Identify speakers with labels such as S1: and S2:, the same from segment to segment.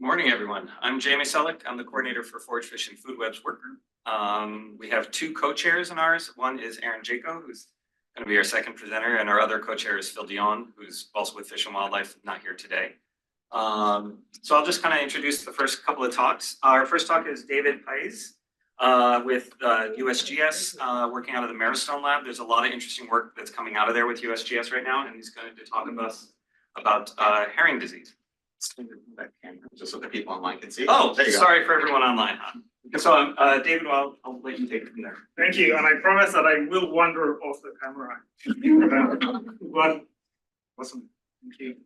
S1: Morning, everyone. I'm Jamie Selleck. I'm the coordinator for Forage Fish and Food Webs Work Group. We have two co-chairs in ours. One is Aaron Jaco, who's going to be our second presenter, and our other co-chair is Phil Dion, who's also with Fish and Wildlife, not here today. So I'll just kind of introduce the first couple of talks. Our first talk is David Pais with USGS, working out of the Maristone Lab. There's a lot of interesting work that's coming out of there with USGS right now, and he's going to talk about herring disease.
S2: Just so the people online can see.
S1: Oh, sorry for everyone online. So, David, I'll let you take it from there.
S3: Thank you, and I promise that I will wander off the camera. But awesome, thank you.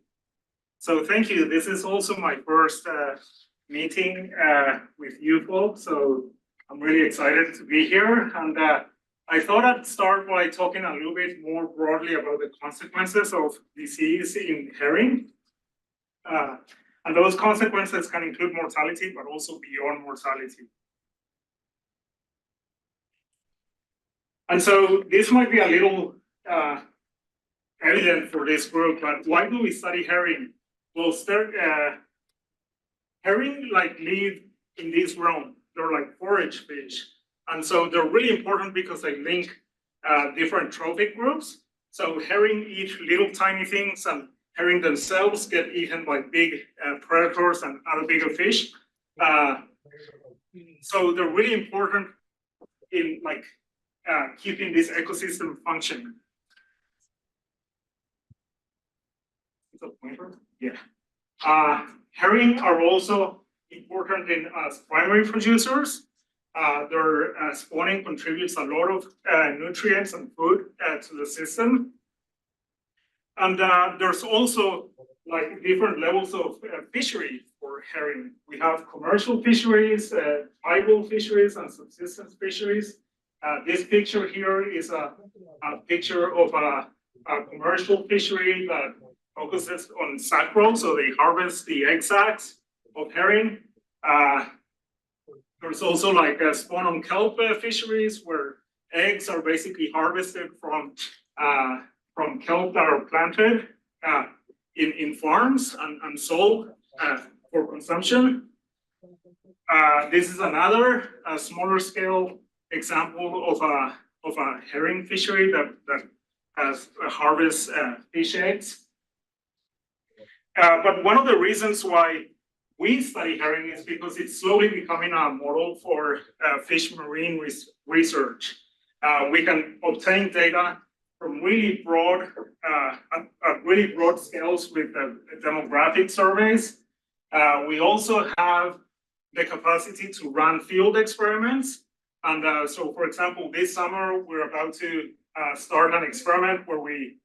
S3: So thank you. This is also my first meeting with you folks, so I'm really excited to be here. And I thought I'd start by talking a little bit more broadly about the consequences of disease in herring. And those consequences can include mortality, but also beyond mortality. And so this might be a little evident for this group, but why do we study herring? Well, herring live in this realm. They're like forage fish. And so they're really important because they link different trophic groups. So herring eat little tiny things, and herring themselves get eaten by big predators and other bigger fish. So they're really important in keeping this ecosystem functioning. Is that pointer? Yeah. Herring are also important as primary producers. Their spawning contributes a lot of nutrients and food to the system. And there's also different levels of fishery for herring. We have commercial fisheries, tribal fisheries, and subsistence fisheries. This picture here is a picture of a commercial fishery that focuses on sack-roll, so they harvest the egg sacs of herring. There's also spawn on kelp fisheries where eggs are basically harvested from kelp that are planted in farms and sold for consumption. This is another smaller scale example of a herring fishery that harvests fish eggs. But one of the reasons why we study herring is because it's slowly becoming a model for fish marine research. We can obtain data from really broad, at really broad scales with demographic surveys. We also have the capacity to run field experiments. And so, for example, this summer, we're about to start an experiment where we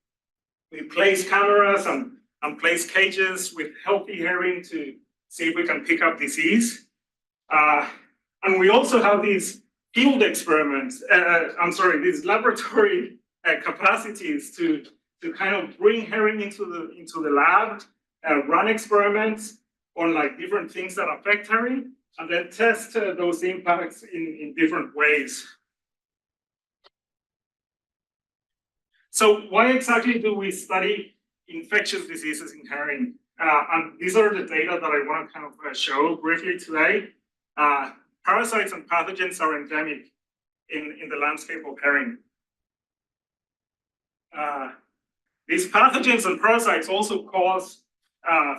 S3: place cameras and place cages with healthy herring to see if we can pick up disease. And we also have these field experiments, these laboratory capacities to kind of bring herring into the lab, run experiments on different things that affect herring, and then test those impacts in different ways. So why exactly do we study infectious diseases in herring? And these are the data that I want to kind of show briefly today. Parasites and pathogens are endemic in the landscape of herring. These pathogens and parasites also cause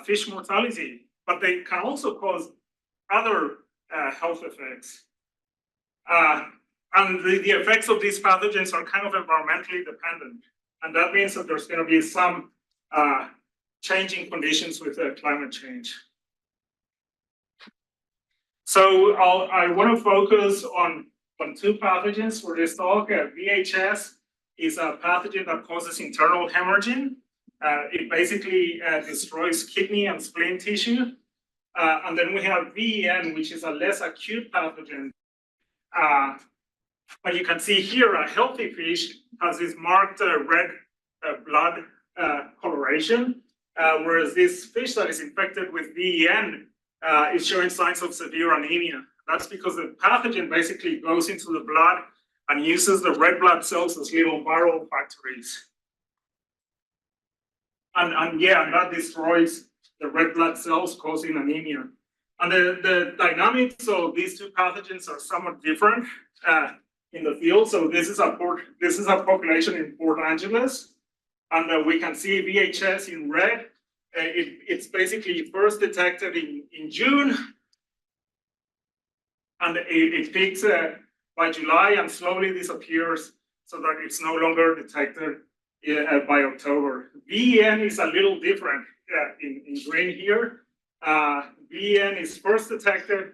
S3: fish mortality, but they can also cause other health effects. And the effects of these pathogens are kind of environmentally dependent. And that means that there's going to be some changing conditions with climate change. So I want to focus on two pathogens for this talk. VHS is a pathogen that causes internal hemorrhaging. It basically destroys kidney and spleen tissue. And then we have VEN, which is a less acute pathogen. But you can see here, a healthy fish has this marked red blood coloration, whereas this fish that is infected with VEN is showing signs of severe anemia. That's because the pathogen basically goes into the blood and uses the red blood cells as little viral factories. And that destroys the red blood cells, causing anemia. And the dynamics of these two pathogens are somewhat different in the field. So this is a population in Port Angeles, and we can see VHS in red. It's basically first detected in June, and it peaks by July and slowly disappears so that it's no longer detected by October. VEN is a little different in green here. VEN is first detected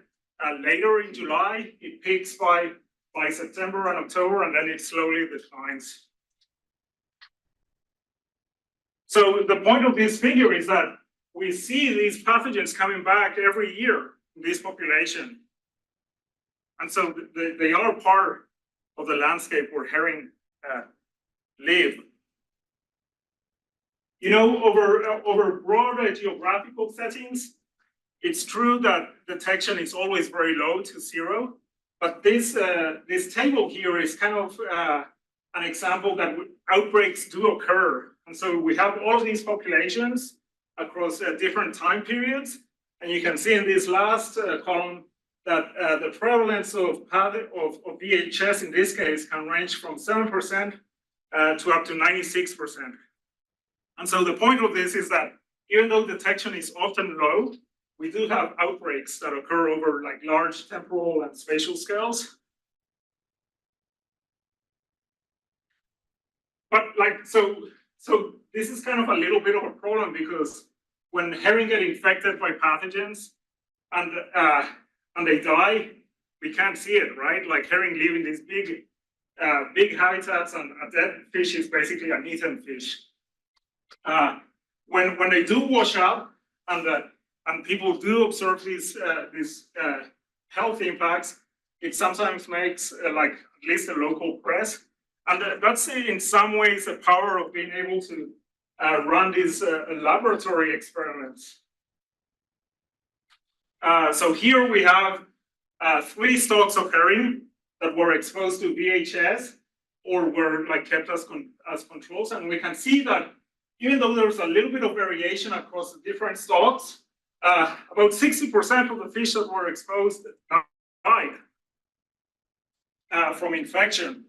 S3: later in July. It peaks by September and October, and then it slowly declines. So the point of this figure is that we see these pathogens coming back every year in this population. And so they are part of the landscape where herring live. You know, over broad geographical settings, it's true that detection is always very low to zero, but this table here is kind of an example that outbreaks do occur. And so we have all of these populations across different time periods, and you can see in this last column that the prevalence of VHS in this case can range from 7% to up to 96%. And so the point of this is that even though detection is often low, we do have outbreaks that occur over like large temporal and spatial scales. But like, so this is kind of a little bit of a problem because when herring get infected by pathogens and they die, we can't see it, right? Like herring live in these big habitats, and a dead fish is basically an eaten fish. When they do wash up and people do observe these health impacts, it sometimes makes like at least a local press. And that's in some ways the power of being able to run these laboratory experiments. So here we have 3 stocks of herring that were exposed to VHS or were like kept as controls. And we can see that even though there's a little bit of variation across the different stocks, about 60% of the fish that were exposed died from infection.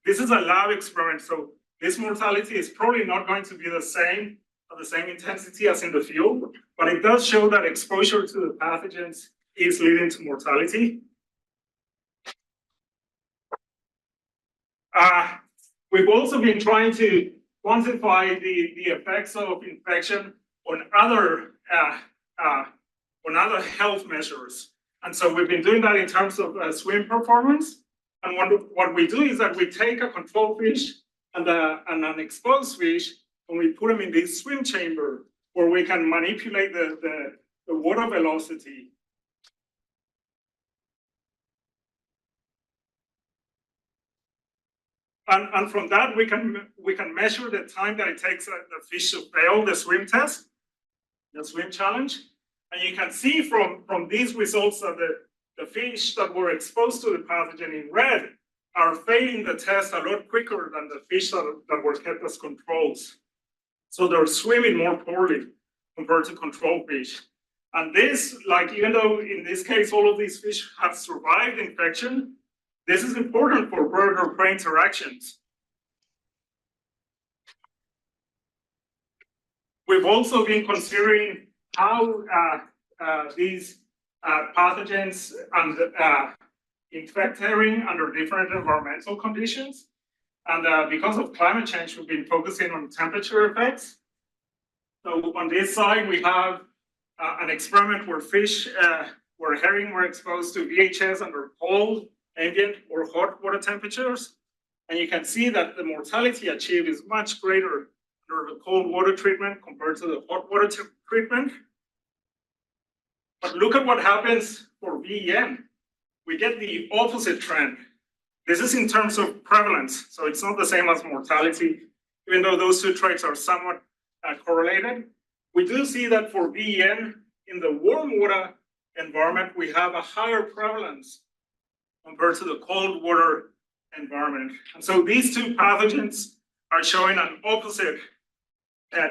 S3: This is a lab experiment, so this mortality is probably not going to be the same at the same intensity as in the field, but it does show that exposure to the pathogens is leading to mortality. We've also been trying to quantify the effects of infection on other health measures. And so we've been doing that in terms of swim performance. And what we do is that we take a control fish and an exposed fish, and we put them in this swim chamber where we can manipulate the water velocity. And from that, we can measure the time that it takes the fish to fail the swim test, the swim challenge. And you can see from these results that the fish that were exposed to the pathogen in red are failing the test a lot quicker than the fish that were kept as controls. So they're swimming more poorly compared to control fish. And this, like, even though in this case, all of these fish have survived infection, this is important for bird or prey interactions. We've also been considering how these pathogens and infect herring under different environmental conditions. And because of climate change, we've been focusing on temperature effects. So on this side, we have an experiment where herring were exposed to VHS under cold, ambient, or hot water temperatures. And you can see that the mortality achieved is much greater under the cold water treatment compared to the hot water treatment. But look at what happens for VEN. We get the opposite trend. This is in terms of prevalence, so it's not the same as mortality, even though those two traits are somewhat correlated. We do see that for VEN, in the warm water environment, we have a higher prevalence compared to the cold water environment. And so these two pathogens are showing an opposite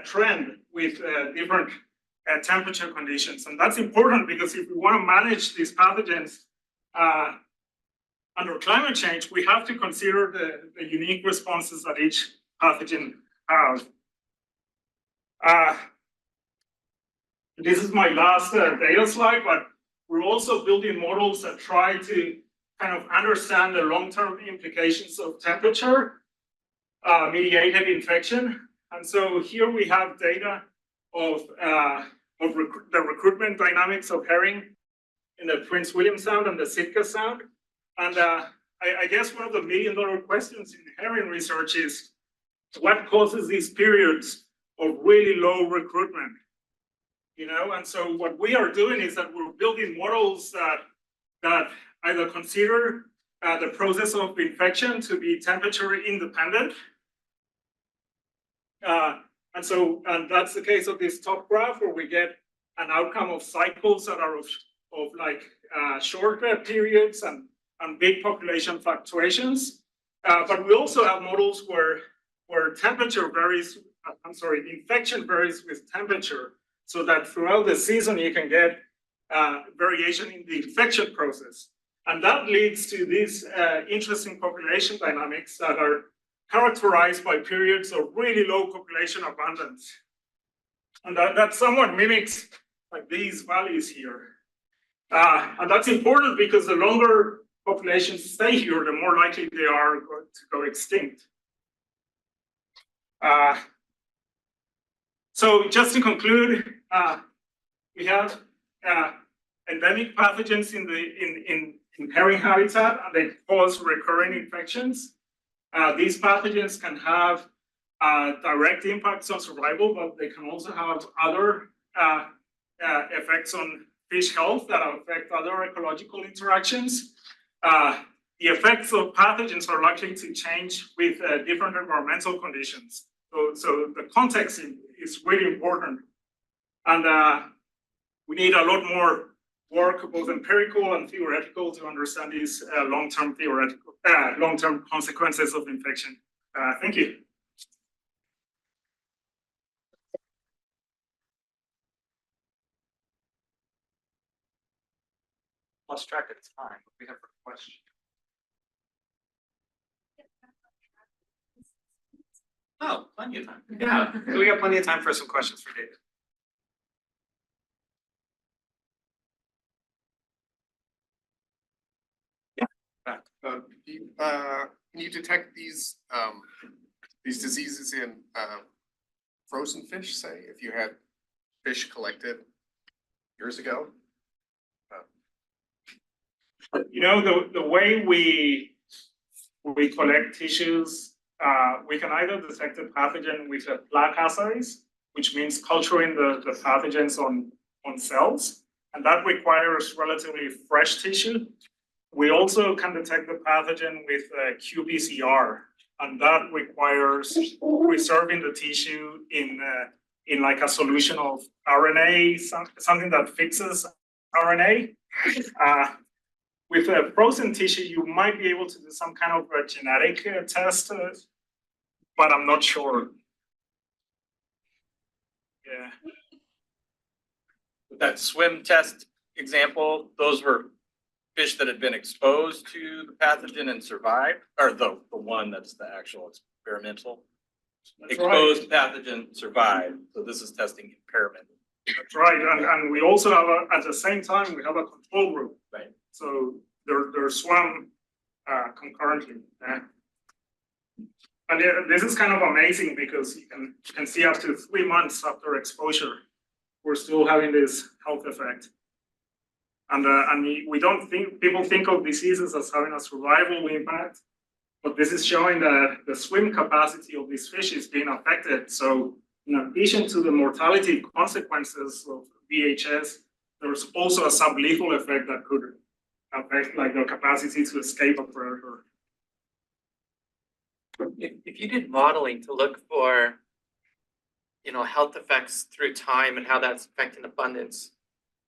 S3: trend with different temperature conditions. And that's important because if we want to manage these pathogens under climate change, we have to consider the unique responses that each pathogen has. This is my last data slide, but we're also building models that try to kind of understand the long-term implications of temperature mediated infection. And so here we have data of the recruitment dynamics of herring in the Prince William Sound and the Sitka Sound. And I guess one of the million-dollar questions in herring research is what causes these periods of really low recruitment? You know, and so what we are doing is that we're building models that either consider the process of infection to be temperature independent. And that's the case of this top graph where we get an outcome of cycles that are of like short periods and big population fluctuations. But we also have models where temperature varies, infection varies with temperature, so that throughout the season you can get variation in the infection process. And that leads to these interesting population dynamics that are characterized by periods of really low population abundance. And that somewhat mimics like these valleys here. And that's important because the longer populations stay here, the more likely they are to go extinct. So just to conclude, we have endemic pathogens in herring habitat, and they cause recurring infections. These pathogens can have direct impacts on survival, but they can also have other effects on fish health that affect other ecological interactions. The effects of pathogens are likely to change with different environmental conditions. So the context is really important. And we need a lot more work, both empirical and theoretical, to understand these long-term consequences of infection. Thank you.
S1: Lost track of time. What do we have for questions? Oh, plenty of time. Yeah, we got plenty of time for some questions for David.
S4: Can you detect these diseases in frozen fish, say, if you had fish collected years ago?
S3: You know, the way we collect tissues, we can either detect the pathogen with a plaque assays, which means culturing the pathogens on cells, and that requires relatively fresh tissue. We also can detect the pathogen with qPCR, and that requires preserving the tissue in like a solution of RNA, something that fixes RNA. With a frozen tissue, you might be able to do some kind of a genetic test, but I'm not sure. Yeah.
S5: That swim test example, those were fish that had been exposed to the pathogen and survived, or the one that's the actual experimental.
S3: That's
S5: Exposed
S3: right.
S5: pathogen survived. So this is testing impairment.
S3: That's right, and we also have at the same time we have a control group.
S5: Right.
S3: So they're swam concurrently. And this is kind of amazing because you can see up to 3 months after exposure, we're still having this health effect. And we don't think, people think of diseases as having a survival impact, but this is showing that the swim capacity of these fish is being affected. So in addition to the mortality consequences of VHS, there's also a sublethal effect that could affect like their capacity to escape a predator.
S6: If you did modeling to look for, health effects through time and how that's affecting abundance,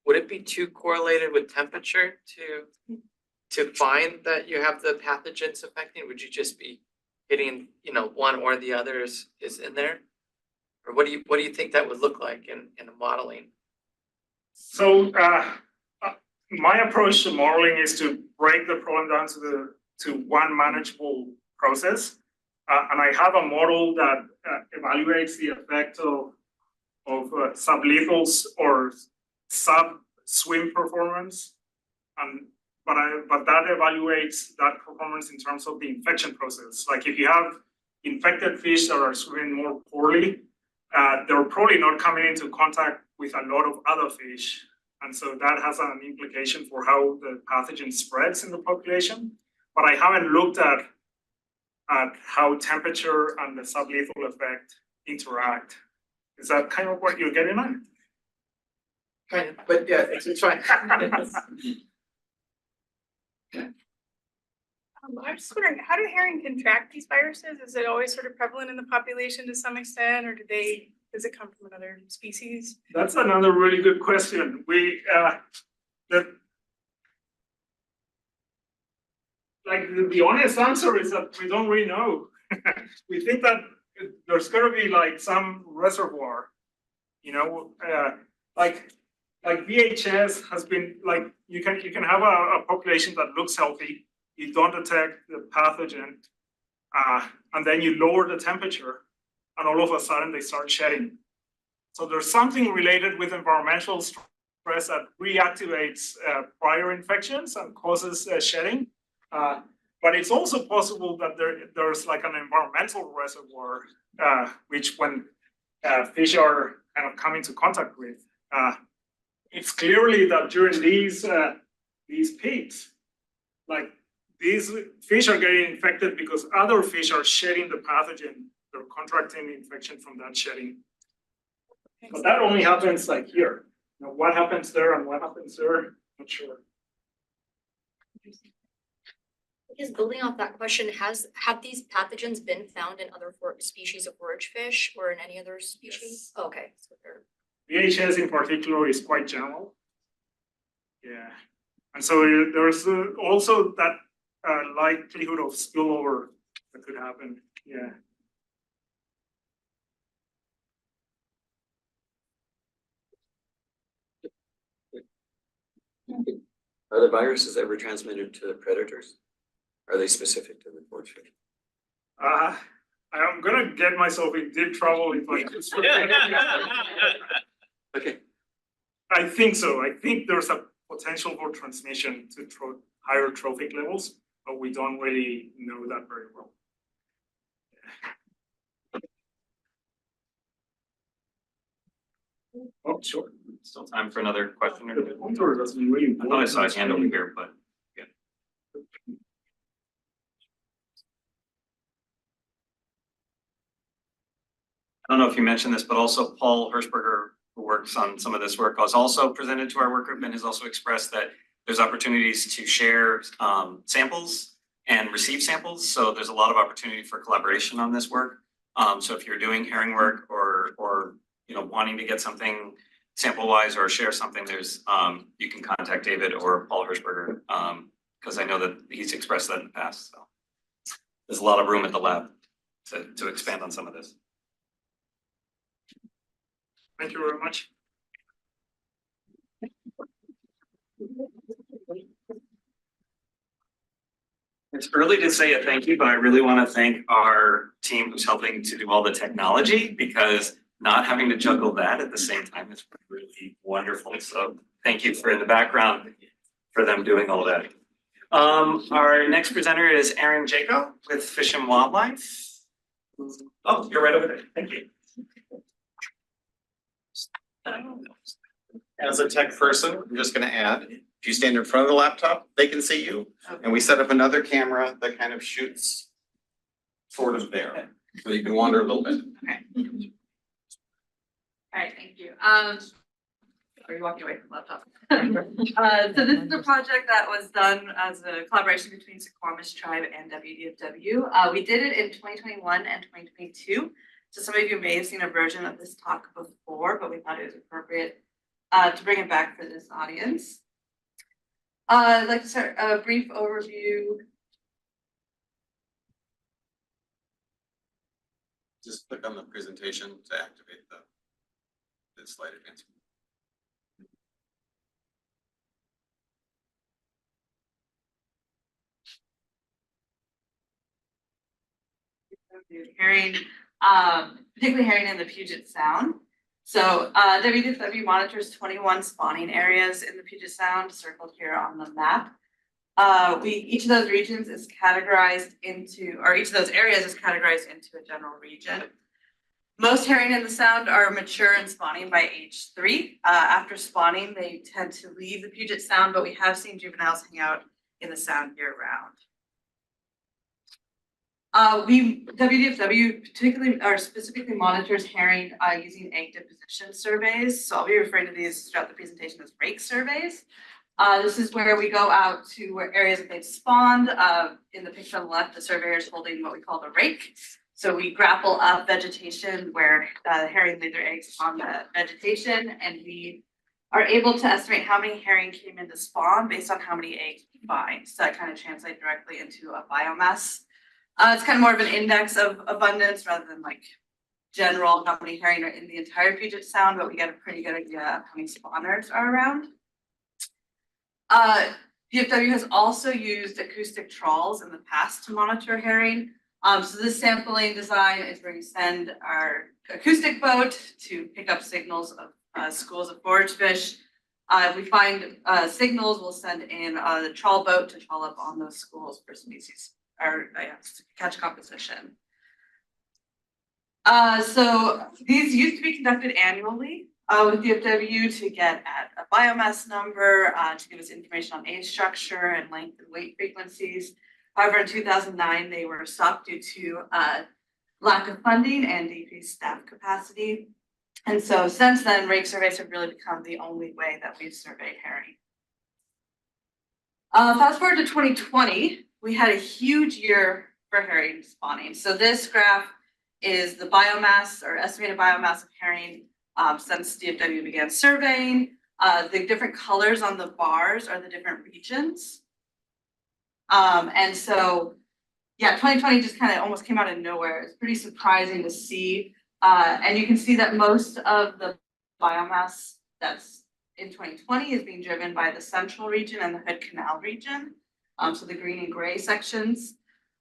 S6: would it be too correlated with temperature to find that you have the pathogens affecting? Would you just be hitting, one or the other is in there? Or what do you think that would look like in the modeling?
S3: So my approach to modeling is to break the problem down to one manageable process. And I have a model that evaluates the effect of sublethals or sub-swim performance. But that evaluates that performance in terms of the infection process. Like if you have infected fish that are swimming more poorly, they're probably not coming into contact with a lot of other fish. And so that has an implication for how the pathogen spreads in the population. But I haven't looked at how temperature and the sublethal effect interact. Is that kind of what you're getting at?
S6: Kind of, but yeah, it's fine.
S7: I'm just wondering, how do herring contract these viruses? Is it always sort of prevalent in the population to some extent, or does it come from another species?
S3: That's another really good question. The honest answer is that we don't really know. We think that there's gonna be like some reservoir, like VHS has been like, you can have a population that looks healthy, you don't detect the pathogen, and then you lower the temperature, and all of a sudden they start shedding. So there's something related with environmental stress that reactivates prior infections and causes shedding. But it's also possible that there's like an environmental reservoir, which when fish are kind of coming into contact with, it's clearly that during these peaks, like these fish are getting infected because other fish are shedding the pathogen. They're contracting the infection from that shedding. But that only happens like here. What happens there and what happens there, not sure.
S8: Just building off that question, have these pathogens been found in other species of forage fish or in any other species?
S3: Yes.
S8: Oh, okay, so they're
S3: VHS in particular is quite general. Yeah, and so there's also that likelihood of spillover that could happen. Yeah.
S9: Are the viruses ever transmitted to predators? Are they specific to the forage fish?
S3: I'm gonna get myself in deep trouble if I just.
S9: Okay.
S3: I think so. I think there's a potential for transmission to higher trophic levels, but we don't really know that very well. Oh, sure.
S1: Still time for another question or
S3: The
S1: two?
S3: contour doesn't really.
S1: I thought I saw his hand over here, but yeah. I don't know if you mentioned this, but also Paul Hirschberger, who works on some of this work, was also presented to our work group and has also expressed that there's opportunities to share samples and receive samples. So there's a lot of opportunity for collaboration on this work. So if you're doing herring work or wanting to get something sample wise or share something, there's you can contact David or Paul Hirschberger because I know that he's expressed that in the past. So there's a lot of room at the lab to expand on some of this.
S3: Thank you very much.
S1: It's early to say a thank you, but I really want to thank our team who's helping to do all the technology because not having to juggle that at the same time is really wonderful. So thank you for in the background for them doing all that. Our next presenter is Aaron Jaco with Fish and Wildlife. Oh, you're right over there. Thank you.
S2: As a tech person, I'm just gonna add, if you stand in front of the laptop, they can see you. And we set up another camera that kind of shoots sort of there, so you can wander a little bit.
S10: All right, thank you. Are you walking away from the laptop? So this is a project that was done as a collaboration between Suquamish Tribe and WDFW. We did it in 2021 and 2022. So some of you may have seen a version of this talk before, but we thought it was appropriate to bring it back for this audience. I'd like to start a brief overview.
S2: Just click on the presentation to activate the slide advancement.
S10: herring, particularly herring in the Puget Sound. So WDFW monitors 21 spawning areas in the Puget Sound, circled here on the map. Each of those regions is categorized into, or each of those areas is categorized into a general region. Most herring in the Sound are mature and spawning by age 3. After spawning, they tend to leave the Puget Sound, but we have seen juveniles hang out in the Sound year round. WDFW particularly or specifically monitors herring using egg deposition surveys. So I'll be referring to these throughout the presentation as rake surveys. This is where we go out to where areas that they've spawned. In the picture on the left, the surveyor is holding what we call the rake. So we grapple up vegetation where the herring laid their eggs on the vegetation, and we are able to estimate how many herring came into spawn based on how many eggs we find. So that kind of translates directly into a biomass. It's kind of more of an index of abundance rather than like general how many herring are in the entire Puget Sound, but we get a pretty good idea of how many spawners are around. DFW has also used acoustic trawls in the past to monitor herring. So this sampling design is where we send our acoustic boat to pick up signals of schools of forage fish. If we find signals, we'll send in the trawl boat to trawl up on those schools for species or catch composition. So these used to be conducted annually with DFW to get at a biomass number, to give us information on age structure and length and weight frequencies. However, in 2009, they were stopped due to lack of funding and decreased staff capacity. And so since then, rake surveys have really become the only way that we've surveyed herring. Fast forward to 2020, we had a huge year for herring spawning. So this graph is the biomass or estimated biomass of herring since DFW began surveying. The different colors on the bars are the different regions. And so, yeah, 2020 just kind of almost came out of nowhere. It's pretty surprising to see. And you can see that most of the biomass that's in 2020 is being driven by the central region and the Hood Canal region. So the green and gray sections.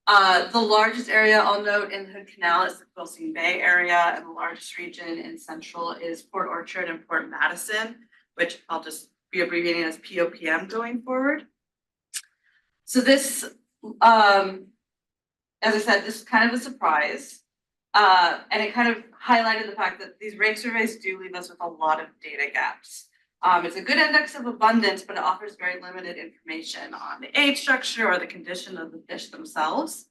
S10: The largest area I'll note in the Hood Canal is the Quilcene Bay area, and the largest region in central is Port Orchard and Port Madison, which I'll just be abbreviating as POPM going forward. So this, as I said, this is kind of a surprise. And it kind of highlighted the fact that these rake surveys do leave us with a lot of data gaps. It's a good index of abundance, but it offers very limited information on the age structure or the condition of the fish themselves.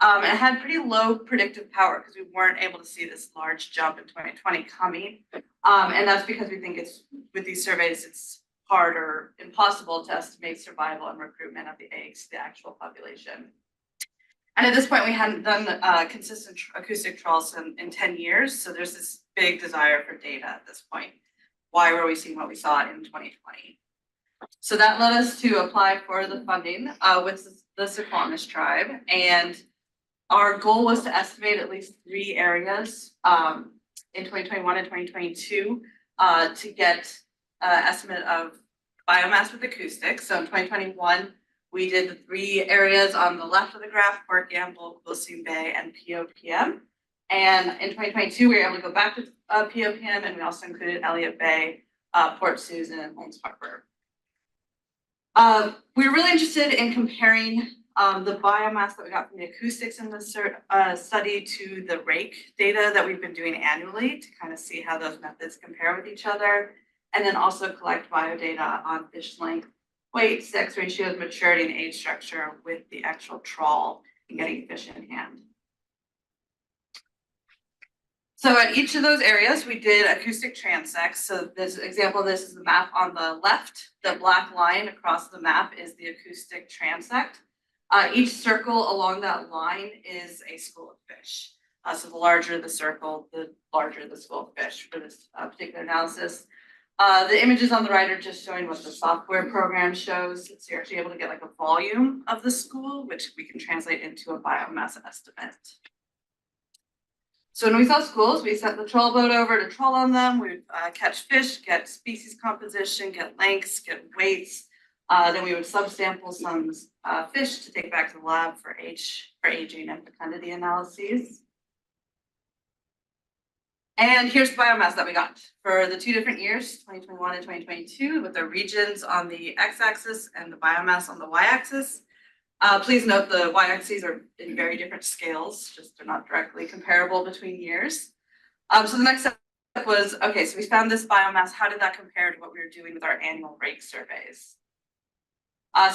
S10: And it had pretty low predictive power because we weren't able to see this large jump in 2020 coming. And that's because we think it's, with these surveys, it's hard or impossible to estimate survival and recruitment of the eggs to the actual population. And at this point, we hadn't done consistent acoustic trawls in 10 years. So there's this big desire for data at this point. Why were we seeing what we saw in 2020? So that led us to apply for the funding with the Suquamish tribe. And our goal was to estimate at least 3 areas in 2021 and 2022 to get estimate of biomass with acoustics. So in 2021, we did the 3 areas on the left of the graph: Port Gamble, Quilcene Bay, and POPM. And in 2022, we were able to go back to POPM, and we also included Elliott Bay, Port Susan, and Holmes Harbor. We were really interested in comparing the biomass that we got from the acoustics in the study to the rake data that we've been doing annually to kind of see how those methods compare with each other, and then also collect biodata on fish length, weight, sex ratios, maturity, and age structure with the actual trawl and getting fish in hand. So at each of those areas, we did acoustic transects. So this example, this is the map on the left. The black line across the map is the acoustic transect. Each circle along that line is a school of fish. So the larger the circle, the larger the school of fish for this particular analysis. The images on the right are just showing what the software program shows. So you're actually able to get like a volume of the school, which we can translate into a biomass estimate. So when we saw schools, we sent the trawl boat over to trawl on them. We would catch fish, get species composition, get lengths, get weights. Then we would subsample some fish to take back to the lab for aging and fecundity analyses. And here's the biomass that we got for the 2 different years, 2021 and 2022, with the regions on the x-axis and the biomass on the y-axis. Please note the y-axes are in very different scales, just they're not directly comparable between years. So the next step was, okay, so we found this biomass. How did that compare to what we were doing with our annual rake surveys?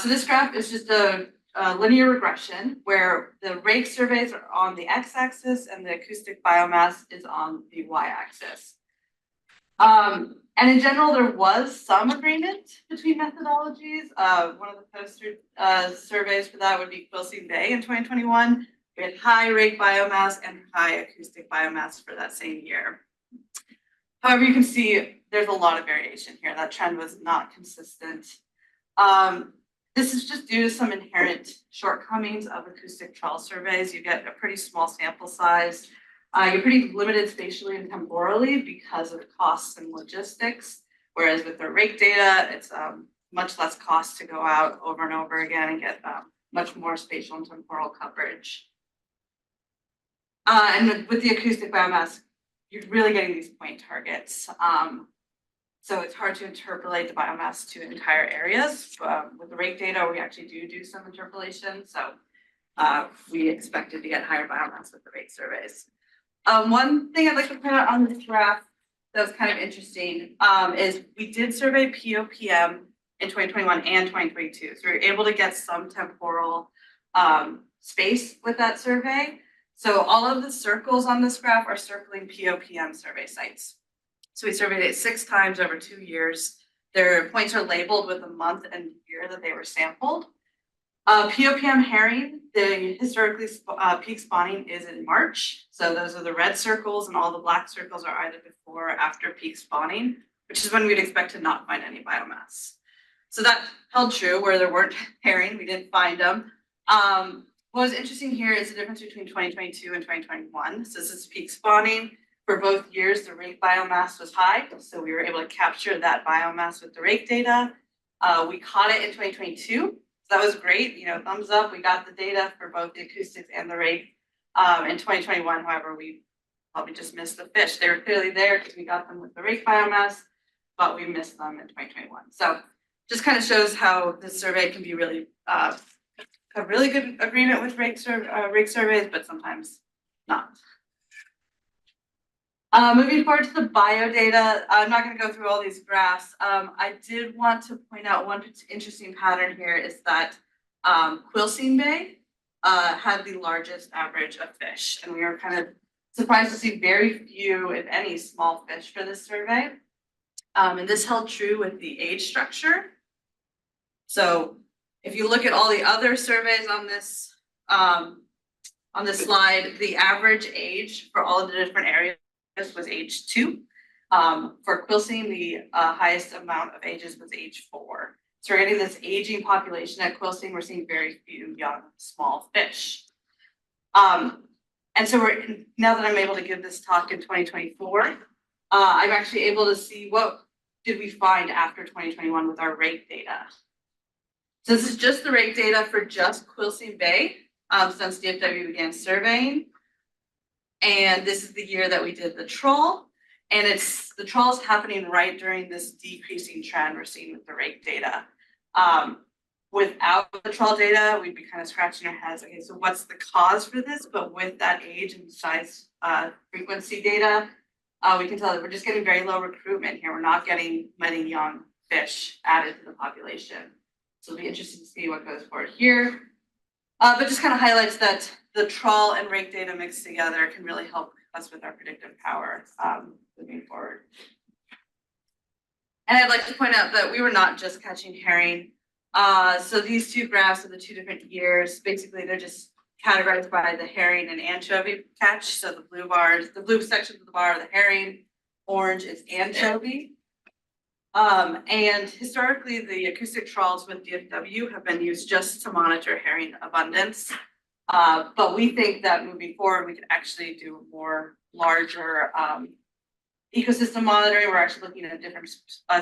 S10: So this graph is just a linear regression where the rake surveys are on the x-axis and the acoustic biomass is on the y-axis. And in general, there was some agreement between methodologies. One of the poster surveys for that would be Quilcene Bay in 2021. We had high rake biomass and high acoustic biomass for that same year. However, you can see there's a lot of variation here. That trend was not consistent. This is just due to some inherent shortcomings of acoustic trawl surveys. You get a pretty small sample size. You're pretty limited spatially and temporally because of the costs and logistics. Whereas with the rake data, it's much less cost to go out over and over again and get much more spatial and temporal coverage. And with the acoustic biomass, you're really getting these point targets. So it's hard to interpolate the biomass to entire areas. With the rake data, we actually do some interpolation. So we expected to get higher biomass with the rake surveys. One thing I'd like to point out on this graph that was kind of interesting is we did survey POPM in 2021 and 2022. So we were able to get some temporal space with that survey. So all of the circles on this graph are circling POPM survey sites. So we surveyed it 6 times over 2 years. Their points are labeled with the month and year that they were sampled. POPM herring, the historically peak spawning is in March. So those are the red circles and all the black circles are either before or after peak spawning, which is when we'd expect to not find any biomass. So that held true where there weren't herring, we didn't find them. What was interesting here is the difference between 2022 and 2021. So this is peak spawning. For both years, the rake biomass was high, so we were able to capture that biomass with the rake data. We caught it in 2022, so that was great. You know, thumbs up. We got the data for both the acoustics and the rake. In 2021, however, we probably just missed the fish. They were clearly there because we got them with the rake biomass, but we missed them in 2021. So just kind of shows how this survey can be really a really good agreement with rake surveys, but sometimes not. Moving forward to the bio data, I'm not going to go through all these graphs. I did want to point out one interesting pattern here is that Quilcene Bay had the largest average of fish, and we were kind of surprised to see very few, if any, small fish for this survey. And this held true with the age structure. So if you look at all the other surveys on this slide, the average age for all of the different areas was age 2. For Quilcene, the highest amount of ages was age 4. So we're getting this aging population at Quilcene. We're seeing very few young, small fish. And so now that I'm able to give this talk in 2024, I'm actually able to see what did we find after 2021 with our rake data. So this is just the rake data for just Quilcene Bay since DFW began surveying. And this is the year that we did the trawl. And the trawl is happening right during this decreasing trend we're seeing with the rake data. Without the trawl data, we'd be kind of scratching our heads. Okay, so what's the cause for this? But with that age and size frequency data, we can tell that we're just getting very low recruitment here. We're not getting many young fish added to the population. So it'll be interesting to see what goes forward here. But just kind of highlights that the trawl and rake data mixed together can really help us with our predictive power moving forward. And I'd like to point out that we were not just catching herring. So these 2 graphs of the 2 different years, basically they're just categorized by the herring and anchovy catch. So the blue bars, the blue sections of the bar are the herring, orange is anchovy. And historically, the acoustic trawls with DFW have been used just to monitor herring abundance. But we think that moving forward, we could actually do more larger ecosystem monitoring. We're actually looking at different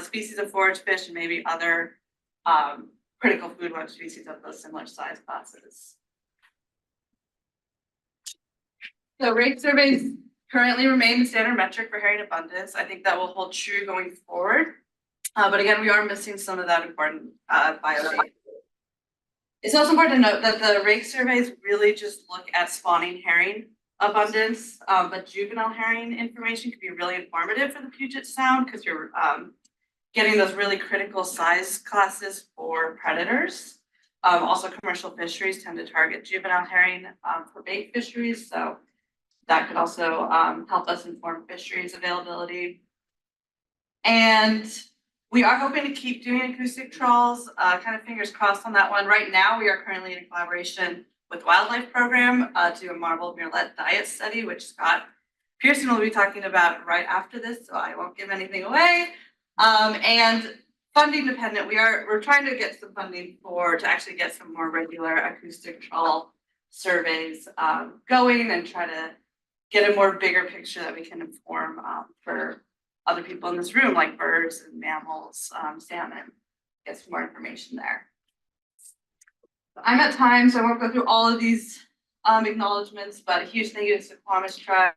S10: species of forage fish and maybe other critical food web species of those similar size classes. So rate surveys currently remain the standard metric for herring abundance. I think that will hold true going forward. But again, we are missing some of that important biodata. It's also important to note that the rake surveys really just look at spawning herring abundance, but juvenile herring information can be really informative for the Puget Sound because you're getting those really critical size classes for predators. Also, commercial fisheries tend to target juvenile herring for bait fisheries, so that could also help us inform fisheries availability. And we are hoping to keep doing acoustic trawls, kind of fingers crossed on that one. Right now, we are currently in collaboration with Wildlife Program to do a marbled murrelet diet study, which Scott Pearson will be talking about right after this, so I won't give anything away. And funding dependent, we're trying to get some funding to actually get some more regular acoustic trawl surveys going and try to get a more bigger picture that we can inform for other people in this room, like birds and mammals, salmon, get some more information there. I'm at time, so I won't go through all of these acknowledgements, but a huge thank you to the Squamish tribe.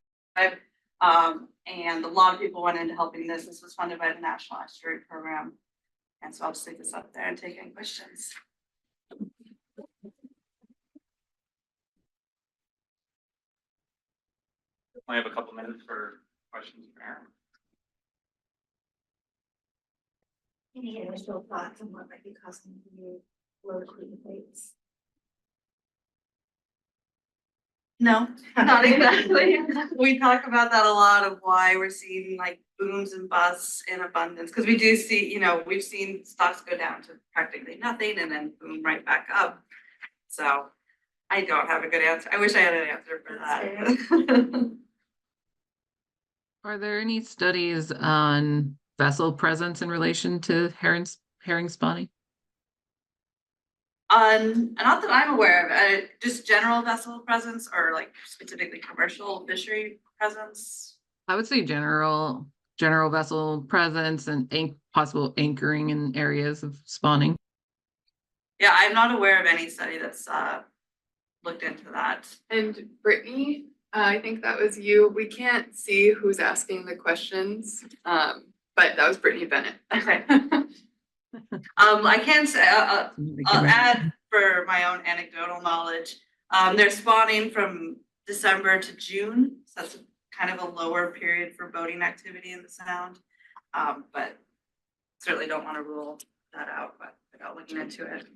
S10: And a lot of people went into helping this. This was funded by the National Estuary Program. And so I'll just leave this up there and take any questions.
S1: I have a couple minutes for questions for Aaron.
S11: Any initial thoughts on what might be causing the low queen rates?
S10: No, not exactly. We talk about that a lot of why we're seeing like booms and busts in abundance. Because we do see, we've seen stocks go down to practically nothing and then boom right back up. So I don't have a good answer. I wish I had an answer for that.
S12: Are there any studies on vessel presence in relation to herring spawning?
S10: Not that I'm aware of, just general vessel presence or like specifically commercial fishery presence.
S12: I would say general vessel presence and possible anchoring in areas of spawning.
S10: Yeah, I'm not aware of any study that's looked into that.
S13: And Brittany, I think that was you. We can't see who's asking the questions, but that was Brittany Bennett.
S10: Okay. I can say, I'll add for my own anecdotal knowledge, they're spawning from December to June. So that's kind of a lower period for boating activity in the Sound. But certainly don't want to rule that out, but without looking into it.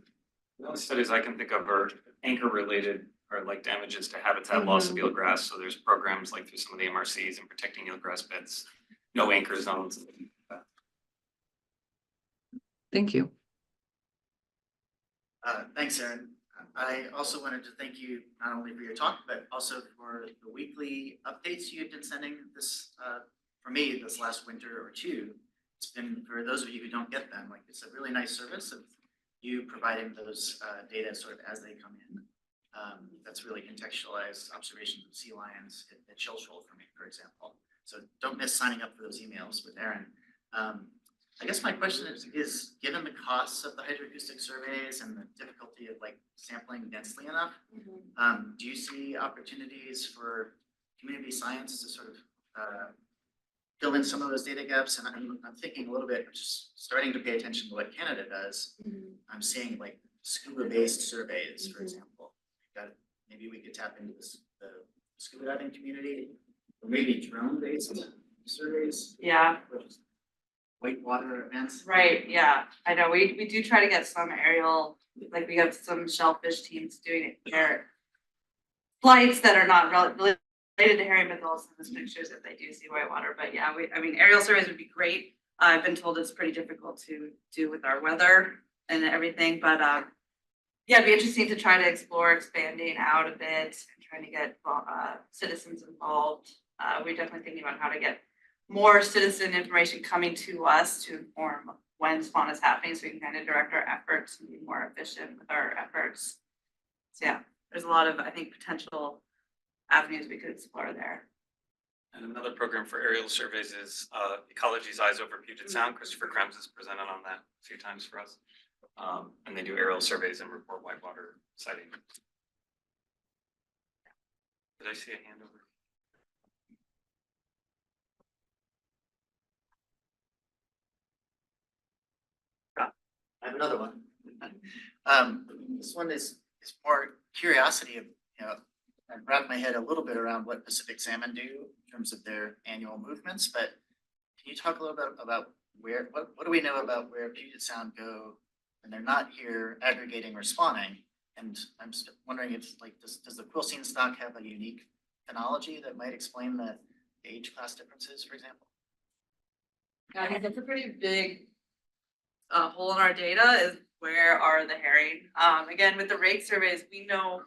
S1: The only studies I can think of are anchor related or like damages to habitat loss of eelgrass. So there's programs like through some of the MRCs and protecting eelgrass beds, no anchor zones.
S12: Thank you.
S14: Thanks, Aaron. I also wanted to thank you not only for your talk, but also for the weekly updates you've been sending this, for me, this last winter or two. It's been, for those of you who don't get them, like it's a really nice service of you providing those data sort of as they come in. That's really contextualized observations of sea lions at Shell Shoal for me, for example. So don't miss signing up for those emails with Aaron. I guess my question is given the costs of the hydroacoustic surveys and the difficulty of like sampling densely enough, do you see opportunities for community science to sort of fill in some of those data gaps? And I'm thinking a little bit, just starting to pay attention to what Canada does. I'm seeing like scuba-based surveys, for example. Maybe we could tap into the scuba diving community, or maybe drone-based surveys.
S10: Yeah.
S14: Whitewater events.
S10: Right, yeah, I know, we do try to get some aerial, like we have some shellfish teams doing their flights that are not related to herring, but they'll send us pictures if they do see whitewater. But yeah, aerial surveys would be great. I've been told it's pretty difficult to do with our weather and everything, but yeah, it'd be interesting to try to explore expanding out a bit and trying to get citizens involved. We're definitely thinking about how to get more citizen information coming to us to inform when spawn is happening, so we can kind of direct our efforts and be more efficient with our efforts. So yeah, there's a lot of, I think, potential avenues we could explore there.
S1: And another program for aerial surveys is Ecology's Eyes Over Puget Sound. Christopher Krems has presented on that a few times for us. And they do aerial surveys and report whitewater sightings. Did I see a hand over?
S14: I have another one. This one is more curiosity of, I wrapped my head a little bit around what Pacific salmon do in terms of their annual movements, but can you talk a little bit about what do we know about where Puget Sound go when they're not here aggregating or spawning? And I'm just wondering if, like, does the quilcene stock have a unique phenology that might explain the age class differences, for example?
S10: Yeah, I think that's a pretty big hole in our data is where are the herring? Again, with the rake surveys, we know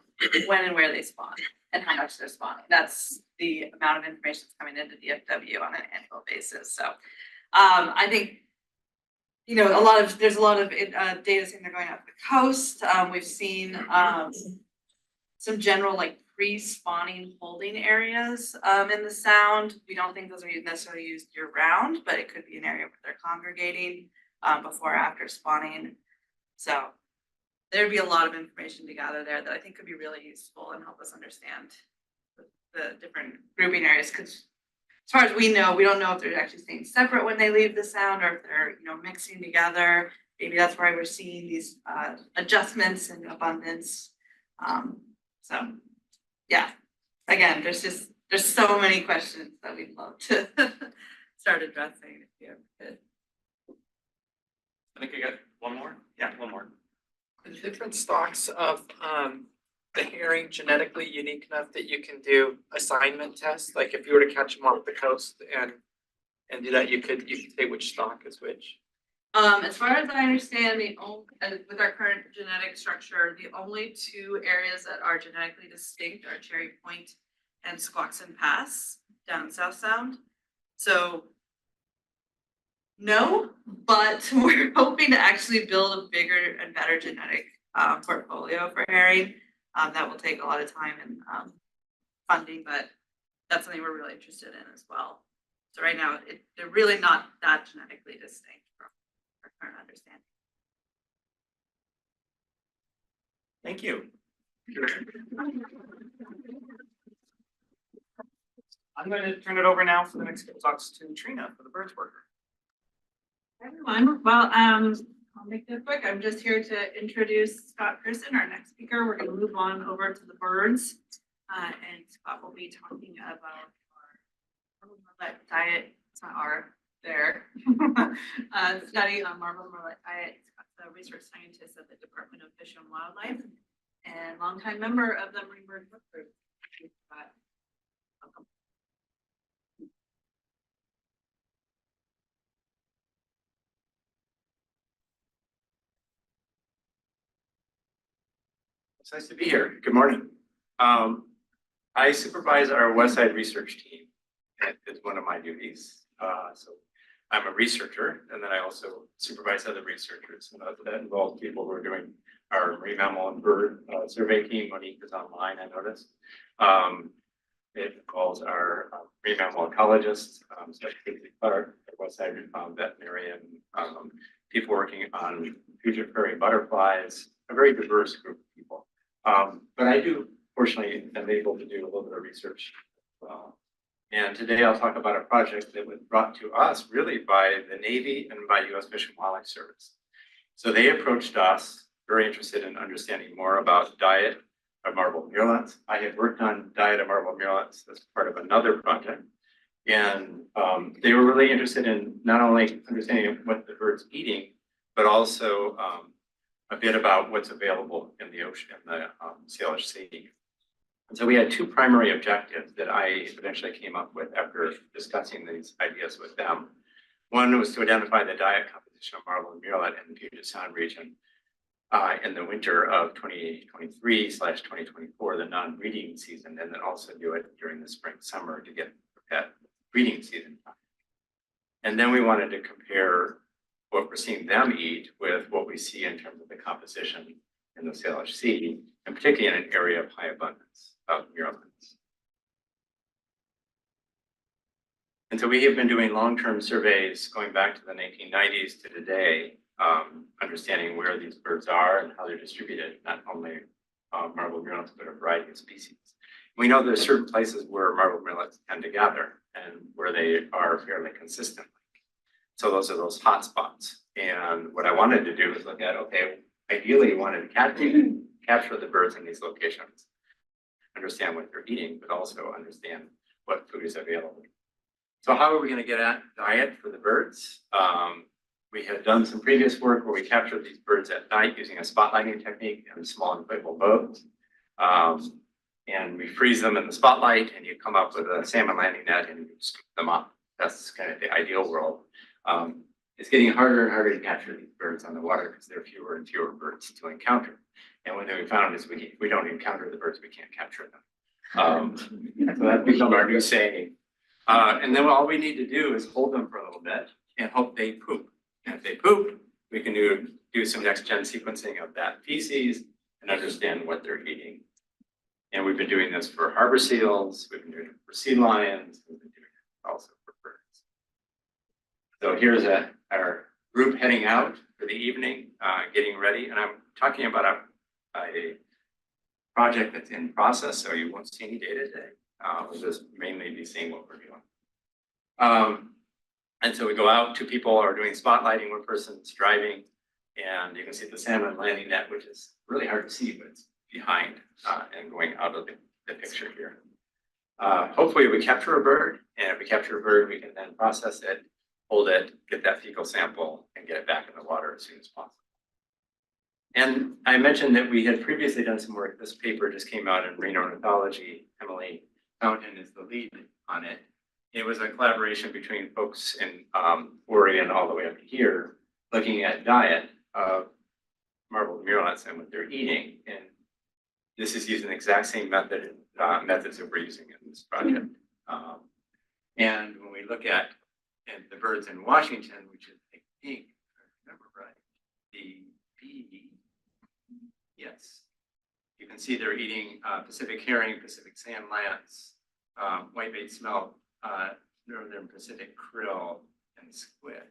S10: when and where they spawn and how much they're spawning. That's the amount of information that's coming into DFW on an annual basis. So I think, there's a lot of data saying they're going up the coast. We've seen some general like pre-spawning holding areas in the sound. We don't think those are necessarily used year round, but it could be an area where they're congregating before or after spawning. So there'd be a lot of information to gather there that I think could be really useful and help us understand the different grouping areas. Because as far as we know, we don't know if they're actually staying separate when they leave the sound or if they're mixing together. Maybe that's why we're seeing these adjustments in abundance. So yeah, again, there's so many questions that we'd love to start addressing if you ever could.
S1: I think I got one more. Yeah, one more.
S6: The different stocks of the herring genetically unique enough that you can do assignment tests. Like if you were to catch them off the coast and do that, you could say which stock is which.
S10: As far as I understand, with our current genetic structure, the only two areas that are genetically distinct are Cherry Point and Squaxin Pass down South Sound. So no, but we're hoping to actually build a bigger and better genetic portfolio for herring. That will take a lot of time and funding, but that's something we're really interested in as well. So right now, they're really not that genetically distinct from our current understanding.
S1: Thank you. I'm going to turn it over now for the next couple talks to Trina for the Birds Worker.
S10: Hi, everyone. Well, I'll make this quick. I'm just here to introduce Scott Pearson, our next speaker. We're going to move on over to the birds, and Scott will be talking about our marble diet. It's not their study on marble diet. Scott's a research scientist at the Department of Fish and Wildlife and longtime member of the Marine Birds Work Group. Welcome.
S15: It's nice to be here. Good morning. I supervise our West Side research team. That is one of my duties. So I'm a researcher, and then I also supervise other researchers. And that involves people who are doing our marine mammal and bird survey team. Monique is online, I noticed. It involves our marine mammal ecologists, such as Clark, West Side veterinarian, people working on future prairie butterflies, a very diverse group of people. But I do, fortunately, am able to do a little bit of research as well. And today I'll talk about a project that was brought to us really by the Navy and by U.S. Fish and Wildlife Service. So they approached us, very interested in understanding more about diet of marble murrelets. I had worked on diet of marble murrelets as part of another project. And they were really interested in not only understanding what the bird's eating, but also a bit about what's available in the ocean, in the Salish Sea. And so we had two primary objectives that I eventually came up with after discussing these ideas with them. One was to identify the diet composition of marble and murrelet in the Puget Sound region in the winter of 2023/2024, the non-breeding season, and then also do it during the spring, summer to get that breeding season. And then we wanted to compare what we're seeing them eat with what we see in terms of the composition in the Salish Sea, and particularly in an area of high abundance of murrelets. And so we have been doing long-term surveys going back to the 1990s to today understanding where these birds are and how they're distributed, not only marbled murrelets, but a variety of species. We know there's certain places where marbled murrelets tend to gather and where they are fairly consistent. So those are those hot spots. And what I wanted to do is look at, okay, ideally you wanted to capture the birds in these locations, understand what they're eating, but also understand what food is available. So how are we going to get at diet for the birds? We had done some previous work where we captured these birds at night using a spotlighting technique and small inflatable boats. And we freeze them in the spotlight and you come up with a salmon landing net and you scoop them up. That's kind of the ideal world. It's getting harder and harder to capture these birds on the water because there are fewer and fewer birds to encounter. And one thing we found is we don't encounter the birds, we can't capture them. So that's become our new saying. And then all we need to do is hold them for a little bit and hope they poop. And if they poop, we can do some next gen sequencing of that feces and understand what they're eating. And we've been doing this for harbor seals, we've been doing it for sea lions, we've been doing it also for birds. So here's our group heading out for the evening, getting ready. And I'm talking about a project that's in process, so you won't see any data today. We'll just mainly be seeing what we're doing. And so we go out, two people are doing spotlighting, one person's driving, and you can see the salmon landing net, which is really hard to see, but it's behind and going out of the picture here. Hopefully we capture a bird, and if we capture a bird, we can then process it, hold it, get that fecal sample, and get it back in the water as soon as possible. And I mentioned that we had previously done some work. This paper just came out in Marine Ornithology. Emily Fountain is the lead on it. It was a collaboration between folks in Oregon all the way up to here, looking at diet of marbled murrelets and what they're eating. And this is using the exact same methods that we're using in this project. And when we look at the birds in Washington, which is I think, if I remember right, the bee, yes. You can see they're eating Pacific herring, Pacific sand lance, whitebait smelt, northern Pacific krill, and squid.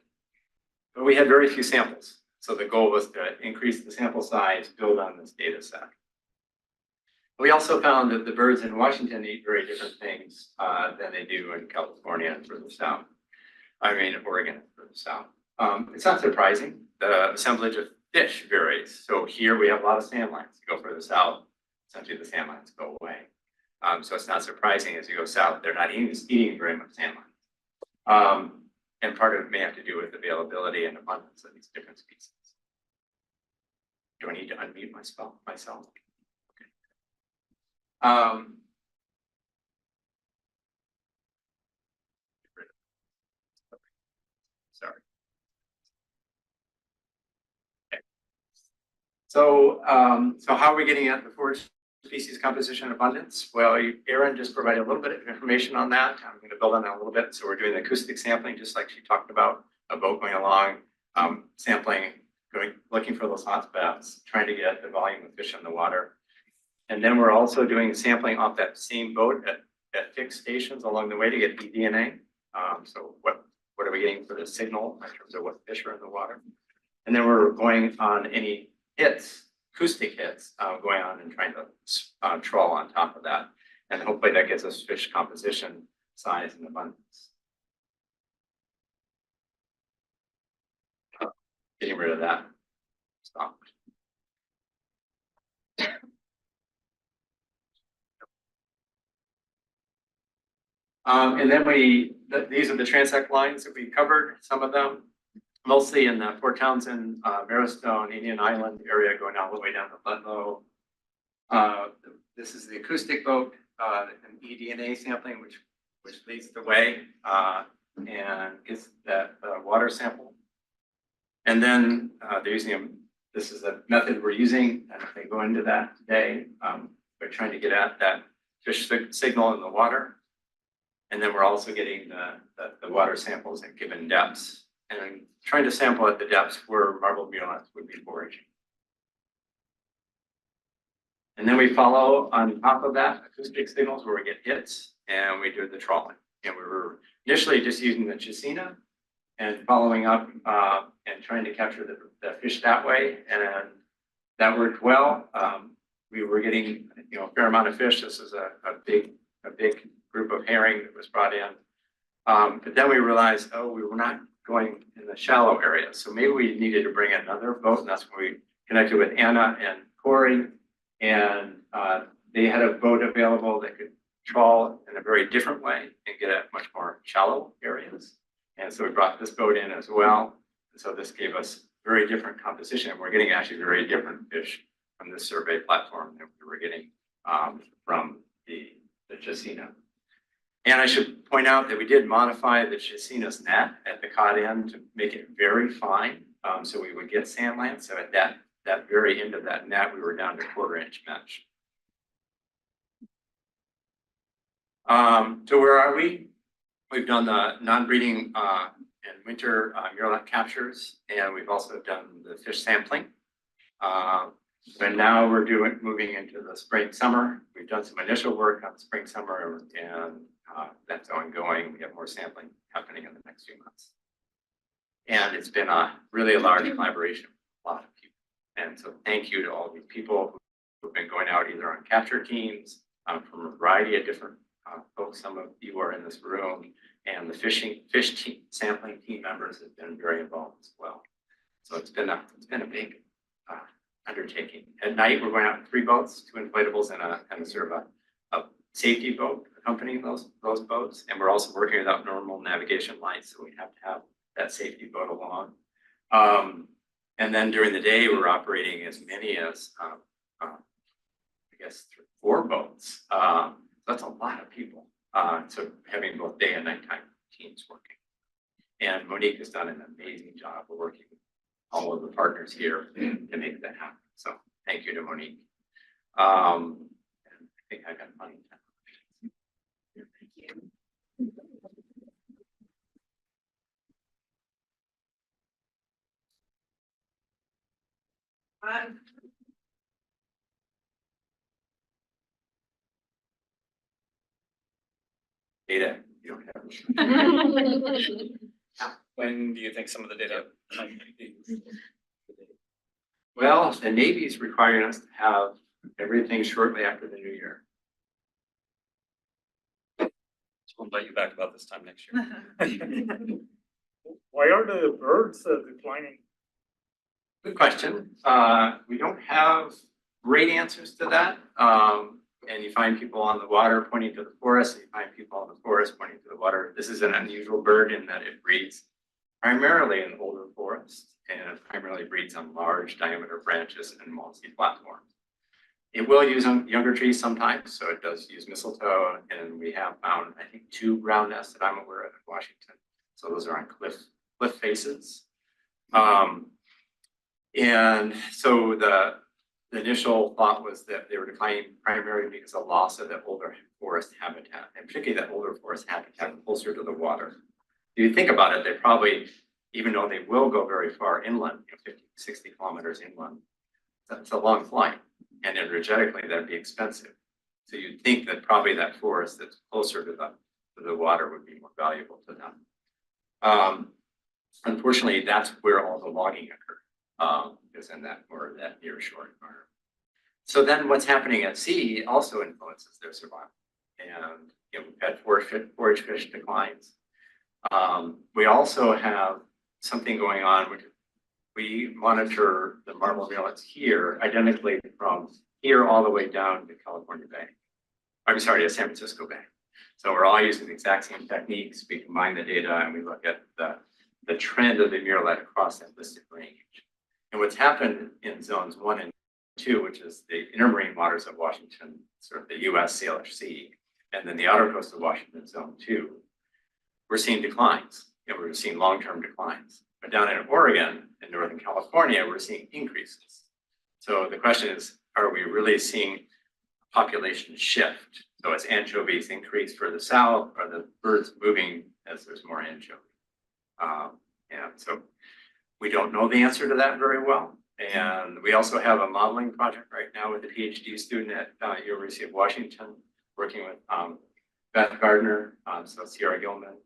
S15: But we had very few samples. So the goal was to increase the sample size, build on this data set. We also found that the birds in Washington eat very different things than they do in California and further south. I mean, Oregon and further south. It's not surprising. The assemblage of fish varies. So here we have a lot of sand lines. You go further south, essentially the sand lines go away. So it's not surprising as you go south, they're not eating very much sand lines. And part of it may have to do with availability and abundance of these different species. Do I need to unmute myself? Okay. Sorry. Okay. So how are we getting at the forage species composition and abundance? Well, Erin just provided a little bit of information on that. I'm going to build on that a little bit. So we're doing the acoustic sampling, just like she talked about, a boat going along, sampling, looking for those hotspots, trying to get the volume of fish in the water. And then we're also doing sampling off that same boat at fixed stations along the way to get eDNA. So what are we getting for the signal in terms of what fish are in the water? And then we're going on any hits, acoustic hits, going on and trying to trawl on top of that. And hopefully that gets us fish composition, size, and abundance. Getting rid of that. Stop. And then these are the transect lines that we covered, some of them, mostly in the Fort Townsend, Marrowstone, Indian Island area, going all the way down to Ludlow. This is the acoustic boat, and eDNA sampling, which leads the way and gets that water sample. And then they're using this is a method we're using, and if they go into that today, we're trying to get at that fish signal in the water. And then we're also getting the water samples at given depths and trying to sample at the depths where marbled murrelets would be foraging. And then we follow on top of that acoustic signals where we get hits and we do the trawling. And we were initially just using the Chesina, and following up, and trying to capture the fish that way. And that worked well. We were getting, a fair amount of fish. This is a big group of herring that was brought in. But then we realized, we were not going in the shallow areas. So maybe we needed to bring another boat, and that's when we connected with Anna and Corey. And they had a boat available that could trawl in a very different way and get at much more shallow areas. And so we brought this boat in as well. And so this gave us very different composition. We're getting actually very different fish from this survey platform that we were getting from the Chasina. And I should point out that we did modify the Chasina's net at the cod end to make it very fine. So we would get sand land. So at that very end of that net, we were down to 1/4-inch mesh. So where are we? We've done the non-breeding and winter murrelet captures, and we've also done the fish sampling. And now we're moving into the spring, summer. We've done some initial work on spring, summer, and that's ongoing. We have more sampling happening in the next few months. And it's been really a large collaboration with a lot of people. And so thank you to all these people who've been going out either on capture teams from a variety of different folks. Some of you are in this room, and the fish team, sampling team members have been very involved as well. So it's been a big undertaking. At night, we're going out in 3 boats, 2 inflatables and a sort of a safety boat accompanying those boats. And we're also working without normal navigation lights, so we have to have that safety boat along. And then during the day, we're operating as many as, I guess, 4 boats. That's a lot of people. So having both day and nighttime teams working. And Monique has done an amazing job of working with all of the partners here to make that happen. So thank you to Monique. And I think I got plenty of time.
S10: Thank you.
S15: Data, you don't have.
S5: When do you think some of the data?
S15: Well, the Navy is requiring us to have everything shortly after the new year.
S1: So we'll invite you back about this time next year.
S3: Why are the birds declining?
S15: Good question. We don't have great answers to that. And you find people on the water pointing to the forest, and you find people on the forest pointing to the water. This is an unusual bird in that it breeds primarily in older forests, and it primarily breeds on large diameter branches and mossy platforms. It will use on younger trees sometimes, so it does use mistletoe, and we have found, I think, 2 ground nests that I'm aware of in Washington. So those are on cliff faces. And so the initial thought was that they were declining primarily because of loss of the older forest habitat, and particularly that older forest habitat closer to the water. If you think about it, they probably, even though they will go very far inland, 50, 60 kilometers inland, that's a long flight. And energetically, that'd be expensive. So you'd think that probably that forest that's closer to the water would be more valuable to them. Unfortunately, that's where all the logging occurred, is in that near shore environment. So then what's happening at sea also influences their survival. And we've had forage fish declines. We also have something going on, which we monitor the marble murrelets here identically from here all the way down to California Bay. I'm sorry, to San Francisco Bay. So we're all using the exact same techniques. We combine the data and we look at the trend of the murrelet across that listed range. And what's happened in zones 1 and 2, which is the intermarine waters of Washington, sort of the US Salish Sea, and then the outer coast of Washington, zone 2, we're seeing declines. We're seeing long-term declines. But down in Oregon and Northern California, we're seeing increases. So the question is, are we really seeing population shift? So as anchovies increase further south, are the birds moving as there's more anchovy? And so we don't know the answer to that very well. And we also have a modeling project right now with a PhD student at University of Washington, working with Beth Gardner, so Sierra Gilman,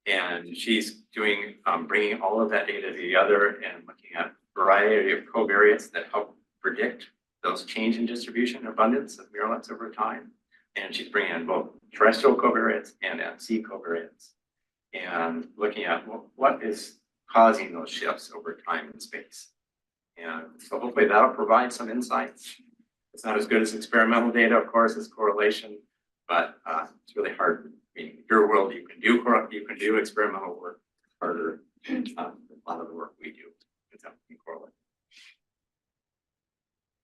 S15: And she's doing, bringing all of that data together and looking at a variety of covariates that help predict those change in distribution and abundance of murrelets over time. And she's bringing in both terrestrial covariates and at sea covariates and looking at what is causing those shifts over time and space. And so hopefully that'll provide some insights. It's not as good as experimental data, of course, as correlation, but it's really hard. I mean, in your world, you can do experimental work, harder than a lot of the work we do. Without correlate.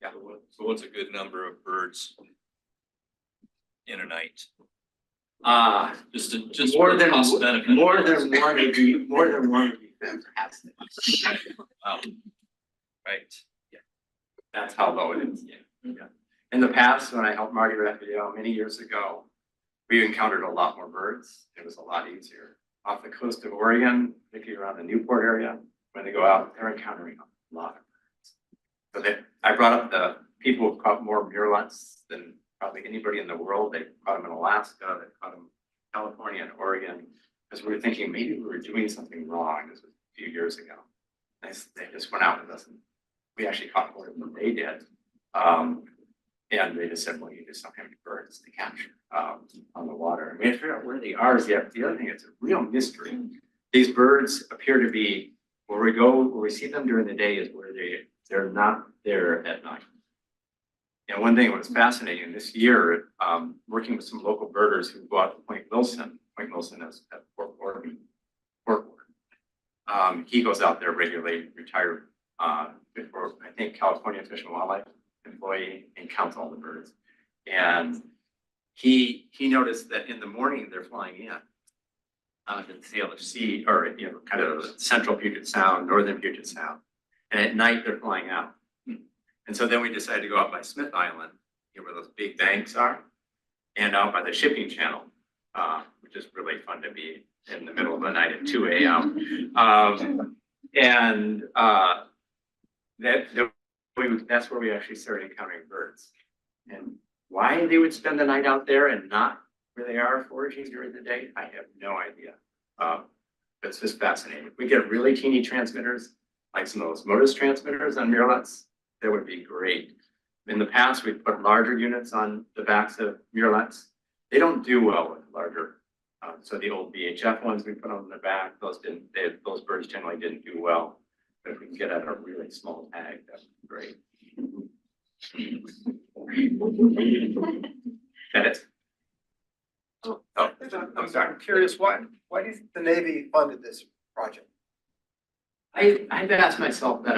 S16: Yeah. So what's a good number of birds in a night? Just
S15: more
S16: for
S15: than
S16: cost benefit.
S15: more than one would be perhaps.
S16: Right.
S15: Yeah. That's how low it is. Yeah. In the past, when I helped Marty Raphael many years ago, we encountered a lot more birds. It was a lot easier. Off the coast of Oregon, particularly around the Newport area, when they go out, they're encountering a lot of birds. So I brought up the people who've caught more murrelets than probably anybody in the world. They caught them in Alaska, they caught them in California and Oregon, because we were thinking maybe we were doing something wrong. This was a few years ago. They just went out with us and we actually caught more than they did. And they just said, well, you just don't have any birds to capture on the water. And we have to figure out where they are. The other thing, it's a real mystery. These birds appear to be, where we see them during the day is where they're not there at night. And one thing that was fascinating this year, working with some local birders who go out to Point Wilson is at Fort Worth. He goes out there regularly, retired before, I think, California Fish and Wildlife employee, and counts all the birds. And he noticed that in the morning they're flying in to the LFC, or kind of central Puget Sound, northern Puget Sound, and at night they're flying out. And so then we decided to go out by Smith Island, where those big banks are, and out by the shipping channel, which is really fun to be in the middle of the night at 2 a.m. That's where we actually started encountering birds. And why they would spend the night out there and not where they are foraging during the day, I have no idea. It's just fascinating. We get really teeny transmitters, like some of those Modus transmitters on murrelets. That would be great. In the past, we've put larger units on the backs of murrelets. They don't do well with larger. So the old VHF ones we put on the back, those birds generally didn't do well. But if we can get at a really small tag, that would be great. That is. Oh, I'm sorry.
S17: I'm curious, why do you think the Navy funded this project?
S15: I've asked myself that.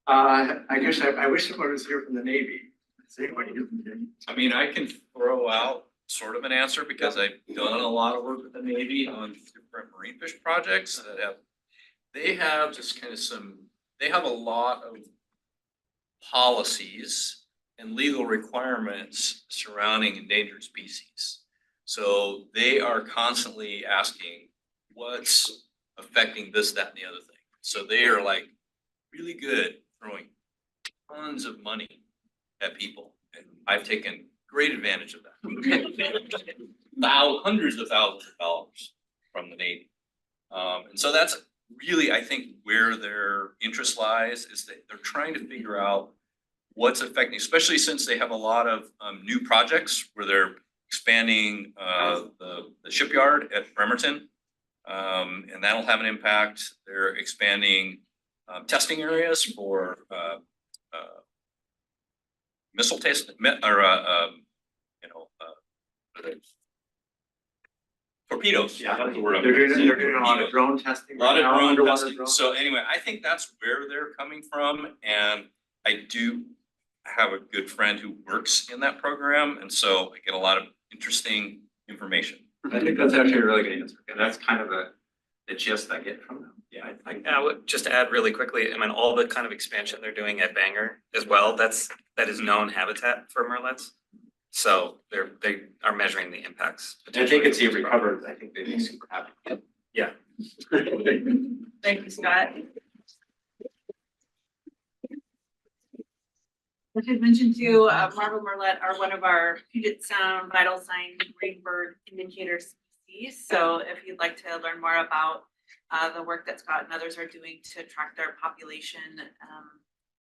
S15: I guess I wish someone was here from the Navy. Is anybody here from the Navy?
S16: I mean, I can throw out sort of an answer because I've done a lot of work with the Navy on different marine fish projects that they have just kind of they have a lot of policies and legal requirements surrounding endangered species. So they are constantly asking what's affecting this, that, and the other thing. So they are like really good throwing tons of money at people. And I've taken great advantage of that. Hundreds of thousands of dollars from the Navy. And so that's really, I think, where their interest lies, is that they're trying to figure out what's affecting, especially since they have a lot of new projects where they're expanding the shipyard at Bremerton. And that'll have an impact. They're expanding testing areas for missile test torpedoes.
S15: Yeah,
S16: That's the word.
S15: they're doing a lot of drone testing.
S16: A lot of
S15: right now,
S16: drone
S15: underwater
S16: testing.
S15: drone
S16: So anyway, I think that's where they're coming from, and I do have a good friend who works in that program, and so I get a lot of interesting information.
S15: I think that's actually a really good answer, and that's kind of the gist I get from them.
S1: Yeah, I would just add really quickly, I mean, all the kind of expansion they're doing at Bangor as well, that is known habitat for murrelets. So they are measuring the impacts.
S15: I think it's even recovered. I think they'd be super happy.
S1: Yeah.
S10: Thank you, Scott. Which I mentioned too, marble murrelet are one of our Puget Sound vital sign marine bird indicator species. So if you'd like to learn more about the work that Scott and others are doing to track their population,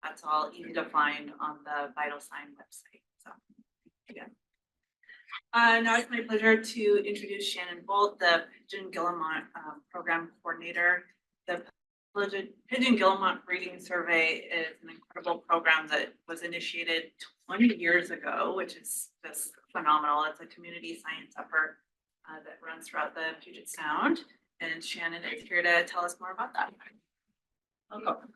S10: that's all easy to find on the vital sign website. So yeah. Now it's my pleasure to introduce Shannon Bolt, the Pigeon Guillemot program coordinator. The Pigeon Guillemot Breeding Survey is an incredible program that was initiated 20 years ago, which is just phenomenal. It's a community science effort that runs throughout the Puget Sound. And Shannon is here to tell us more about that. Welcome.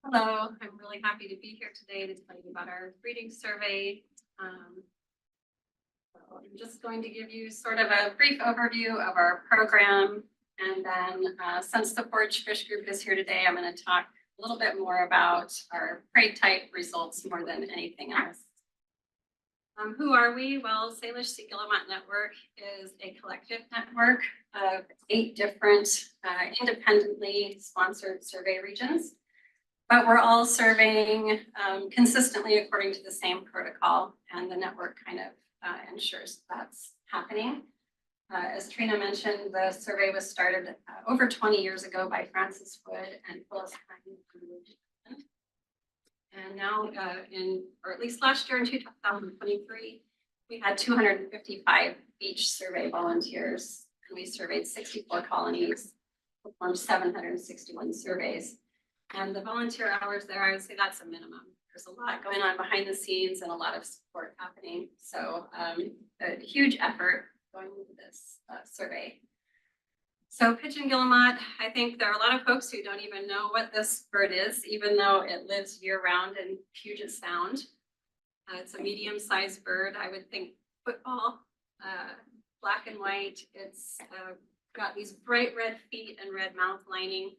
S18: Hello, I'm really happy to be here today to tell you about our breeding survey. So I'm just going to give you sort of a brief overview of our program. And then since the Forage Fish Group is here today, I'm going to talk a little bit more about our prey type results more than anything else. Who are we? Well, Salish Sea Guillemot Network is a collective network of 8 different independently sponsored survey regions. But we're all surveying consistently according to the same protocol, and the network kind of ensures that's happening. As Trina mentioned, the survey was started over 20 years ago by Francis Wood and Phyllis Hine. And now or at least last year in 2023, we had 255 beach survey volunteers, and we surveyed 64 colonies, performed 761 surveys. And the volunteer hours there, I would say that's a minimum. There's a lot going on behind the scenes and a lot of support happening. So a huge effort going into this survey. So Pigeon Guillemot, I think there are a lot of folks who don't even know what this bird is, even though it lives year-round in Puget Sound. It's a medium-sized bird. I would think football, black and white. It's got these bright red feet and red mouth lining,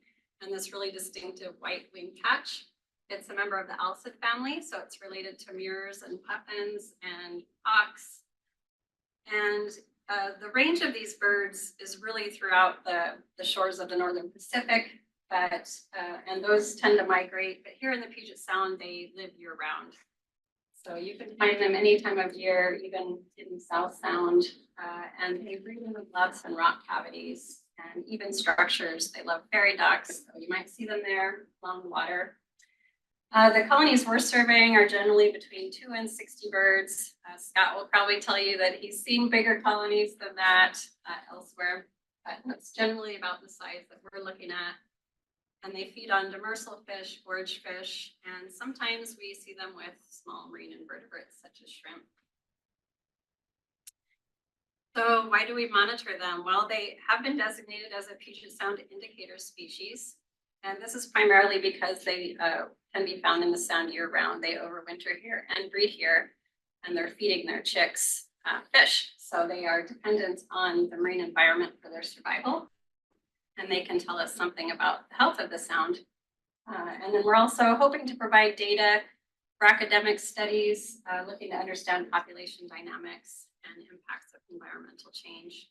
S18: and this really distinctive white wing patch. It's a member of the alcid family, so it's related to murres and puffins and hawks. And the range of these birds is really throughout the shores of the Northern Pacific, but and those tend to migrate. But here in the Puget Sound, they live year-round. So you can find them any time of year, even in South Sound, and they breed in the bluffs and rock cavities and even structures. They love fairy ducks, so you might see them there along the water. The colonies we're surveying are generally between 2 and 60 birds. Scott will probably tell you that he's seen bigger colonies than that elsewhere, but that's generally about the size that we're looking at. And they feed on demersal fish, forage fish, and sometimes we see them with small marine invertebrates such as shrimp. So why do we monitor them? Well, they have been designated as a Puget Sound indicator species. And this is primarily because they can be found in the sound year-round. They overwinter here and breed here, and they're feeding their chicks fish. So they are dependent on the marine environment for their survival. And they can tell us something about the health of the sound. And then we're also hoping to provide data for academic studies, looking to understand population dynamics and impacts of environmental change.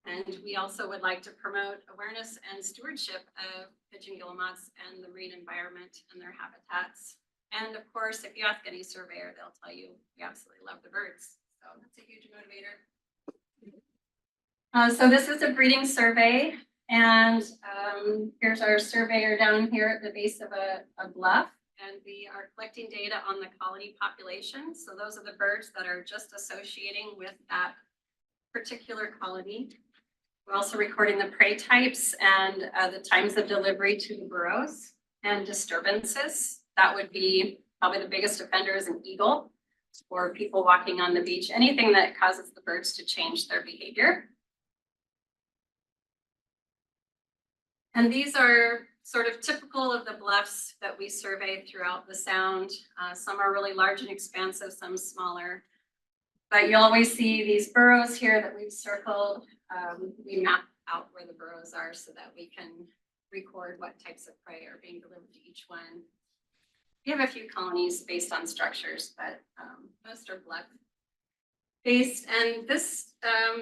S18: And we also would like to promote awareness and stewardship of pigeon guillemots and the marine environment and their habitats. And of course, if you ask any surveyor, they'll tell you we absolutely love the birds. So that's a huge motivator. So this is a breeding survey, and here's our surveyor down here at the base of a bluff, and we are collecting data on the colony population. So those are the birds that are just associating with that particular colony. We're also recording the prey types and the times of delivery to the burrows and disturbances. That would be probably the biggest offender is an eagle or people walking on the beach, anything that causes the birds to change their behavior. And these are sort of typical of the bluffs that we survey throughout the sound. Some are really large and expansive, some smaller. But you always see these burrows here that we've circled. We map out where the burrows are so that we can record what types of prey are being delivered to each one. We have a few colonies based on structures, but most are bluff based. And this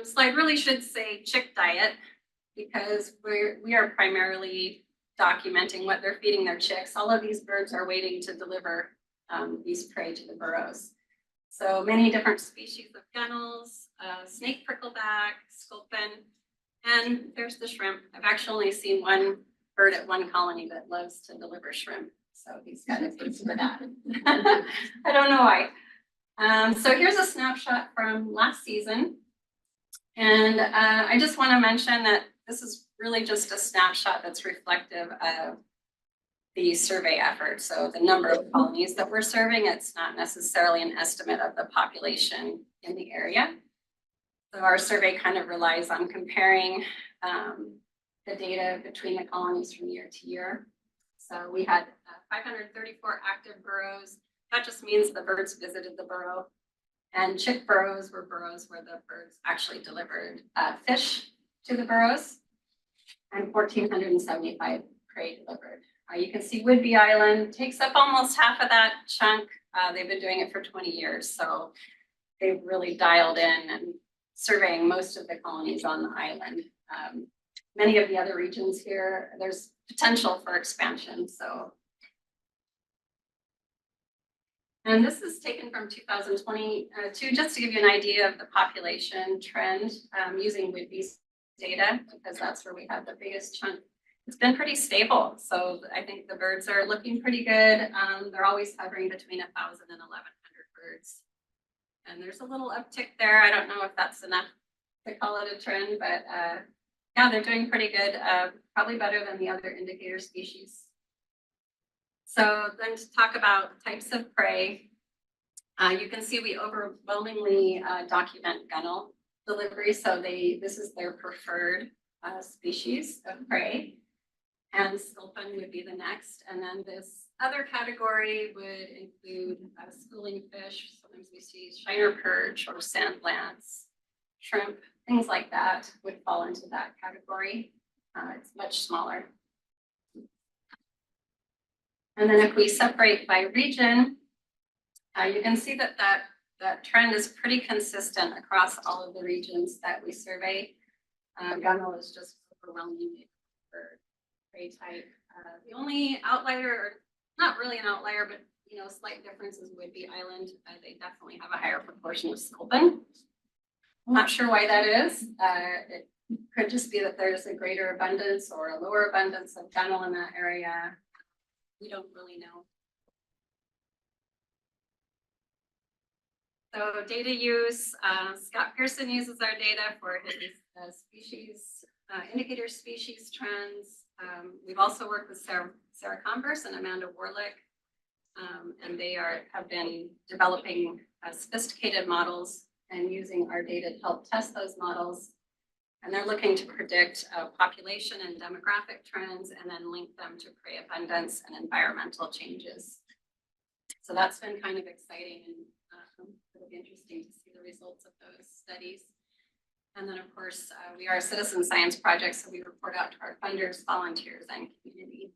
S18: slide really should say chick diet, because we are primarily documenting what they're feeding their chicks. All of these birds are waiting to deliver these prey to the burrows. So many different species of gunnels, snake prickleback, sculpin, and there's the shrimp. I've actually only seen one bird at one colony that loves to deliver shrimp. So he's got a taste for that. I don't know why. So here's a snapshot from last season. And I just want to mention that this is really just a snapshot that's reflective of the survey effort. So the number of colonies that we're serving, it's not necessarily an estimate of the population in the area. So our survey kind of relies on comparing the data between the colonies from year to year. So we had 534 active burrows. That just means the birds visited the burrow. And chick burrows were burrows where the birds actually delivered fish to the burrows. And 1,475 prey delivered. You can see Whidbey Island takes up almost half of that chunk. They've been doing it for 20 years. So they've really dialed in and surveying most of the colonies on the island. Many of the other regions here, there's potential for expansion. So, and this is taken from 2022, just to give you an idea of the population trend using Whidbey's data, because that's where we have the biggest chunk. It's been pretty stable. So I think the birds are looking pretty good. They're always hovering between 1,000 and 1,100 birds. And there's a little uptick there. I don't know if that's enough to call it a trend, but yeah, they're doing pretty good, probably better than the other indicator species. So then to talk about types of prey, you can see we overwhelmingly document gunnel delivery. So this is their preferred species of prey. And sculpin would be the next. And then this other category would include schooling fish. Sometimes we see shiner perch or sand lance, shrimp, things like that would fall into that category. It's much smaller. And then if we separate by region, you can see that that trend is pretty consistent across all of the regions that we survey. Gunnel is just overwhelmingly preferred prey type. The only outlier, or not really an outlier, but slight differences would be Island. They definitely have a higher proportion of sculpin. I'm not sure why that is. It could just be that there's a greater abundance or a lower abundance of gunnel in that area. We don't really know. So data use, Scott Pearson uses our data for his species, indicator species trends. We've also worked with Sarah Converse and Amanda Warlick, and they have been developing sophisticated models and using our data to help test those models. And they're looking to predict population and demographic trends and then link them to prey abundance and environmental changes. So that's been kind of exciting and it'll be interesting to see the results of those studies. And then of course, we are a citizen science project, so we report out to our funders, volunteers, and community.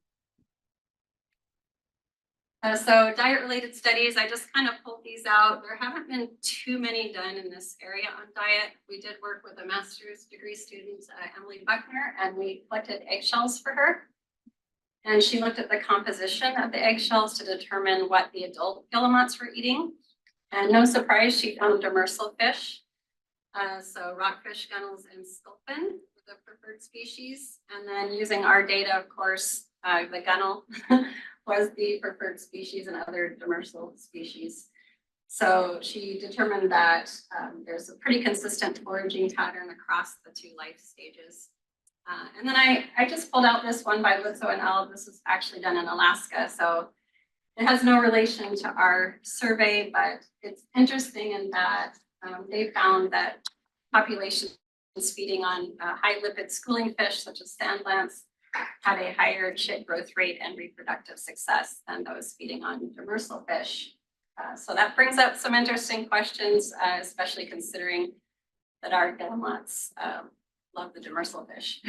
S18: So diet-related studies, I just kind of pulled these out. There haven't been too many done in this area on diet. We did work with a master's degree student, Emily Buckner, and we collected eggshells for her. And she looked at the composition of the eggshells to determine what the adult guillemots were eating. And no surprise, she found demersal fish. So rockfish, gunnels, and sculpin were the preferred species. And then using our data, of course, the gunnel was the preferred species and other demersal species. So she determined that there's a pretty consistent foraging pattern across the two life stages. And then I just pulled out this one by Lizzo and Elle. This was actually done in Alaska. So it has no relation to our survey, but it's interesting in that they found that populations feeding on high lipid schooling fish, such as sand lance, had a higher chick growth rate and reproductive success than those feeding on demersal fish. So that brings up some interesting questions, especially considering that our guillemots love the demersal fish.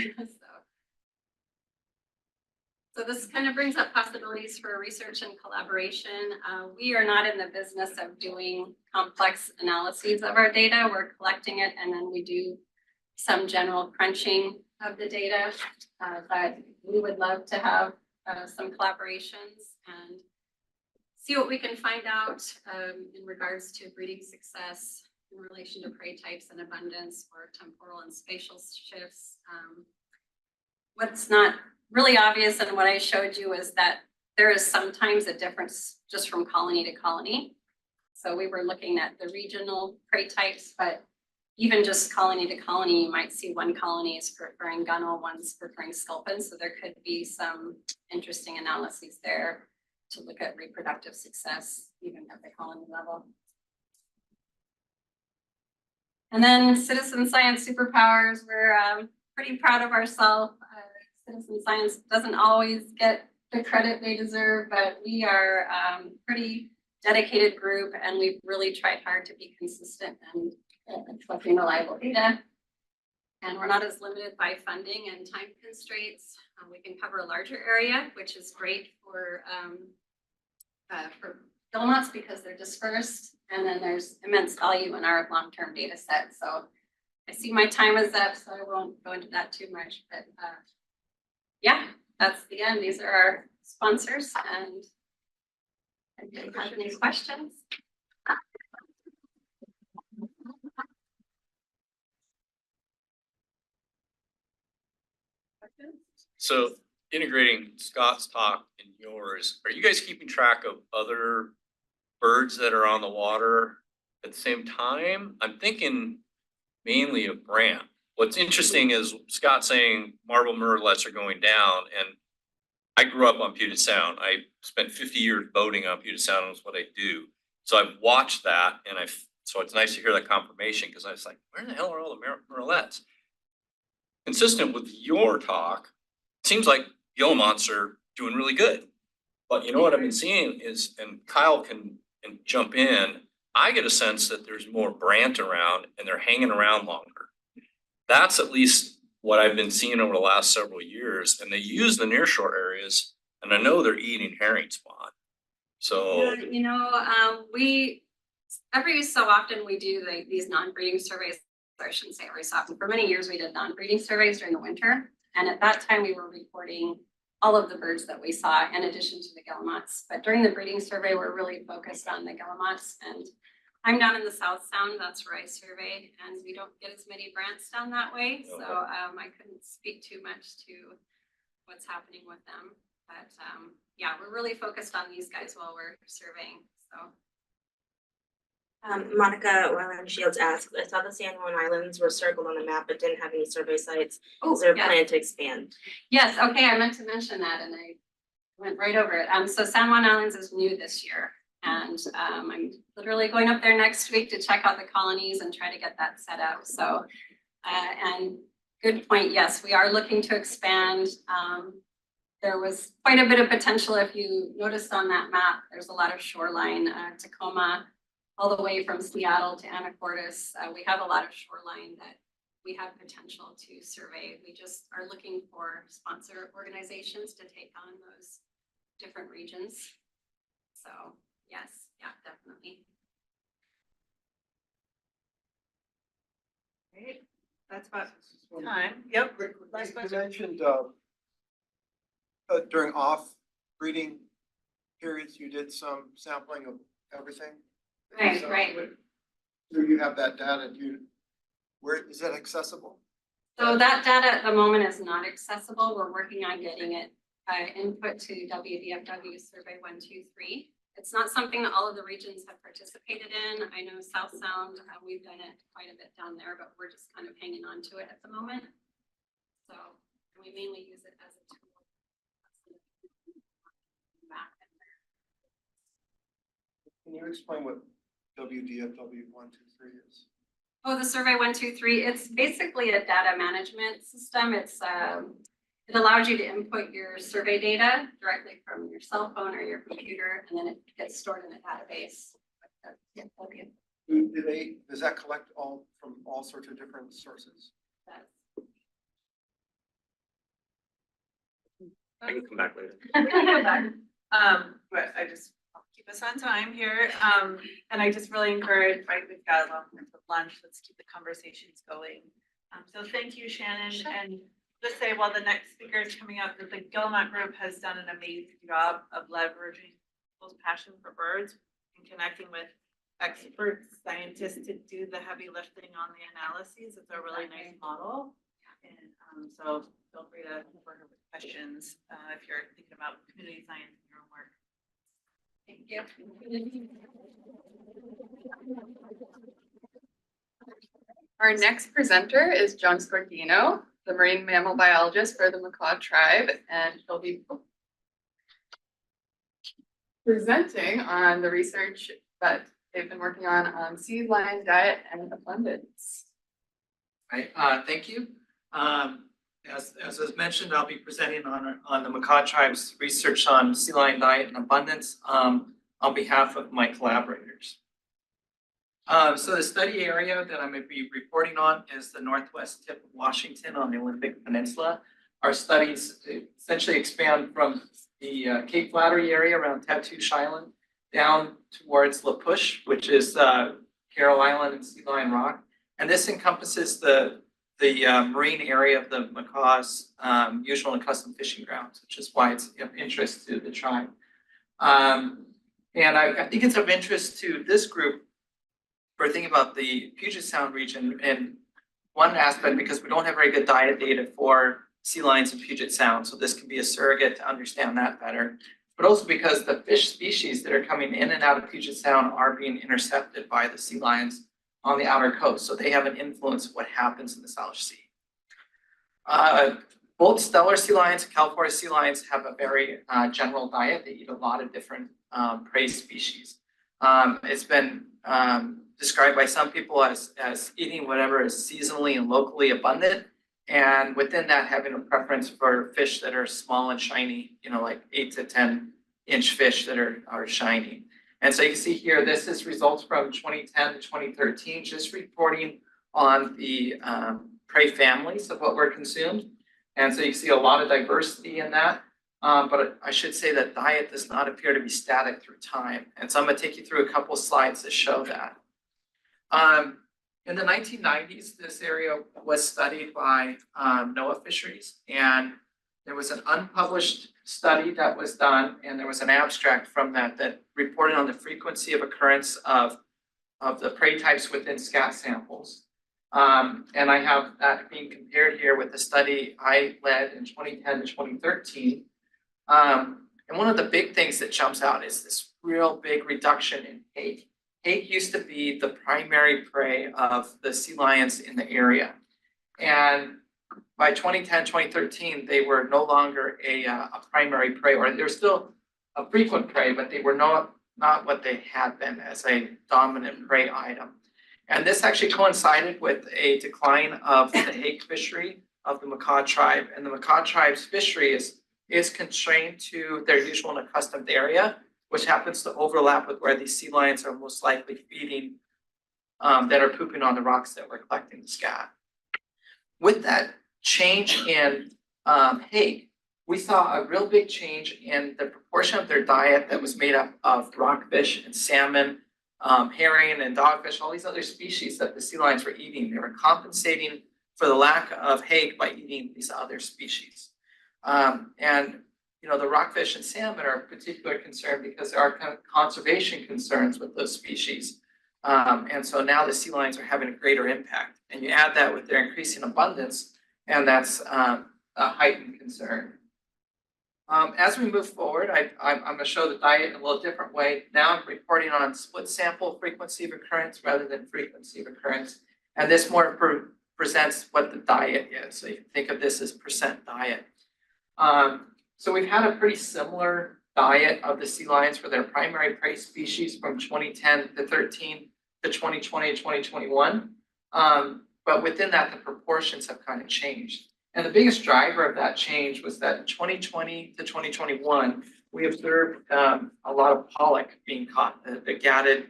S18: So this kind of brings up possibilities for research and collaboration. We are not in the business of doing complex analyses of our data. We're collecting it and then we do some general crunching of the data, but we would love to have some collaborations and see what we can find out in regards to breeding success in relation to prey types and abundance or temporal and spatial shifts. What's not really obvious and what I showed you is that there is sometimes a difference just from colony to colony. So we were looking at the regional prey types, but even just colony to colony, you might see one colony is preferring gunnel, one's preferring sculpin. So there could be some interesting analyses there to look at reproductive success, even at the colony level. And then citizen science superpowers, we're pretty proud of ourselves. Citizen science doesn't always get the credit they deserve, but we are a pretty dedicated group and we've really tried hard to be consistent and collecting reliable data. And we're not as limited by funding and time constraints. We can cover a larger area, which is great for guillemots because they're dispersed. And then there's immense value in our long-term data set. So I see my time is up, so I won't go into that too much. But yeah, that's the end. These are our sponsors. And if you have any questions.
S16: So integrating Scott's talk and yours, are you guys keeping track of other birds that are on the water at the same time? I'm thinking mainly of brant. What's interesting is Scott saying marble murrelets are going down, and I grew up on Puget Sound. I spent 50 years boating on Puget Sound, and that's what I do. So I've watched that, and so it's nice to hear that confirmation because I was like, where the hell are all the murrelets? Consistent with your talk, it seems like guillemots are doing really good. But you know what I've been seeing is, and Kyle can jump in, I get a sense that there's more brant around and they're hanging around longer. That's at least what I've been seeing over the last several years. And they use the nearshore areas, and I know they're eating herring spawn. So
S18: Yeah, you know, we every so often we do these non-breeding surveys. Or I shouldn't say every so often. For many years, we did non-breeding surveys during the winter, and at that time, we were reporting all of the birds that we saw, in addition to the guillemots. But during the breeding survey, we're really focused on the guillemots. And I'm down in the South Sound. That's where I survey, and we don't get as many brants down that way. So I couldn't speak too much to what's happening with them. But yeah, we're really focused on these guys while we're surveying. So.
S11: Monica Orland Shields asked, I saw the San Juan Islands were circled on the map but didn't have any survey sites.
S18: Oh,
S11: Is there a
S18: yes.
S11: plan to expand?
S18: Yes, okay, I meant to mention that and I went right over it. So San Juan Islands is new this year. And I'm literally going up there next week to check out the colonies and try to get that set up. So, and good point, yes, we are looking to expand. There was quite a bit of potential. If you noticed on that map, there's a lot of shoreline, Tacoma, all the way from Seattle to Anacortes. We have a lot of shoreline that we have potential to survey. We just are looking for sponsor organizations to take on those different regions. So yes, yeah, definitely.
S19: Great, that's about time. Yep. Last
S17: You
S19: question.
S17: mentioned during off breeding periods, you did some sampling of everything.
S18: Right,
S17: So,
S18: right.
S17: Do you have that data? Where is that accessible?
S18: So that data at the moment is not accessible. We're working on getting it input to WDFW Survey 123. It's not something that all of the regions have participated in. I know South Sound, we've done it quite a bit down there, but we're just kind of hanging on to it at the moment. So we mainly use it as a tool.
S17: Can you explain what WDFW 123 is?
S18: Oh, the Survey 123, it's basically a data management system. It allows you to input your survey data directly from your cell phone or your computer, and then it gets stored in a database.
S17: Does that collect all from all sorts of different sources?
S1: I can come back later.
S19: But I'll keep us on time here. And I just really encourage, right, we've got a long time of lunch. Let's keep the conversations going. So thank you, Shannon.
S18: Sure.
S19: And just say, while the next speaker is coming up, that the Gilmont Group has done an amazing job of leveraging people's passion for birds and connecting with expert scientists to do the heavy lifting on the analyses. It's a really nice model. And so feel free to work with questions if you're thinking about community science in your own work.
S18: Thank you.
S13: Our next presenter is John Scordino, the marine mammal biologist for the macaw tribe, and he'll be presenting on the research that they've been working on sea lion diet and abundance.
S20: Right, thank you. As was mentioned, I'll be presenting on the macaw tribe's research on sea lion diet and abundance on behalf of my collaborators. So the study area that I'm going to be reporting on is the northwest tip of Washington on the Olympic Peninsula. Our studies essentially expand from the Cape Flattery area around Tatoosh Island down towards La Push, which is Carroll Island and Sea Lion Rock. And this encompasses the marine area of the macaws' usual and custom fishing grounds, which is why it's of interest to the tribe. And I think it's of interest to this group for thinking about the Puget Sound region in one aspect, because we don't have very good diet data for sea lions in Puget Sound. So this can be a surrogate to understand that better. But also because the fish species that are coming in and out of Puget Sound are being intercepted by the sea lions on the outer coast. So they have an influence of what happens in the South Sea. Both Steller sea lions and California sea lions have a very general diet. They eat a lot of different prey species. It's been described by some people as eating whatever is seasonally and locally abundant. And within that, having a preference for fish that are small and shiny, like 8 to 10 inch fish that are shiny. And so you can see here, this is results from 2010 to 2013, just reporting on the prey families of what were consumed. And so you see a lot of diversity in that. But I should say that diet does not appear to be static through time. And so I'm going to take you through a couple of slides that show that. In the 1990s, this area was studied by NOAA Fisheries, and there was an unpublished study that was done, and there was an abstract from that reported on the frequency of occurrence of the prey types within scat samples. And I have that being compared here with the study I led in 2010 to 2013. And one of the big things that jumps out is this real big reduction in hake. Hake used to be the primary prey of the sea lions in the area. And by 2010, 2013, they were no longer a primary prey, or they're still a frequent prey, but they were not what they had been as a dominant prey item. And this actually coincided with a decline of the hake fishery of the macaw tribe. And the macaw tribe's fishery is constrained to their usual and accustomed area, which happens to overlap with where these sea lions are most likely feeding, that are pooping on the rocks that we're collecting the scat. With that change in hake, we saw a real big change in the proportion of their diet that was made up of rockfish and salmon, herring and dogfish, all these other species that the sea lions were eating. They were compensating for the lack of hake by eating these other species. And the rockfish and salmon are of particular concern because there are kind of conservation concerns with those species. And so now the sea lions are having a greater impact. And you add that with their increasing abundance, and that's a heightened concern. As we move forward, I'm going to show the diet in a little different way. Now I'm reporting on split sample frequency of occurrence rather than frequency of occurrence. And this more presents what the diet is. So you can think of this as percent diet. So we've had a pretty similar diet of the sea lions for their primary prey species from 2010 to 13 to 2020 to 2021. But within that, the proportions have kind of changed. And the biggest driver of that change was that in 2020 to 2021, we observed a lot of pollock being caught, the gadded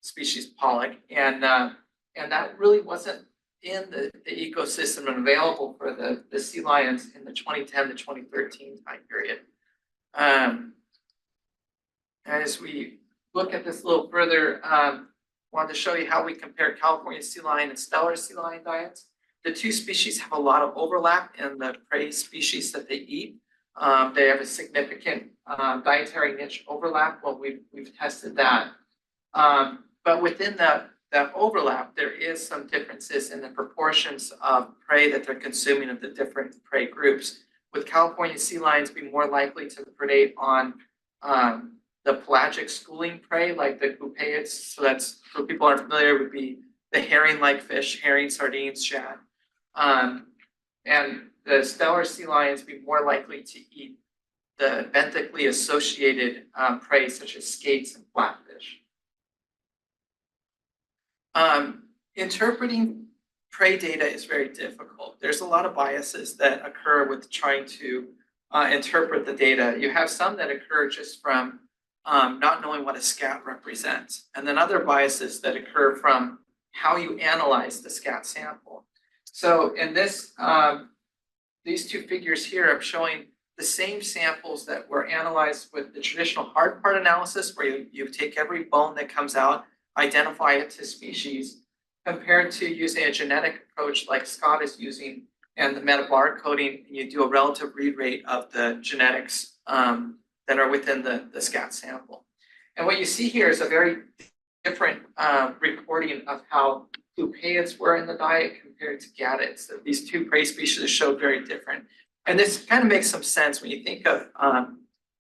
S20: species pollock. And that really wasn't in the ecosystem and available for the sea lions in the 2010 to 2013 time period. As we look at this a little further, wanted to show you how we compare California sea lion and Steller sea lion diets. The two species have a lot of overlap in the prey species that they eat. They have a significant dietary niche overlap. Well, we've tested that. But within that overlap, there is some differeces in the proportions of prey that they're consuming of the different prey groups. With California sea lions being more likely to predate on the pelagic schooling prey like the gupeids. So that's, for people who aren't familiar, would be the herring-like fish, herring, sardines, shad. And the stellar sea lions be more likely to eat the benthically associated prey such as skates and flatfish. Interpreting prey data is very difficult. There's a lot of biases that occur with trying to interpret the data. You have some that occur just from not knowing what a scat represents, and then other biases that occur from how you analyze the scat sample. So in this, these two figures here, I'm showing the same samples that were analyzed with the traditional hard part analysis, where you take every bone that comes out, identify it to species, compared to using a genetic approach like Scott is using and the metabar coding, and you do a relative read rate of the genetics that are within the scat sample. And what you see here is a very different reporting of how gupeids were in the diet compared to gadids. So these two prey species showed very different. And this kind of makes some sense when you think of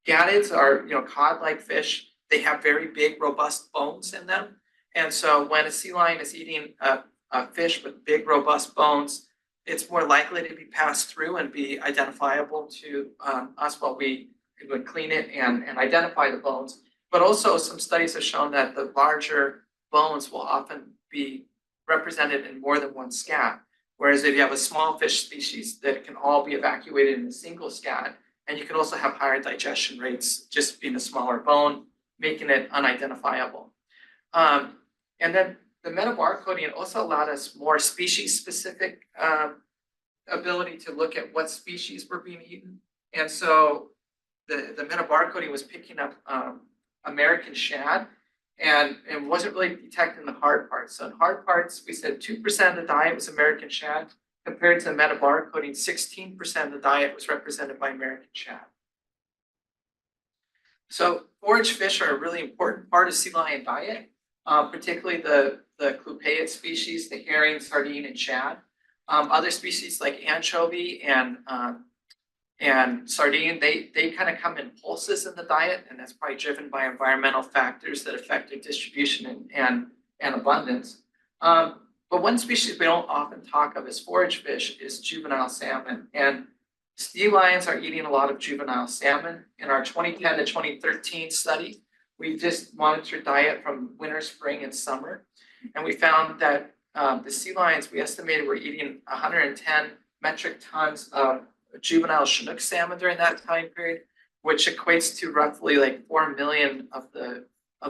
S20: gadids are, cod-like fish. They have very big, robust bones in them. And so when a sea lion is eating a fish with big, robust bones, it's more likely to be passed through and be identifiable to us while we would clean it and identify the bones. But also some studies have shown that the larger bones will often be represented in more than one scat. Whereas if you have a small fish species that can all be evacuated in a single scat, and you can also have higher digestion rates just being a smaller bone, making it unidentifiable. And then the metabar coding also allowed us more species-specific ability to look at what species were being eaten. And so the metabar coding was picking up American shad, and it wasn't really detecting the hard parts. So in hard parts, we said 2% of the diet was American shad, compared to the metabar coding, 16% of the diet was represented by American shad. So forage fish are a really important part of sea lion diet, particularly the clupeid species, the herring, sardine, and shad. Other species like anchovy and sardine, they kind of come in pulses in the diet, and that's probably driven by environmental factors that affect their distribution and abundance. But one species we don't often talk of as forage fish is juvenile salmon. And sea lions are eating a lot of juvenile salmon. In our 2010 to 2013 study, we just monitored diet from winter, spring, and summer. And we found that the sea lions, we estimated, were eating 110 metric tons of juvenile Chinook salmon during that time period, which equates to roughly like 4 million of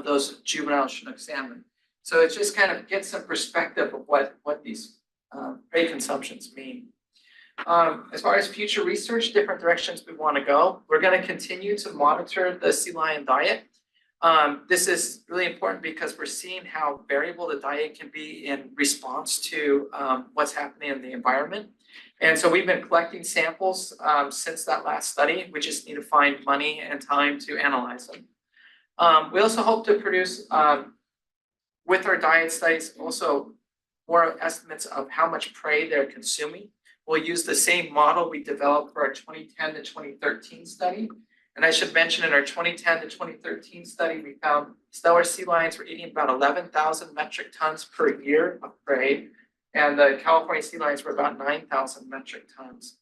S20: those juvenile Chinook salmon. So it just kind of gets some perspective of what these prey consumptions mean. As far as future research, different directions we want to go, we're going to continue to monitor the sea lion diet. This is really important because we're seeing how variable the diet can be in response to what's happening in the environment. And so we've been collecting samples since that last study. We just need to find money and time to analyze them. We also hope to produce, with our diet studies, also more estimates of how much prey they're consuming. We'll use the same model we developed for our 2010 to 2013 study. And I should mention, in our 2010 to 2013 study, we found stellar sea lions were eating about 11,000 metric tons per year of prey, and the California sea lions were about 9,000 metric tons.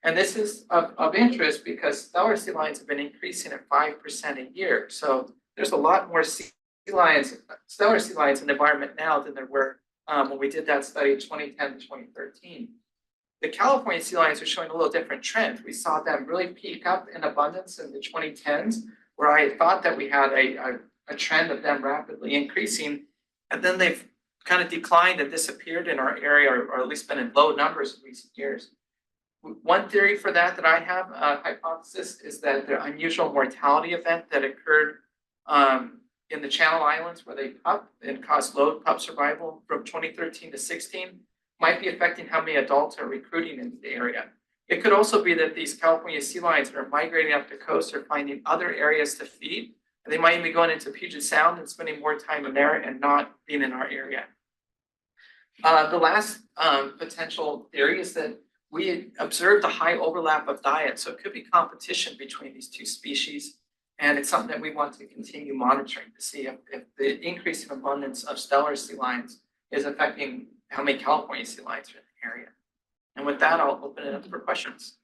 S20: And this is of interest because stellar sea lions have been increasing at 5% a year. So there's a lot more stellar sea lions in the environment now than there were when we did that study in 2010 to 2013. The California sea lions are showing a little different trend. We saw them really peak up in abundance in the 2010s, where I thought that we had a trend of them rapidly increasing, and then they've kind of declined and disappeared in our area, or at least been in low numbers in recent years. One theory for that I have, a hypothesis, is that the unusual mortality event that occurred in the Channel Islands, where they pup and caused low pup survival from 2013 to 16, might be affecting how many adults are recruiting into the area. It could also be that these California sea lions are migrating up the coast or finding other areas to feed. And they might even be going into Puget Sound and spending more time in there and not being in our area. The last potential theory is that we observed a high overlap of diet, so it could be competition between these two species. And it's something that we want to continue monitoring to see if the increase in abundance of stellar sea lions is affecting how many California sea lions are in the area. And with that, I'll open it up for questions.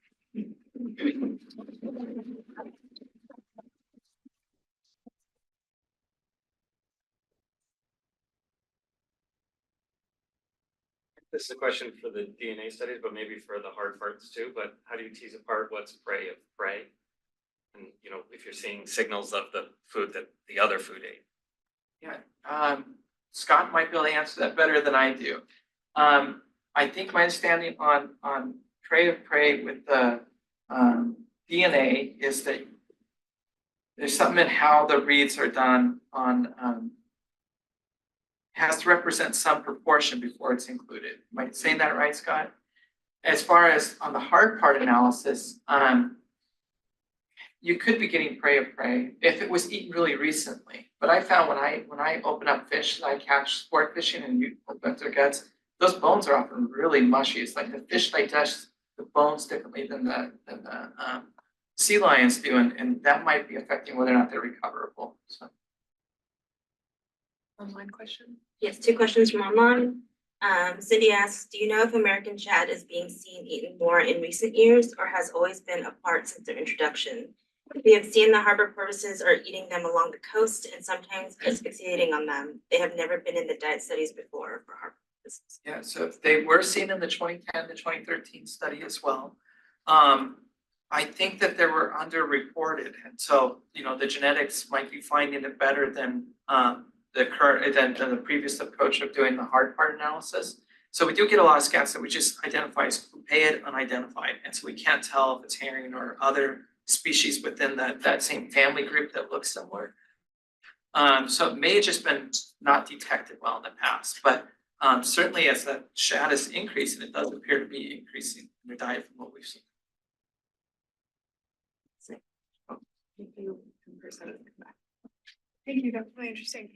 S1: This is a question for the DNA studies, but maybe for the hard parts too, but how do you tease apart what's prey of prey? And, you know, if you're seeing signals of the food that the other food ate.
S20: Yeah, Scott might be able to answer that better than I do. I think my understanding on prey of prey with the DNA is that there's something in how the reads are done on has to represent some proportion before it's included. Am I saying that right, Scott? As far as on the hard part analysis, you could be getting prey of prey if it was eaten really recently. But I found when I open up fish that I catch sport fishing and you open up their guts, those bones are often really mushy. It's like the fish digest the bones differently than the sea lions do, and that might be affecting whether or not they're recoverable. So.
S13: Online question?
S11: Yes, 2 questions from online. Cindy asks, do you know if American shad is being seen eaten more in recent years or has always been a part since their introduction? We have seen the harbor porpoises are eating them along the coast and sometimes asphyxiating on them. They have never been in the diet studies before for harbor porpoises.
S20: Yeah, so they were seen in the 2010 to 2013 study as well. I think that they were underreported, and so you know the genetics might be finding it better than the current than the previous approach of doing the hard part analysis. So we do get a lot of scats that we just identify as coupeid unidentified, and so we can't tell if it's herring or other species within that same family group that looks similar. So it may have just been not detected well in the past, but certainly as the shad is increasing, it does appear to be increasing in their diet from what we've seen.
S7: Thank you, that's really interesting.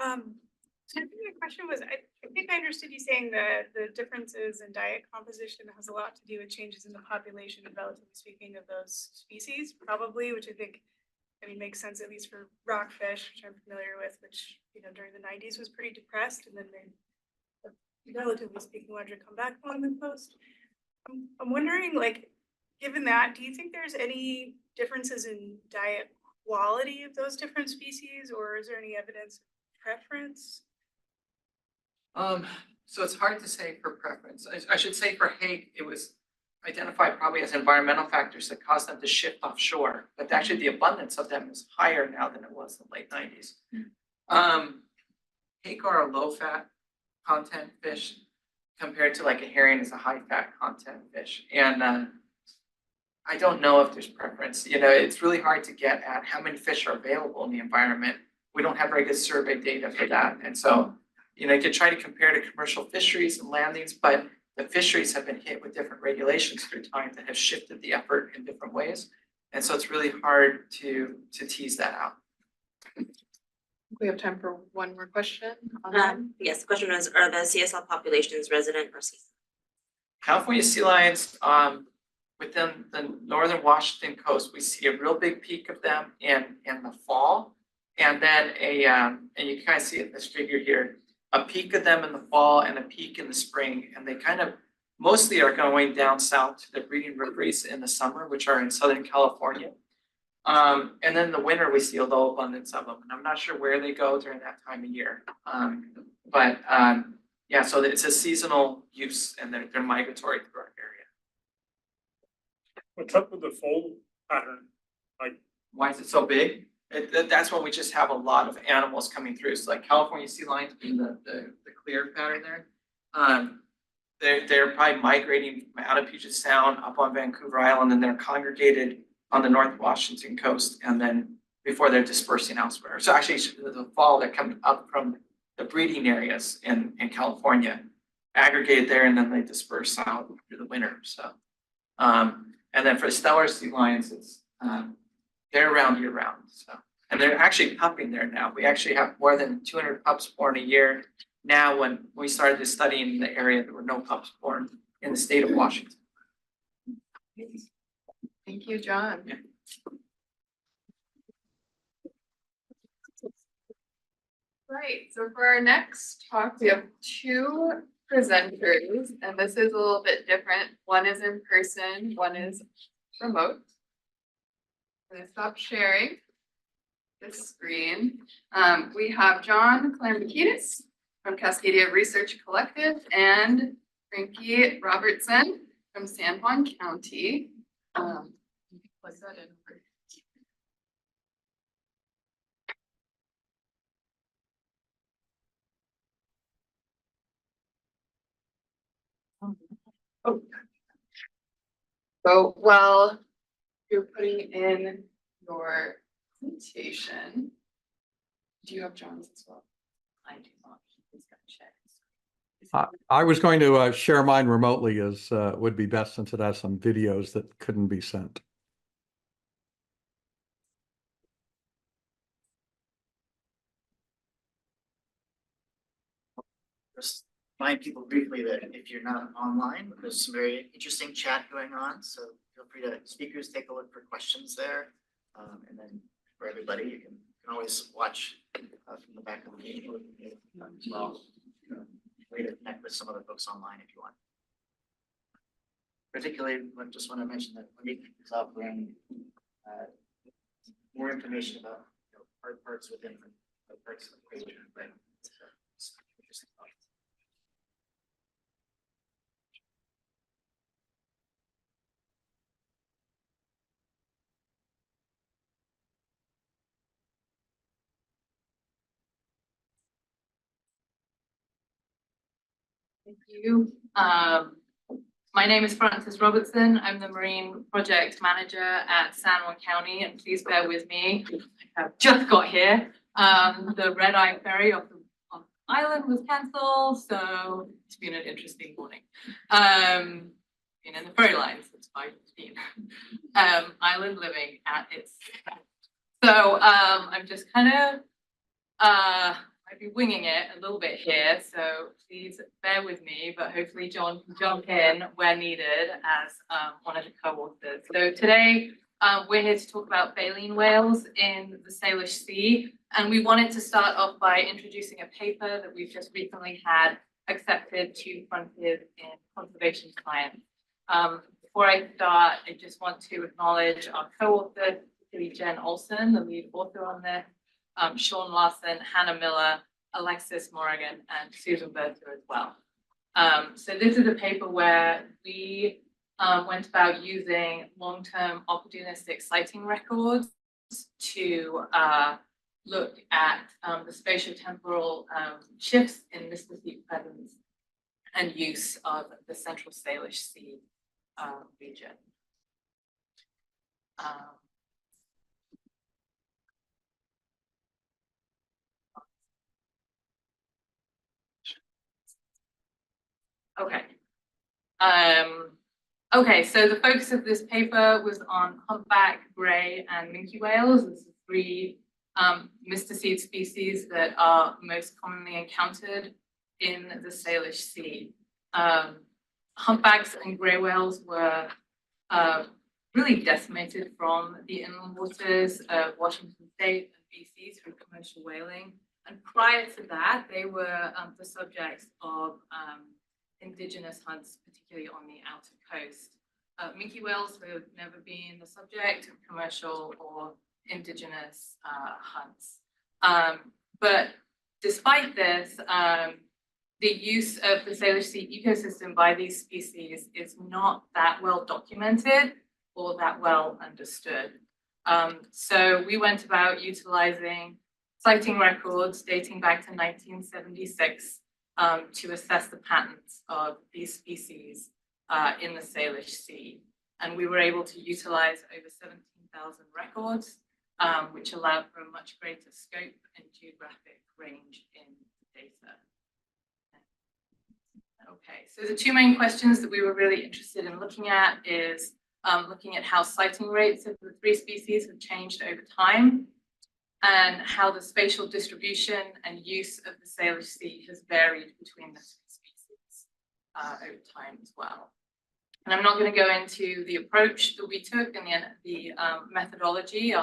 S7: So I think my question was, I think I understood you saying that the differences in diet composition has a lot to do with changes in the population, relatively speaking, of those species, probably, which I think, I mean, makes sense at least for rockfish, which I'm familiar with, which, you know, during the 90s was pretty depressed, and then they, relatively speaking, larger comeback along the coast. I'm wondering, like, given that, do you think there's any differences in diet quality of those different species, or is there any evidence of preference?
S20: So it's hard to say for preference. I should say for hake, it was identified probably as environmental factors that caused them to shift offshore, but actually the abundance of them is higher now than it was in the late 90s. Hake are a low fat content fish compared to like a herring is a high fat content fish. And I don't know if there's preference. You know, it's really hard to get at how many fish are available in the environment. We don't have very good survey data for that. And so, you know, you could try to compare to commercial fisheries and landings, but the fisheries have been hit with different regulations through time that have shifted the effort in different ways. And so it's really hard to tease that out.
S13: We have time for one more question.
S11: Yes, the question was, are the CSL populations resident or seasonal?
S20: California sea lions, within the northern Washington coast, we see a real big peak of them in the fall. And then and you can kind of see it in this figure here, a peak of them in the fall and a peak in the spring. And they kind of mostly are going down south to the breeding rookeries in the summer, which are in Southern California. And then in the winter, we see a low abundance of them. And I'm not sure where they go during that time of year. Yeah, so it's a seasonal use and they're migratory through our area.
S3: What's up with the fold pattern? Like,
S20: why is it so big? That's when we just have a lot of animals coming through. So like California sea lions being the clear pattern there. They're probably migrating out of Puget Sound up on Vancouver Island, and they're congregated on the North Washington coast, and then before they're dispersing elsewhere. So actually the fall they're coming up from the breeding areas in California. aggregate there and then they disperse out through the winter, so. And then for stellar sea lions, it's, they're around year round, so. And they're actually pupping there now. We actually have more than 200 pups born a year. Now, when we started this study in the area, there were no pups born in the state of Washington.
S13: Thank you, John.
S20: Yeah.
S13: Right, so for our next talk, we have two presenters, and this is a little bit different. One is in person, one is remote. I'm gonna stop sharing this screen. We have John Clambakidis from Cascadia Research Collective and Frankie Robertson from San Juan County. Plug that in. Oh. So while you're putting in your presentation, do you have John's as well? I do not. He's gonna check.
S21: I was going to share mine remotely as would be best since it has some videos that couldn't be sent.
S14: Just remind people briefly that if you're not online, there's some very interesting chat going on, so feel free to, speakers, take a look for questions there. And then for everybody, you can always watch from the back of the page as well. Way to connect with some other folks online if you want. Particularly, I just want to mention that Monique is offering more information about hard parts within the parts of the page. Right? So, interesting thoughts.
S10: Thank you. My name is Frances Robertson. I'm the Marine Project Manager at San Juan County, and please bear with me. I've just got here. The red-eye ferry off the island was cancelled, so it's been an interesting morning. Been in the ferry line since 5:15. Island living at its best. So I'm just kind of I'd be winging it a little bit here, so please bear with me, but hopefully John can jump in where needed as one of the co-authors. So today we're here to talk about baleen whales in the Salish Sea, and we wanted to start off by introducing a paper that we've just recently had accepted to Frontiers in Conservation Science. Before I start, I just want to acknowledge our co-authors, particularly Jen Olson, the lead author on this, Sean Larson, Hannah Miller, Alexis Morrigan, and Susan Bertha as well. So this is a paper where we went about using long-term opportunistic sighting records to look at the spatiotemporal shifts in Mr. Sea presence and use of the Central Salish Sea region. Okay. Okay, so the focus of this paper was on humpback, grey, and minke whales. These are three mysticeid species that are most commonly encountered in the Salish Sea. Humpbacks and grey whales were really decimated from the inland waters of Washington State and BC through commercial whaling. And prior to that, they were the subjects of indigenous hunts, particularly on the outer coast. Minke whales have never been the subject of commercial or indigenous hunts. But despite this, the use of the Salish Sea ecosystem by these species is not that well documented or that well understood. So we went about utilizing sighting records dating back to 1976 to assess the patterns of these species in the Salish Sea. And we were able to utilize over 17,000 records, which allowed for a much greater scope and geographic range in the data. Okay, so the two main questions that we were really interested in looking at is looking at how sighting rates of the three species have changed over time, and how the spatial distribution and use of the Salish Sea has varied between the two species over time as well. And I'm not going to go into the approach that we took and the methodology.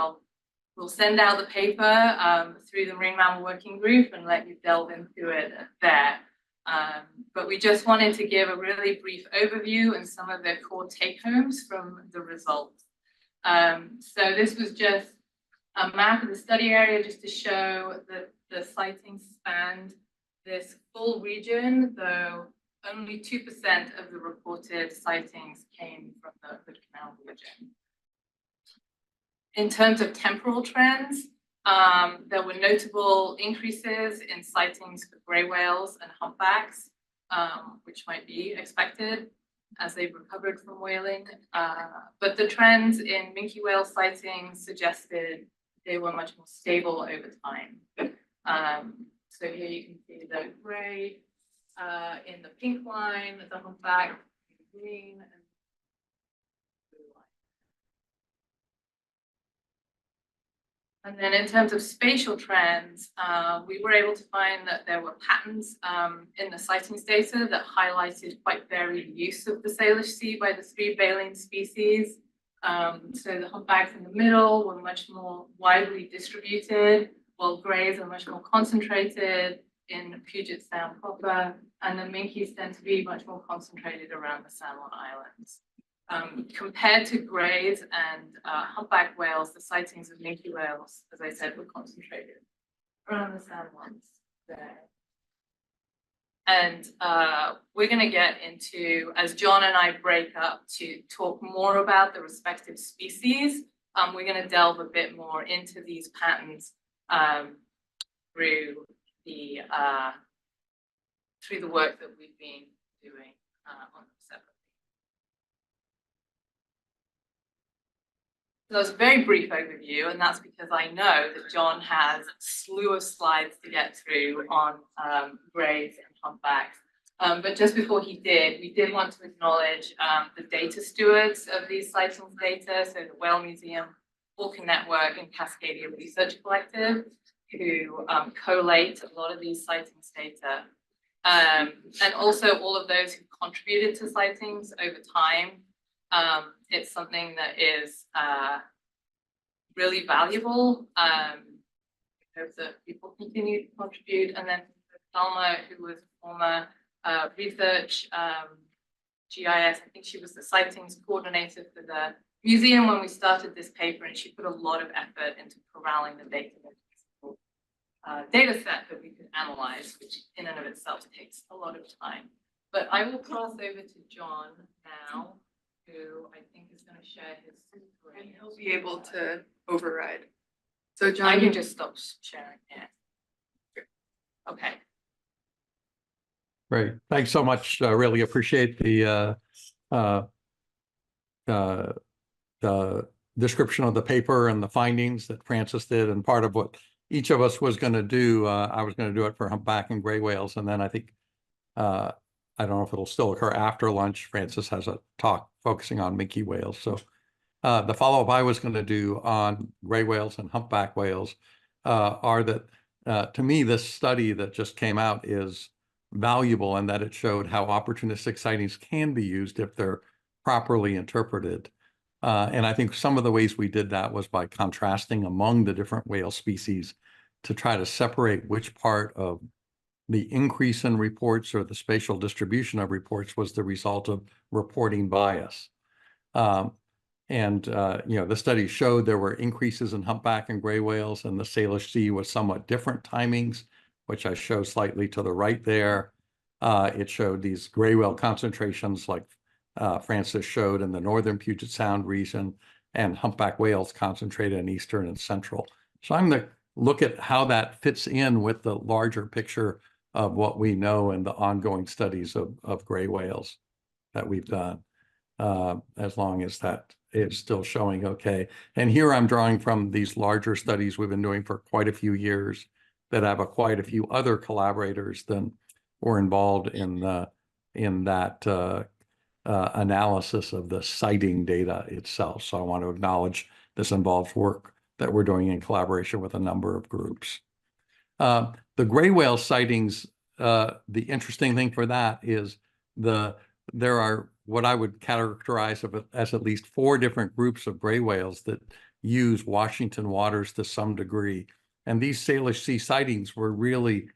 S10: We'll send out the paper through the Marine Mammal Working Group and let you delve into it there. But we just wanted to give a really brief overview and some of the core take-homes from the results. So this was just a map of the study area just to show that the sightings spanned this full region, though only 2% of the reported sightings came from the Hood Canal region. In terms of temporal trends, there were notable increases in sightings for gray whales and humpbacks, which might be expected as they've recovered from whaling. But the trends in minke whale sightings suggested they were much more stable over time. So here you can see the gray in the pink line, the humpback in green, and blue line. And then in terms of spatial trends, we were able to find that there were patterns in the sightings data that highlighted quite varied use of the Salish Sea by the three baleen species. So the humpbacks in the middle were much more widely distributed, while grays are much more concentrated in Puget Sound proper, and the minkies tend to be much more concentrated around the San Juan Islands. Compared to grays and humpback whales, the sightings of minke whales, as I said, were concentrated around the San Juans there. And we're going to get into, as John and I break up to talk more about the respective species, we're going to delve a bit more into these patterns through the work that we've been doing on them separately. So that's a very brief overview, and that's because I know that John has a slew of slides to get through on grays and humpbacks. But just before he did, we did want to acknowledge the data stewards of these sightings data, so the Whale Museum, Orca Network, and Cascadia Research Collective, who collate a lot of these sightings data. And also all of those who contributed to sightings over time. It's something that is really valuable. Hope that people continue to contribute. And then Thelma, who was former research GIS, I think she was the sightings coordinator for the museum when we started this paper, and she put a lot of effort into corralling the data set that we could analyze, which in and of itself takes a lot of time. But I will cross over to John now, who I think is going to share his screen.
S13: And he'll be able to override. So John,
S10: I can just stop sharing. Yeah. Okay.
S21: Great. Thanks so much. Really appreciate the description of the paper and the findings that Francis did, and part of what each of us was going to do. I was going to do it for humpback and gray whales, and then I think I don't know if it'll still occur after lunch. Francis has a talk focusing on minke whales. So the follow-up I was going to do on gray whales and humpback whales are that to me, this study that just came out is valuable in that it showed how opportunistic sightings can be used if they're properly interpreted. And I think some of the ways we did that was by contrasting among the different whale species to try to separate which part of the increase in reports or the spatial distribution of reports was the result of reporting bias. The study showed there were increases in humpback and gray whales, and the Salish Sea was somewhat different timings, which I show slightly to the right there. It showed these gray whale concentrations like Francis showed in the northern Puget Sound region, and humpback whales concentrated in eastern and central. So I'm going to look at how that fits in with the larger picture of what we know in the ongoing studies of gray whales that we've done, as long as that is still showing okay. And here I'm drawing from these larger studies we've been doing for quite a few years that have quite a few other collaborators than were involved in in that analysis of the sighting data itself. So I want to acknowledge this involves work that we're doing in collaboration with a number of groups. The gray whale sightings, the interesting thing for that is there are what I would characterize as at least 4 different groups of gray whales that use Washington waters to some degree. And these Salish Sea sightings were really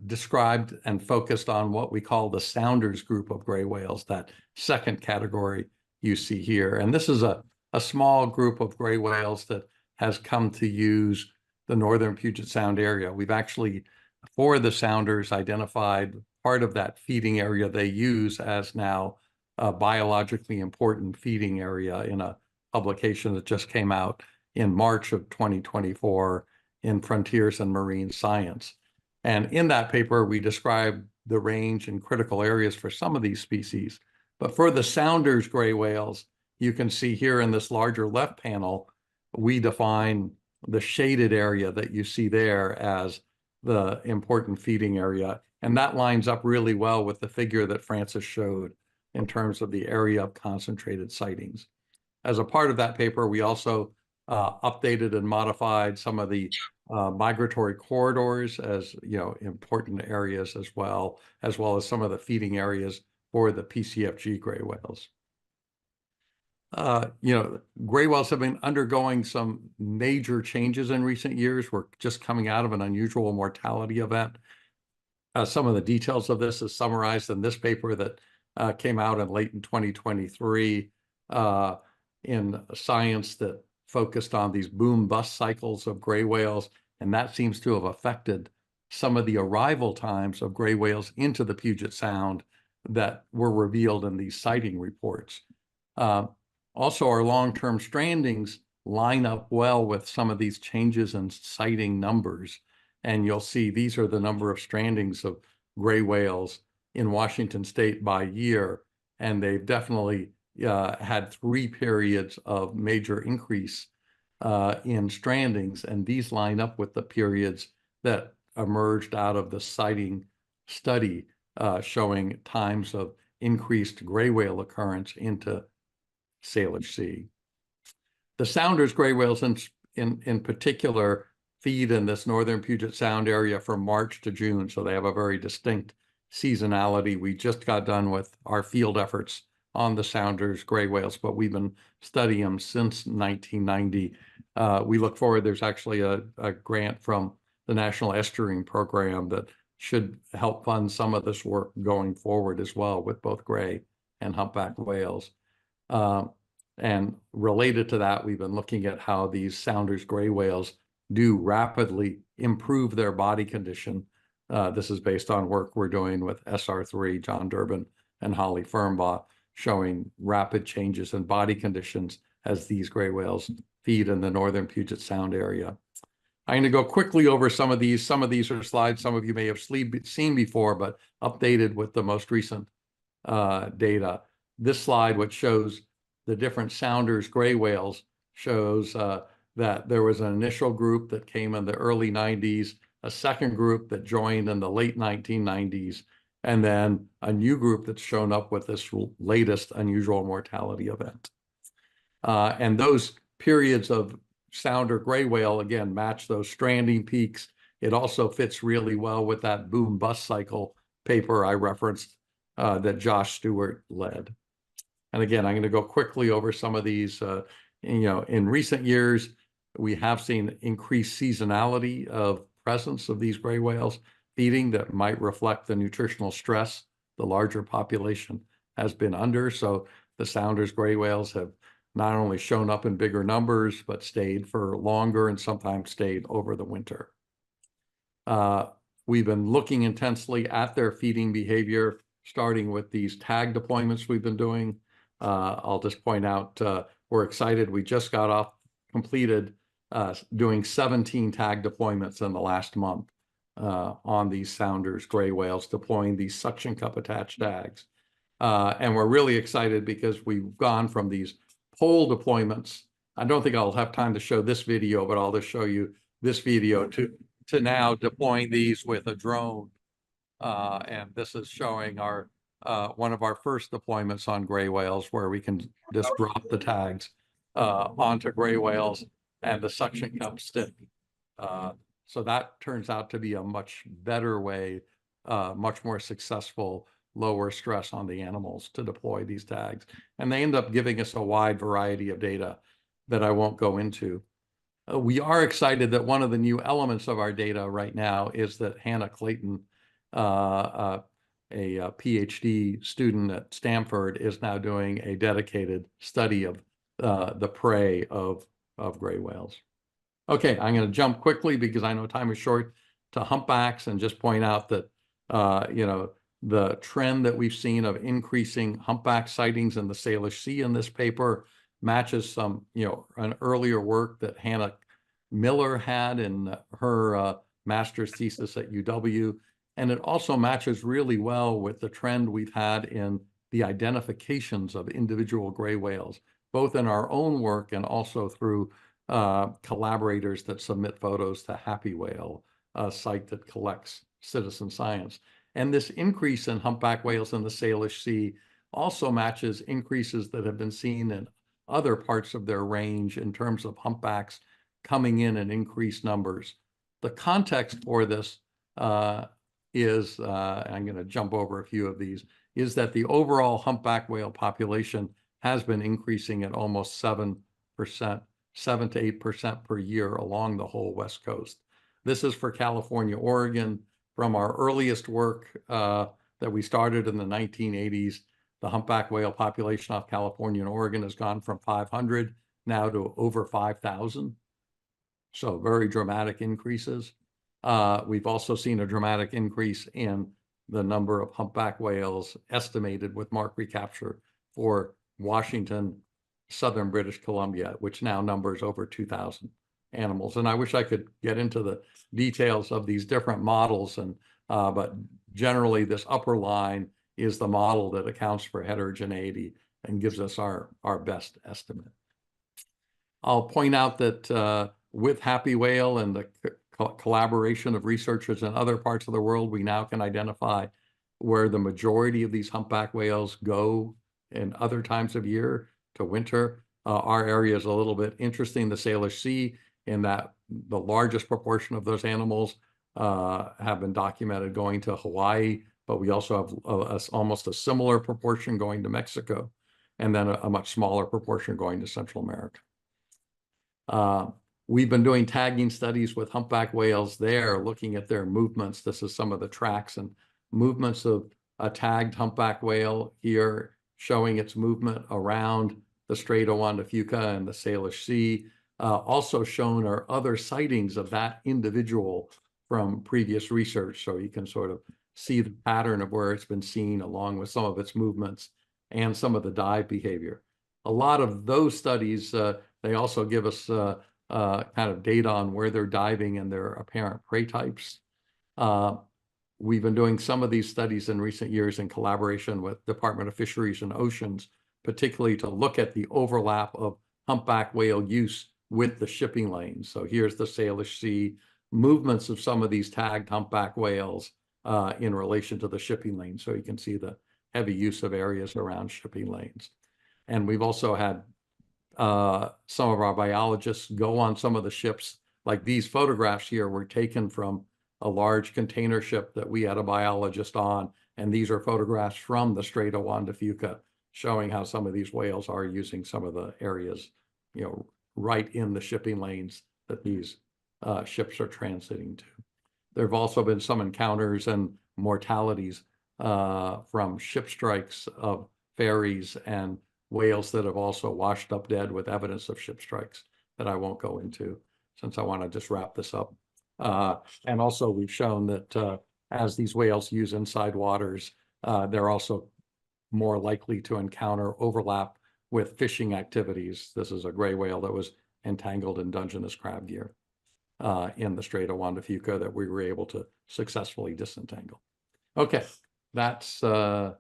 S21: described and focused on what we call the Sounders group of gray whales, that second category you see here. And this is a small group of gray whales that has come to use the northern Puget Sound area. We've actually, for the Sounders, identified part of that feeding area they use as now a biologically important feeding area in a publication that just came out in March of 2024 in Frontiers in Marine Science. And in that paper, we described the range and critical areas for some of these species. But for the Sounders gray whales, you can see here in this larger left panel, we define the shaded area that you see there as the important feeding area. And that lines up really well with the figure that Francis showed in terms of the area of concentrated sightings. As a part of that paper, we also updated and modified some of the migratory corridors as important areas as well as some of the feeding areas for the PCFG gray whales. Gray whales have been undergoing some major changes in recent years. We're just coming out of an unusual mortality event. Some of the details of this is summarized in this paper that came out in late in 2023 in Science that focused on these boom-bust cycles of gray whales, and that seems to have affected some of the arrival times of gray whales into the Puget Sound that were revealed in these sighting reports. Also, our long-term strandings line up well with some of these changes in sighting numbers. And you'll see these are the number of strandings of gray whales in Washington State by year. And they've definitely had 3 periods of major increase in strandings. And these line up with the periods that emerged out of the sighting study showing times of increased gray whale occurrence into Salish Sea. The Sounders gray whales in particular feed in this northern Puget Sound area from March to June, so they have a very distinct seasonality. We just got done with our field efforts on the Sounders gray whales, but we've been studying them since 1990. We look forward, there's actually a grant from the National Estuarine Program that should help fund some of this work going forward as well with both gray and humpback whales. And related to that, we've been looking at how these Sounders gray whales do rapidly improve their body condition. This is based on work we're doing with SR3, John Durbin and Holly Firmbaugh, showing rapid changes in body conditions as these gray whales feed in the northern Puget Sound area. I'm going to go quickly over some of these. Some of these are slides some of you may have seen before, but updated with the most recent data. This slide, which shows the different Sounders gray whales, shows that there was an initial group that came in the early 90s, a second group that joined in the late 1990s, and then a new group that's shown up with this latest unusual mortality event. And those periods of Sounder gray whale, again, match those stranding peaks. It also fits really well with that boom-bust cycle paper I referenced that Josh Stewart led. And again, I'm going to go quickly over some of these. In recent years, we have seen increased seasonality of presence of these gray whales feeding that might reflect the nutritional stress the larger population has been under. So the Sounders gray whales have not only shown up in bigger numbers, but stayed for longer and sometimes stayed over the winter. We've been looking intensely at their feeding behavior, starting with these tag deployments we've been doing. I'll just point out, we're excited. We just completed doing 17 tag deployments in the last month on these Sounders gray whales, deploying these suction cup attached tags. And we're really excited because we've gone from these pole deployments. I don't think I'll have time to show this video, but I'll just show you this video to now deploying these with a drone. And this is showing our one of our first deployments on gray whales where we can just drop the tags onto gray whales and the suction cups stick. So that turns out to be a much better way, much more successful, lower stress on the animals to deploy these tags. And they end up giving us a wide variety of data that I won't go into. We are excited that one of the new elements of our data right now is that Hannah Clayton, a PhD student at Stanford, is now doing a dedicated study of the prey of gray whales. Okay, I'm going to jump quickly because I know time is short to humpbacks and just point out that, you know, the trend that we've seen of increasing humpback sightings in the Salish Sea in this paper matches some, you know, an earlier work that Hannah Miller had in her master's thesis at UW. And it also matches really well with the trend we've had in the identifications of individual gray whales, both in our own work and also through collaborators that submit photos to Happy Whale, a site that collects citizen science. And this increase in humpback whales in the Salish Sea also matches increases that have been seen in other parts of their range in terms of humpbacks coming in increased numbers. The context for this is, I'm going to jump over a few of these, is that the overall humpback whale population has been increasing at almost 7%, 7 to 8% per year along the whole West Coast. This is for California, Oregon. From our earliest work that we started in the 1980s, the humpback whale population off California and Oregon has gone from 500 now to over 5,000. So very dramatic increases. We've also seen a dramatic increase in the number of humpback whales estimated with mark recapture for Washington, southern British Columbia, which now numbers over 2,000 animals. And I wish I could get into the details of these different models, and but generally this upper line is the model that accounts for heterogeneity and gives us our best estimate. I'll point out that with Happy Whale and the collaboration of researchers in other parts of the world, we now can identify where the majority of these humpback whales go in other times of year to winter. Our area is a little bit interesting, the Salish Sea, in that the largest proportion of those animals have been documented going to Hawaii, but we also have almost a similar proportion going to Mexico, and then a much smaller proportion going to Central America. We've been doing tagging studies with humpback whales there, looking at their movements. This is some of the tracks and movements of a tagged humpback whale here, showing its movement around the Strait of Juan de Fuca and the Salish Sea. Also shown are other sightings of that individual from previous research. So you can sort of see the pattern of where it's been seen along with some of its movements and some of the dive behavior. A lot of those studies, they also give us kind of data on where they're diving and their apparent prey types. We've been doing some of these studies in recent years in collaboration with Department of Fisheries and Oceans, particularly to look at the overlap of humpback whale use with the shipping lanes. So here's the Salish Sea, movements of some of these tagged humpback whales in relation to the shipping lanes. So you can see the heavy use of areas around shipping lanes. And we've also had some of our biologists go on some of the ships, like these photographs here were taken from a large container ship that we had a biologist on. And these are photographs from the Strait of Juan de Fuca, showing how some of these whales are using some of the areas, you know, right in the shipping lanes that these ships are transiting to. There have also been some encounters and mortalities from ship strikes of ferries and whales that have also washed up dead with evidence of ship strikes that I won't go into, since I want to just wrap this up. And also we've shown that as these whales use inside waters, they're also more likely to encounter overlap with fishing activities. This is a gray whale that was entangled in Dungeness crab gear in the Strait of Juan de Fuca that we were able to successfully disentangle. Okay, that's the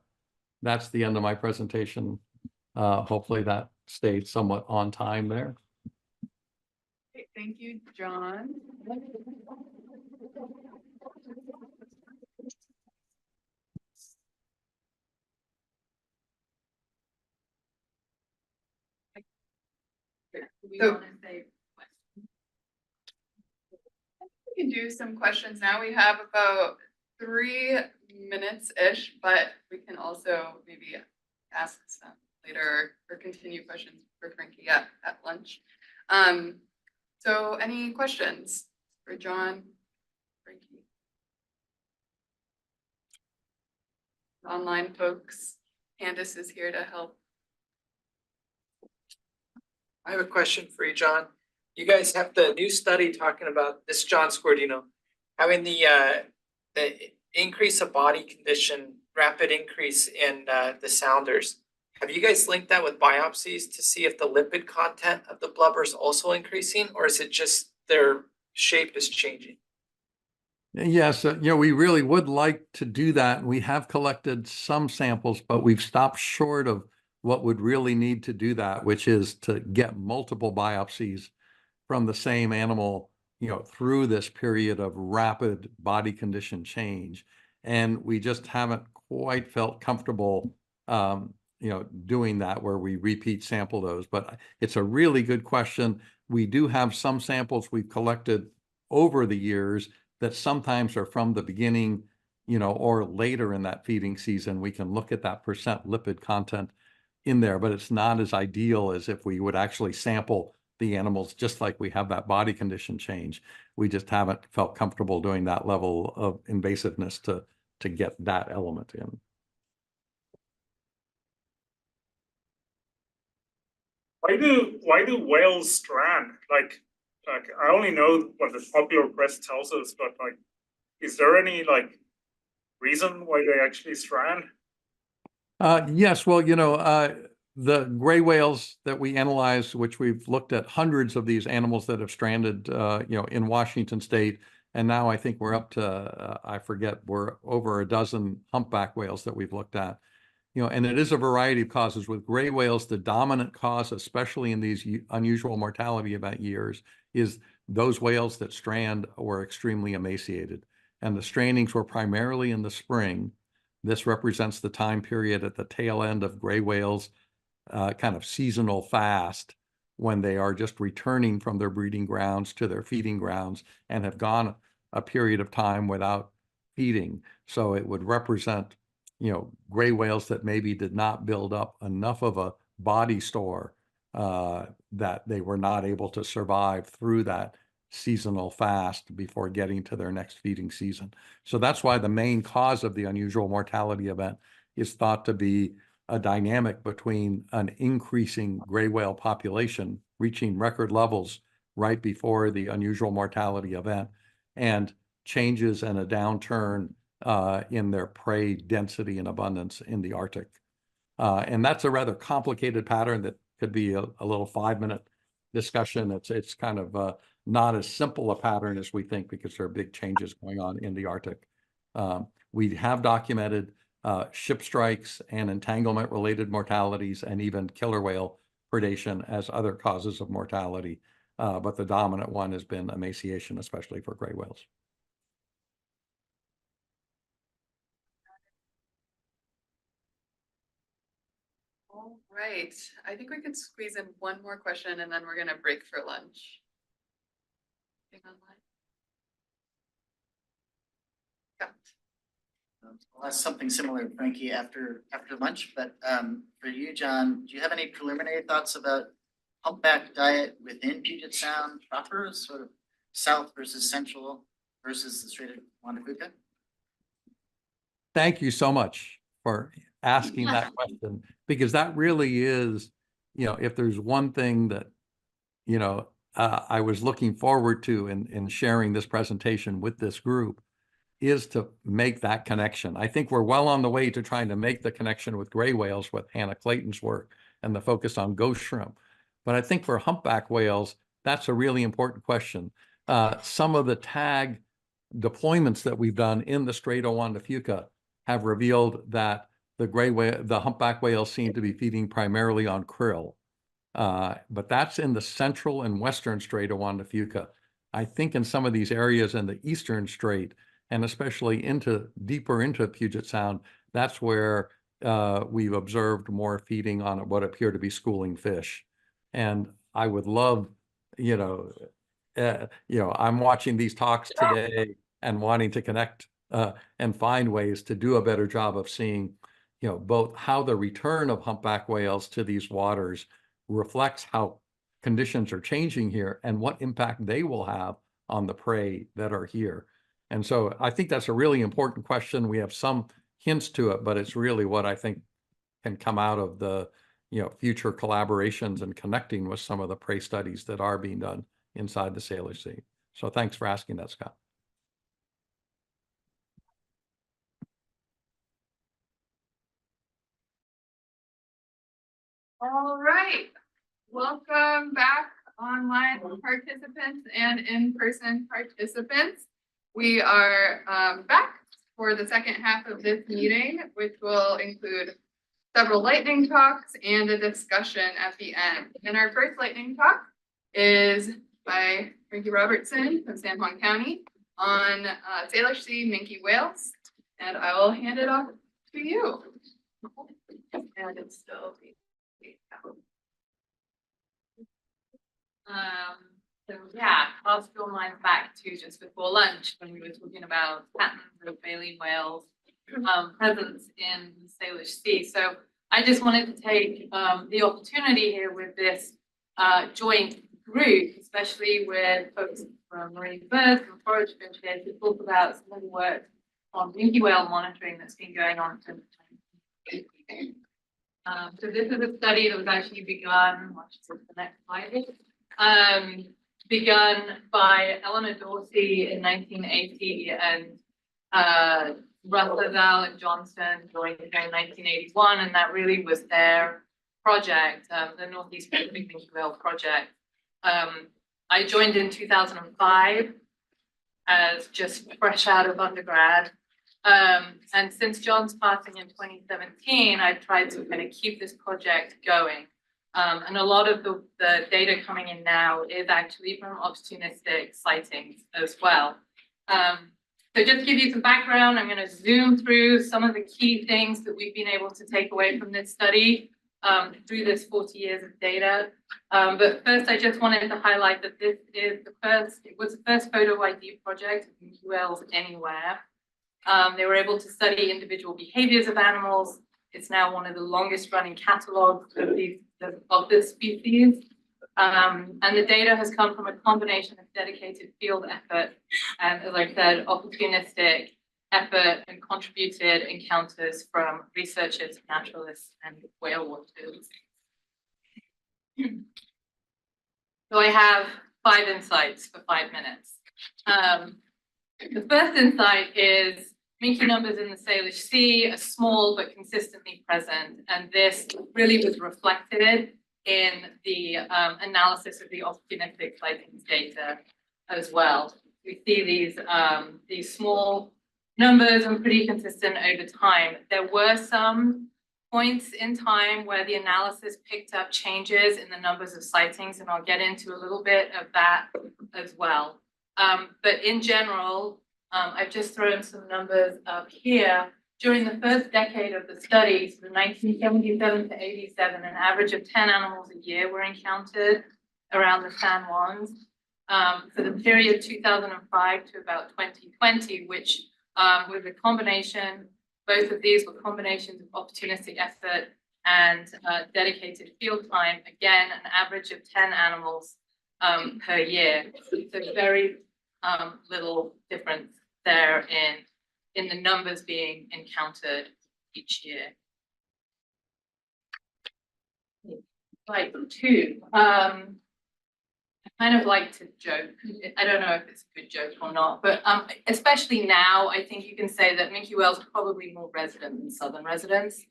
S21: end of my presentation. Hopefully that stayed somewhat on time there.
S13: Okay, thank you, John.
S18: We
S13: So-
S18: want to say what?
S13: We can do some questions now. We have about 3 minutes-ish, but we can also maybe ask some later or continue questions for Frankie at lunch. So any questions for John, Frankie? Online folks, Candace is here to help.
S6: I have a question for you, John. You guys have the new study talking about this, John Scordino, having the increase of body condition, rapid increase in the sounders. Have you guys linked that with biopsies to see if the lipid content of the blubber is also increasing, or is it just their shape is changing?
S21: Yes, we really would like to do that. We have collected some samples, but we've stopped short of what would really need to do that, which is to get multiple biopsies from the same animal, through this period of rapid body condition change. And we just haven't quite felt comfortable, doing that where we repeat sample those. But it's a really good question. We do have some samples we've collected over the years that sometimes are from the beginning, or later in that feeding season. We can look at that percent lipid content in there, but it's not as ideal as if we would actually sample the animals just like we have that body condition change. We just haven't felt comfortable doing that level of invasiveness to get that element in.
S3: Why do whales strand? Like I only know what the popular press tells us, but like, is there any reason why they actually strand?
S21: Yes, well, the gray whales that we analyzed, which we've looked at hundreds of these animals that have stranded, in Washington state. And now I think we're up to, we're over a dozen humpback whales that we've looked at. And it is a variety of causes. With gray whales, the dominant cause, especially in these unusual mortality event years, is those whales that strand were extremely emaciated. And the strandings were primarily in the spring. This represents the time period at the tail end of gray whales' kind of seasonal fast, when they are just returning from their breeding grounds to their feeding grounds and have gone a period of time without feeding. So it would represent, gray whales that maybe did not build up enough of a body store that they were not able to survive through that seasonal fast before getting to their next feeding season. So that's why the main cause of the unusual mortality event is thought to be a dynamic between an increasing gray whale population reaching record levels right before the unusual mortality event, and changes and a downturn in their prey density and abundance in the Arctic. And that's a rather complicated pattern that could be a little 5-minute discussion. It's kind of not as simple a pattern as we think, because there are big changes going on in the Arctic. We have documented ship strikes and entanglement related mortalities, and even killer whale predation as other causes of mortality. But the dominant one has been emaciation, especially for gray whales.
S13: All right, I think we could squeeze in one more question and then we're gonna break for lunch. Anything online? Yeah.
S14: I'll ask something similar, Frankie, after lunch, but for you, John, do you have any preliminary thoughts about humpback diet within Puget Sound proper, sort of south versus central versus the Strait of Juan de Fuca?
S21: Thank you so much for asking that question, because that really is, if there's one thing that, I was looking forward to in sharing this presentation with this group, is to make that connection. I think we're well on the way to trying to make the connection with gray whales with Hannah Clayton's work and the focus on ghost shrimp. But I think for humpback whales, that's a really important question. Some of the tag deployments that we've done in the Strait of Juan de Fuca have revealed that the humpback whales seem to be feeding primarily on krill. But that's in the central and western Strait of Juan de Fuca. I think in some of these areas in the eastern strait, and especially deeper into Puget Sound, that's where we've observed more feeding on what appear to be schooling fish. And I would love, I'm watching these talks today and wanting to connect and find ways to do a better job of seeing, both how the return of humpback whales to these waters reflects how conditions are changing here and what impact they will have on the prey that are here. And so I think that's a really important question. We have some hints to it, but it's really what I think can come out of the, future collaborations and connecting with some of the prey studies that are being done inside the Salish Sea. So thanks for asking that, Scott.
S13: All right, welcome back online participants and in-person participants. We are back for the second half of this meeting, which will include several lightning talks and a discussion at the end. And our first lightning talk is by Ricky Robertson from San Juan County on Salish Sea minke whales. And I will hand it off to you. And it's still
S10: So yeah, I'll scroll mine back to just before lunch when we were talking about patterns of baleen whales presence in the Salish Sea. So I just wanted to take the opportunity here with this joint group, especially with folks from Marine Birds and Forage Fish here, to talk about some of the work on minke whale monitoring that's been going on since 2018. So this is a study that was actually begun, watch the next slide, begun by Eleanor Dorsey in 1980 and Russ Lazell and Johnston joined in 1981, and that really was their project, the Northeast Pacific minke whale project. I joined in 2005 as just fresh out of undergrad. And since John's passing in 2017, I've tried to kind of keep this project going. And a lot of the data coming in now is actually from opportunistic sightings as well. So just to give you some background, I'm going to zoom through some of the key things that we've been able to take away from this study through this 40 years of data. But first, I just wanted to highlight that this is it was the first photo ID project of minke whales anywhere. They were able to study individual behaviors of animals. It's now one of the longest running catalogs of this species. And the data has come from a combination of dedicated field effort and, as I said, opportunistic effort and contributed encounters from researchers, naturalists, and whale watchers. So I have 5 insights for 5 minutes. The first insight is minke numbers in the Salish Sea are small but consistently present, and this really was reflected in the analysis of the opportunistic sightings data as well. We see these small numbers and pretty consistent over time. There were some points in time where the analysis picked up changes in the numbers of sightings, and I'll get into a little bit of that as well. But in general, I've just thrown some numbers up here. During the first decade of the study, so 1977 to 87, an average of 10 animals a year were encountered around the San Juans. For the period 2005 to about 2020, which was a combination, both of these were combinations of opportunistic effort and dedicated field time. Again, an average of 10 animals per year. So very little difference there in the numbers being encountered each year. Slide 2. I kind of like to joke. I don't know if it's a good joke or not, but especially now, I think you can say that minke whales are probably more resident than southern residents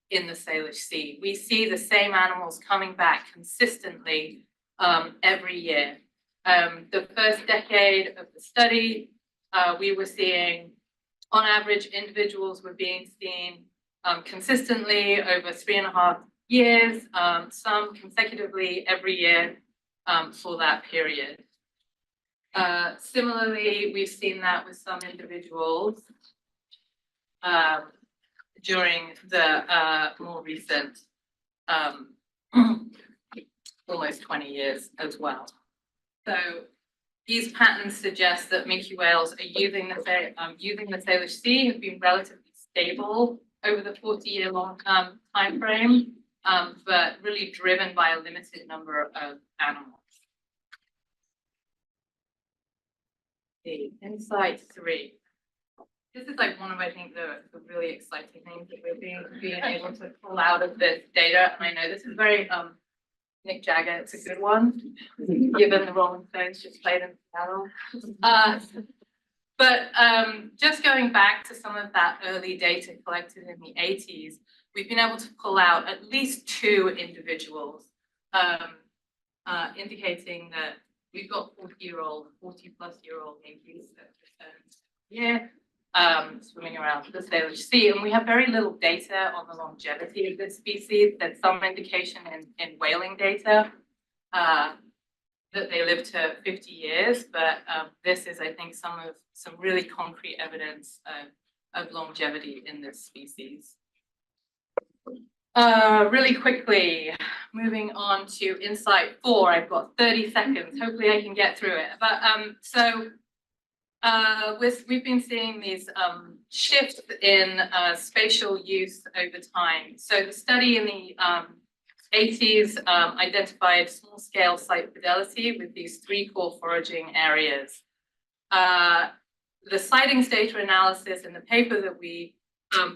S10: in the Salish Sea. We see the same animals coming back consistently every year. The first decade of the study, we were seeing, on average, individuals were being seen consistently over 3.5 years, some consecutively every year for that period. Similarly, we've seen that with some individuals during the more recent almost 20 years as well. So these patterns suggest that minke whales are using the Salish Sea, have been relatively stable over the 40-year long time frame, but really driven by a limited number of animals. Insight 3. This is like one of, I think, the really exciting things that we're being able to pull out of this data. And I know this is very Nick Jagger, it's a good one, given the Rolling Stones just played in Seattle. But just going back to some of that early data collected in the 80s, we've been able to pull out at least 2 individuals, indicating that we've got 40-plus-year-old minkies that return swimming around the Salish Sea, and we have very little data on the longevity of this species. There's some indication in whaling data that they live to 50 years, but this is, I think, some really concrete evidence of longevity in this species. Really quickly, moving on to Insight 4. I've got 30 seconds. Hopefully I can get through it. But we've been seeing these shifts in spatial use over time. So the study in the 80s identified small-scale site fidelity with these 3 core foraging areas. The sightings data analysis in the paper that we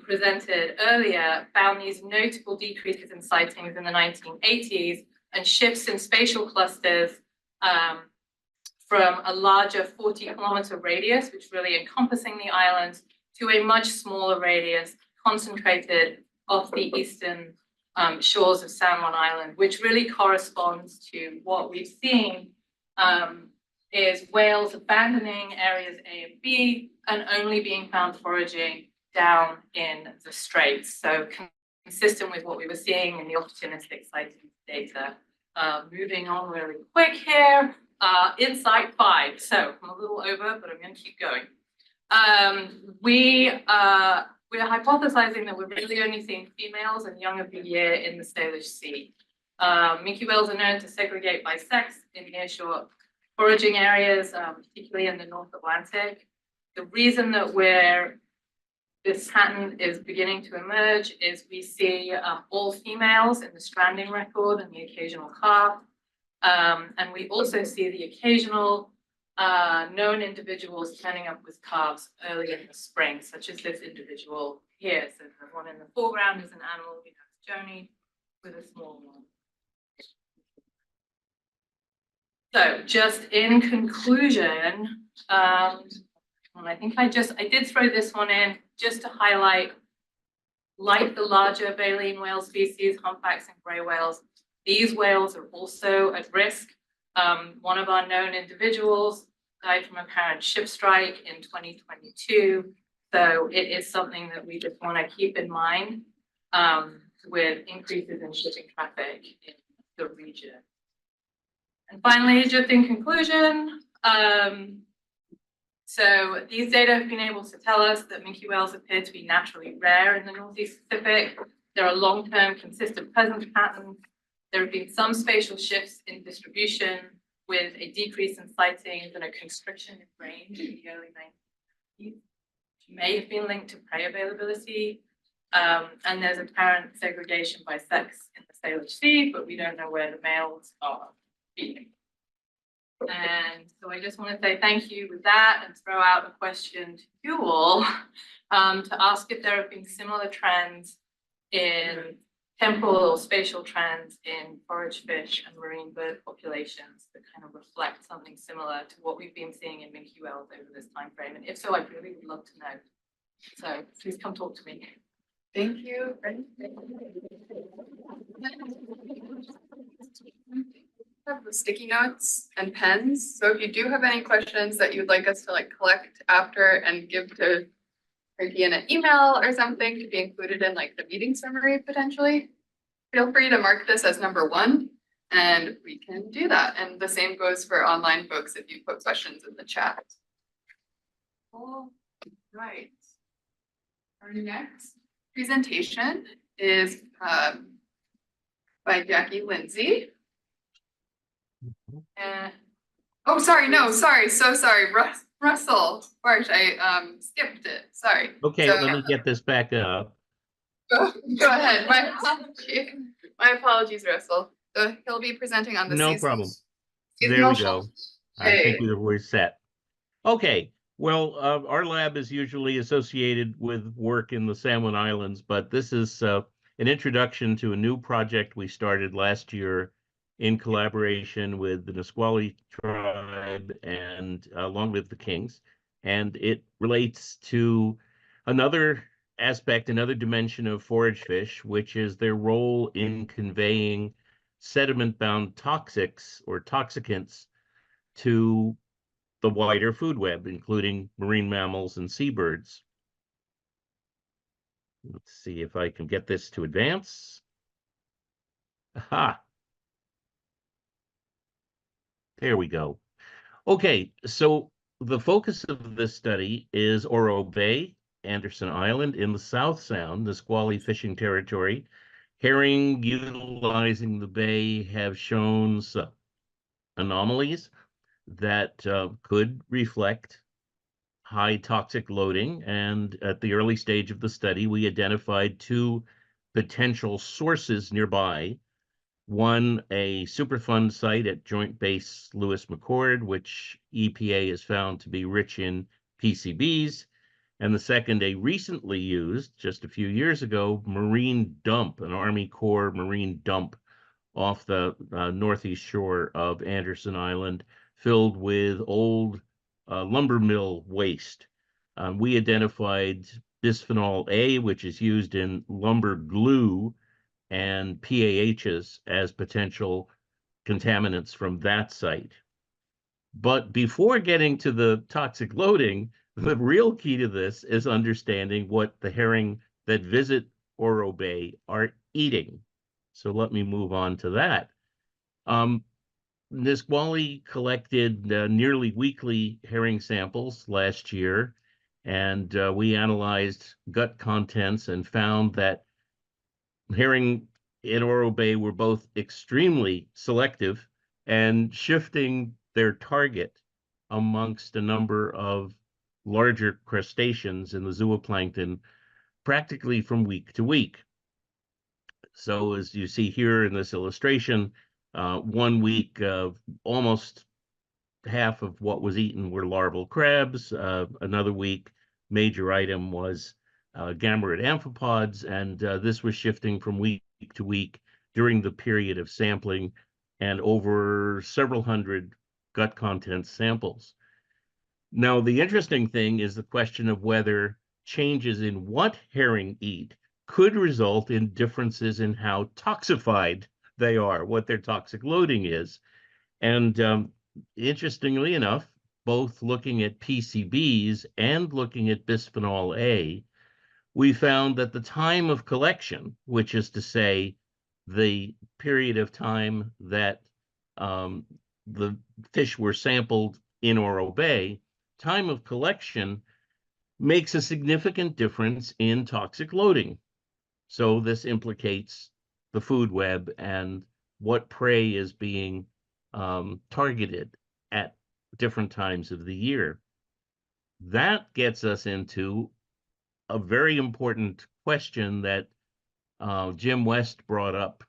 S10: presented earlier found these notable decreases in sightings in the 1980s and shifts in spatial clusters from a larger 40-kilometer radius, which really encompassing the island, to a much smaller radius concentrated off the eastern shores of San Juan Island, which really corresponds to what we've seen is whales abandoning areas A and B and only being found foraging down in the straits. So consistent with what we were seeing in the opportunistic sighting data. Moving on really quick here. Insight 5. So I'm a little over, but I'm going to keep going. We're hypothesizing that we're really only seeing females and young of the year in the Salish Sea. Minke whales are known to segregate by sex in nearshore foraging areas, particularly in the North Atlantic. The reason that this pattern is beginning to emerge is we see all females in the stranding record and the occasional calf. And we also see the occasional known individuals turning up with calves early in the spring, such as this individual here. So the one in the foreground is an animal we know as Joni with a small one. So just in conclusion, and I think I did throw this one in just to highlight, like the larger baleen whale species, humpbacks and gray whales, these whales are also at risk. One of our known individuals died from apparent ship strike in 2022. So it is something that we just want to keep in mind with increases in shipping traffic in the region. And finally, just in conclusion, so these data have been able to tell us that minke whales appear to be naturally rare in the Northeast Pacific. There are long-term consistent presence patterns. There have been some spatial shifts in distribution with a decrease in sightings and a constriction in range in the early 1990s, which may have been linked to prey availability. And there's apparent segregation by sex in the Salish Sea, but we don't know where the males are feeding. And so I just want to say thank you with that and throw out a question to you all to ask if there have been similar trends in temporal or spatial trends in forage fish and marine bird populations that kind of reflect something similar to what we've been seeing in minke whales over this time frame. And if so, I really would love to know. So please come talk to me.
S13: Thank you. Have the sticky notes and pens. So if you do have any questions that you'd like us to collect after and give to Ricky in an email or something to be included in the meeting summary potentially, feel free to mark this as number 1 and we can do that. And the same goes for online folks if you put questions in the chat. All right. Our next presentation is by Jackie Lindsay. And, oh, sorry, no, sorry, so sorry, Russell, March, I skipped it, sorry.
S4: Okay,
S13: So-
S4: let me get this back up.
S13: Go ahead, my apologies, Russell. So he'll be presenting on the
S4: No
S13: season.
S4: problem. There we go. I think
S13: Okay.
S4: we're set. Okay, well, our lab is usually associated with work in the Salmon Islands, but this is an introduction to a new project we started last year in collaboration with the Nisqually tribe and along with the Kings. And it relates to another aspect, another dimension of forage fish, which is their role in conveying sediment-bound toxics or toxicants to the wider food web, including marine mammals and seabirds. Let's see if I can get this to advance. Aha. There we go. Okay, so the focus of this study is Oro Bay, Anderson Island in the South Sound, the Nisqually fishing territory. Herring utilizing the bay have shown some anomalies that could reflect high toxic loading. And at the early stage of the study, we identified two potential sources nearby. One, a Superfund site at Joint Base Lewis McChord, which EPA has found to be rich in PCBs. And the second, a recently used, just a few years ago, marine dump, an Army Corps marine dump off the northeast shore of Anderson Island, filled with old lumber mill waste. We identified bisphenol A, which is used in lumber glue, and PAHs as potential contaminants from that site. But before getting to the toxic loading, the real key to this is understanding what the herring that visit Oro Bay are eating. So let me move on to that. Nisqually collected nearly weekly herring samples last year, and we analyzed gut contents and found that herring in Oro Bay were both extremely selective and shifting their target amongst a number of larger crustaceans in the zooplankton practically from week to week. So as you see here in this illustration, 1 week, almost half of what was eaten were larval crabs. Another week, major item was gammarate amphipods, and this was shifting from week to week during the period of sampling and over several hundred gut content samples. Now, the interesting thing is the question of whether changes in what herring eat could result in differences in how toxified they are, what their toxic loading is. And interestingly enough, both looking at PCBs and looking at bisphenol A, we found that the time of collection, which is to say the period of time that the fish were sampled in Oro Bay, time of collection makes a significant difference in toxic loading. So this implicates the food web and what prey is being targeted at different times of the year. That gets us into a very important question that Jim West brought up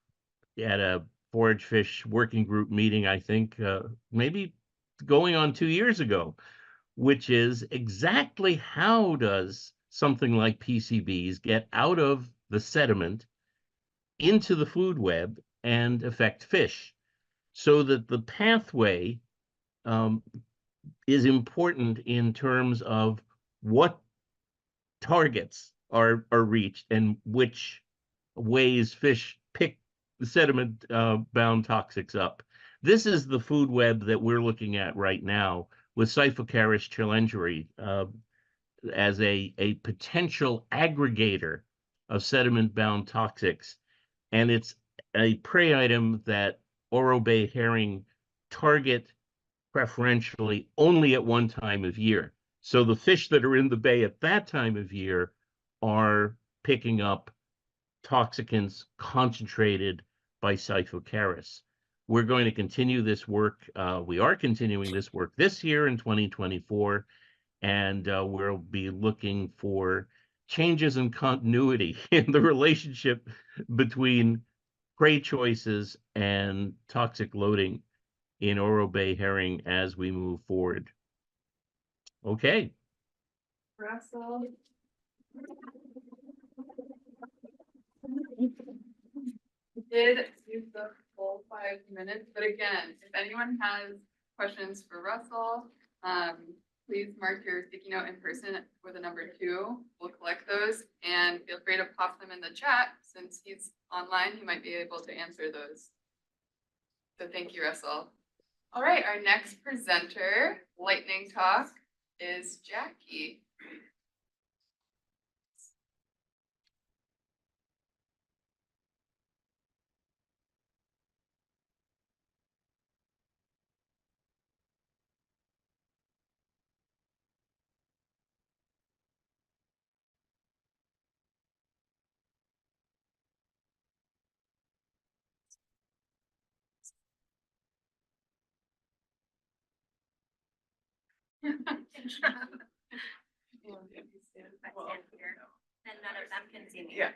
S4: at a Forage Fish Working Group meeting, I think, maybe going on 2 years ago, which is exactly how does something like PCBs get out of the sediment into the food web and affect fish, so that the pathway is important in terms of what targets are reached and which ways fish pick the sediment bound toxics up. This is the food web that we're looking at right now with Cyphocaris chilengeri as a potential aggregator of sediment bound toxics. And it's a prey item that Oro Bay herring target preferentially only at one time of year. So the fish that are in the bay at that time of year are picking up toxicants concentrated by Cyphocaris. we're going to continue this work. We are continuing this work this year in 2024, and we'll be looking for changes in continuity in the relationship between prey choices and toxic loading in Oro Bay herring as we move forward. Okay.
S13: Russell. We did use the full 5 minutes, but again, if anyone has questions for Russell, please mark your sticky note in person with a number 2. We'll collect those and feel free to pop them in the chat. Since he's online, he might be able to answer those. So thank you, Russell. All right, our next presenter, lightning talk, is Jackie.
S8: And none of them can see me.
S13: Yeah.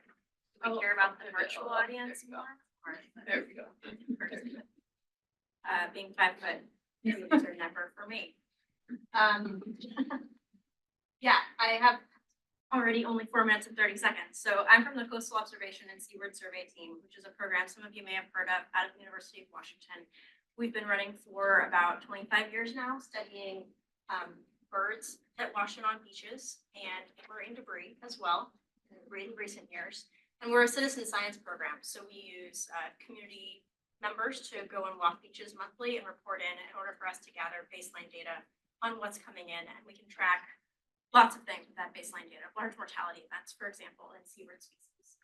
S8: Do we care about the virtual audience more? Or
S13: There we go.
S8: being 5 foot, these are never for me. Yeah, I have already only 4 minutes and 30 seconds. So I'm from the Coastal Observation and Seaward Survey Team, which is a program some of you may have heard of out of the University of Washington. We've been running for about 25 years now, studying birds that wash in on beaches and marine debris as well in recent years. And we're a citizen science program, so we use community members to go and walk beaches monthly and report in order for us to gather baseline data on what's coming in, and we can track lots of things with that baseline data, large mortality events, for example, in seabird species.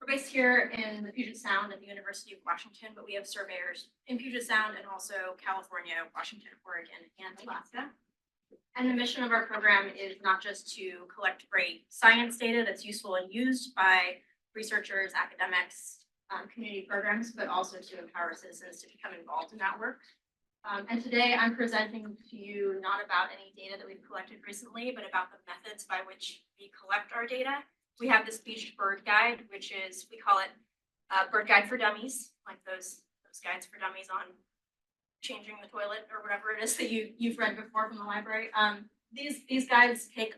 S8: We're based here in the Puget Sound at the University of Washington, but we have surveyors in Puget Sound and also California, Washington, Oregon, and Alaska. And the mission of our program is not just to collect great science data that's useful and used by researchers, academics, community programs, but also to empower citizens to become involved in that work. And today I'm presenting to you not about any data that we've collected recently, but about the methods by which we collect our data. We have this beach bird guide, which is, we call it Bird Guide for Dummies, like those guides for dummies on changing the toilet or whatever it is that you've read before from the library. These guides take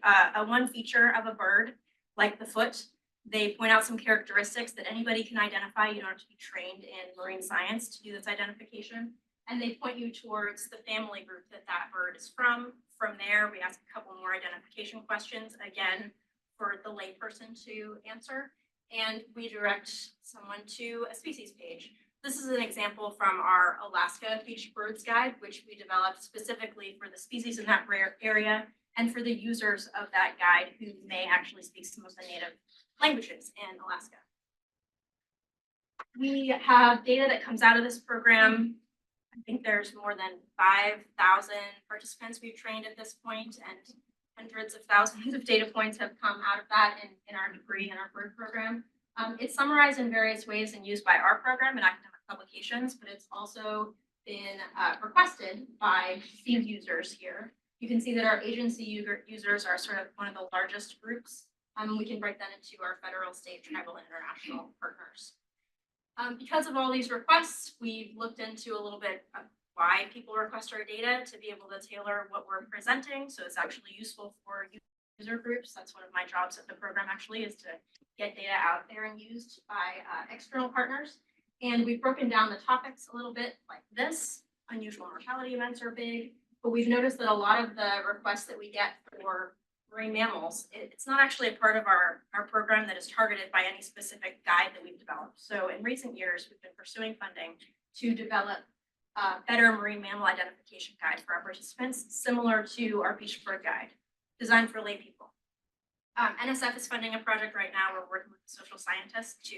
S8: one feature of a bird, like the foot. They point out some characteristics that anybody can identify. You don't have to be trained in marine science to do this identification. And they point you towards the family group that bird is from. From there, we ask a couple more identification questions, again, for the layperson to answer. And we direct someone to a species page. This is an example from our Alaska Beach Birds Guide, which we developed specifically for the species in that rare area and for the users of that guide who may actually speak some of the native languages in Alaska. We have data that comes out of this program. I think there's more than 5,000 participants we've trained at this point, and hundreds of thousands of data points have come out of that in our degree and our bird program. It's summarized in various ways and used by our program in academic publications, but it's also been requested by these users here. You can see that our agency users are sort of one of the largest groups. We can break that into our federal, state, tribal, and international partners. Because of all these requests, we've looked into a little bit of why people request our data to be able to tailor what we're presenting. So it's actually useful for user groups. That's one of my jobs at the program actually, is to get data out there and used by external partners. And we've broken down the topics a little bit like this. Unusual mortality events are big, but we've noticed that a lot of the requests that we get for marine mammals, it's not actually a part of our program that is targeted by any specific guide that we've developed. So in recent years, we've been pursuing funding to develop a better marine mammal identification guide for our participants, similar to our beach bird guide, designed for lay people. NSF is funding a project right now. We're working with social scientists to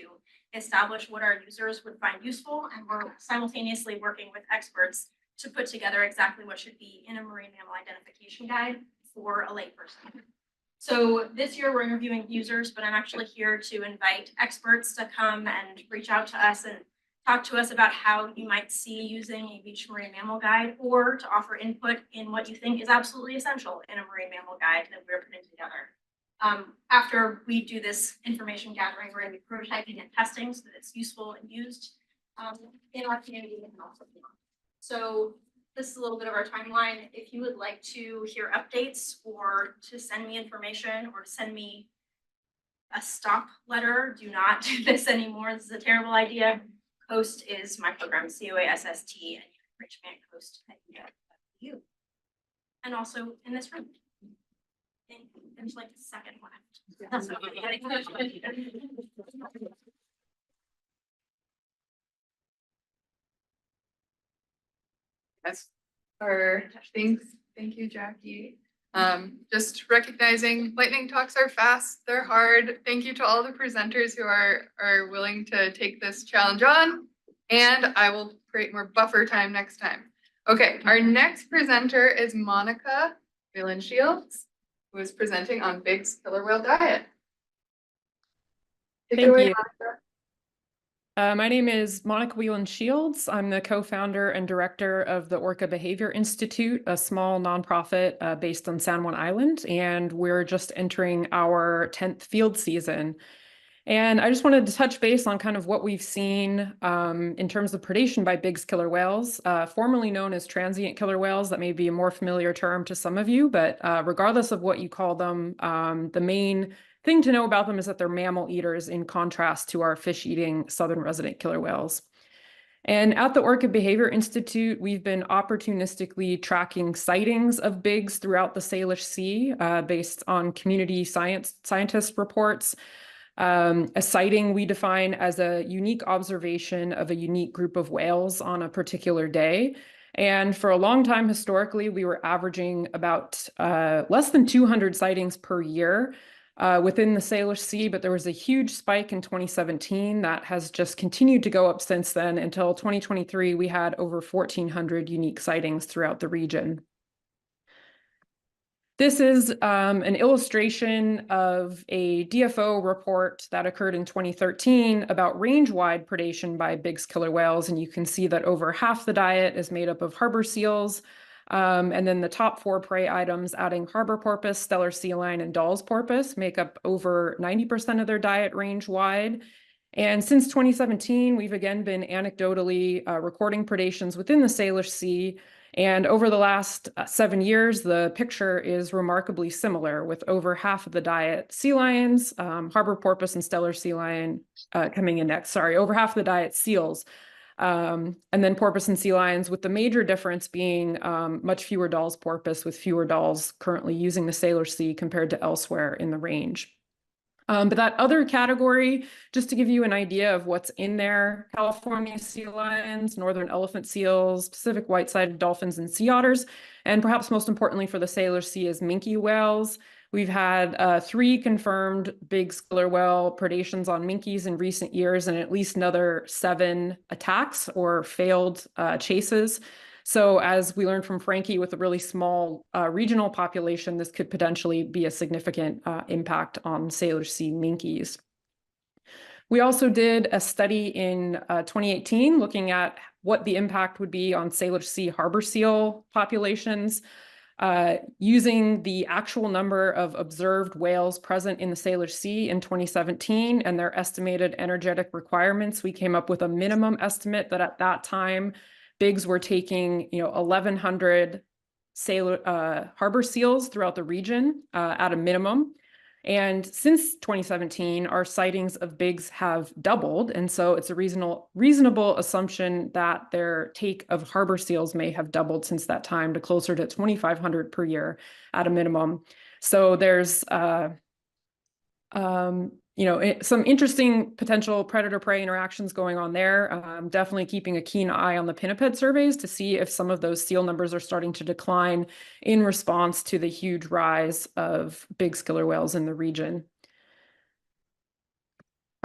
S8: establish what our users would find useful, and we're simultaneously working with experts to put together exactly what should be in a marine mammal identification guide for a layperson. So this year we're interviewing users, but I'm actually here to invite experts to come and reach out to us and talk to us about how you might see using a beach marine mammal guide, or to offer input in what you think is absolutely essential in a marine mammal guide that we're putting together. After we do this information gathering, we're going to be prototyping and testing so that it's useful and used in our community and also beyond. So this is a little bit of our timeline. If you would like to hear updates or to send me information or to send me a stop letter, do not do this anymore. This is a terrible idea. COAST is my program, COASST, and you can reach me at COAST@UW. And also in this room. And there's like a second left.
S13: Yes. Thank you, Jackie. Just recognizing lightning talks are fast, they're hard. Thank you to all the presenters who are willing to take this challenge on. And I will create more buffer time next time. Okay, our next presenter is Monica Whelan-Shields, who is presenting on Big's killer whale diet. Take it away, Monica.
S9: My name is Monica Whelan-Shields. I'm the co-founder and director of the Orca Behavior Institute, a small nonprofit based on San Juan Island, and we're just entering our 10th field season. And I just wanted to touch base on kind of what we've seen in terms of predation by Big's killer whales, formerly known as transient killer whales. That may be a more familiar term to some of you, but regardless of what you call them, the main thing to know about them is that they're mammal eaters in contrast to our fish-eating southern resident killer whales. And at the Orca Behavior Institute, we've been opportunistically tracking sightings of Bigs throughout the Salish Sea based on community scientist reports. A sighting we define as a unique observation of a unique group of whales on a particular day. And for a long time, historically, we were averaging about less than 200 sightings per year within the Salish Sea, but there was a huge spike in 2017 that has just continued to go up since then. Until 2023, we had over 1,400 unique sightings throughout the region. This is an illustration of a DFO report that occurred in 2013 about range-wide predation by Big's killer whales. And you can see that over half the diet is made up of harbor seals. And then the top 4 prey items, adding harbor porpoise, stellar sea lion, and Dall's porpoise, make up over 90% of their diet range-wide. And since 2017, we've again been anecdotally recording predations within the Salish Sea. And over the last 7 years, the picture is remarkably similar, with over half of the diet sea lions, harbor porpoise and stellar sea lion coming in next. Sorry, over half of the diet seals, and then porpoise and sea lions, with the major difference being much fewer Dall's porpoise, with fewer Dalls currently using the Salish Sea compared to elsewhere in the range. But that other category, just to give you an idea of what's in there, California sea lions, northern elephant seals, Pacific white-sided dolphins, and sea otters, and perhaps most importantly for the Salish Sea is minke whales. We've had 3 confirmed Big's killer whale predations on minkies in recent years, and at least another 7 attacks or failed chases. So as we learned from Frankie, with a really small regional population, this could potentially be a significant impact on Salish Sea minkies. We also did a study in 2018 looking at what the impact would be on Salish Sea harbor seal populations. Using the actual number of observed whales present in the Salish Sea in 2017 and their estimated energetic requirements, we came up with a minimum estimate that at that time, Bigs were taking, 1,100 harbor seals throughout the region at a minimum. And since 2017, our sightings of Bigs have doubled. And so it's a reasonable assumption that their take of harbor seals may have doubled since that time to closer to 2,500 per year at a minimum. So there's some interesting potential predator-prey interactions going on there. Definitely keeping a keen eye on the pinniped surveys to see if some of those seal numbers are starting to decline in response to the huge rise of Big's killer whales in the region.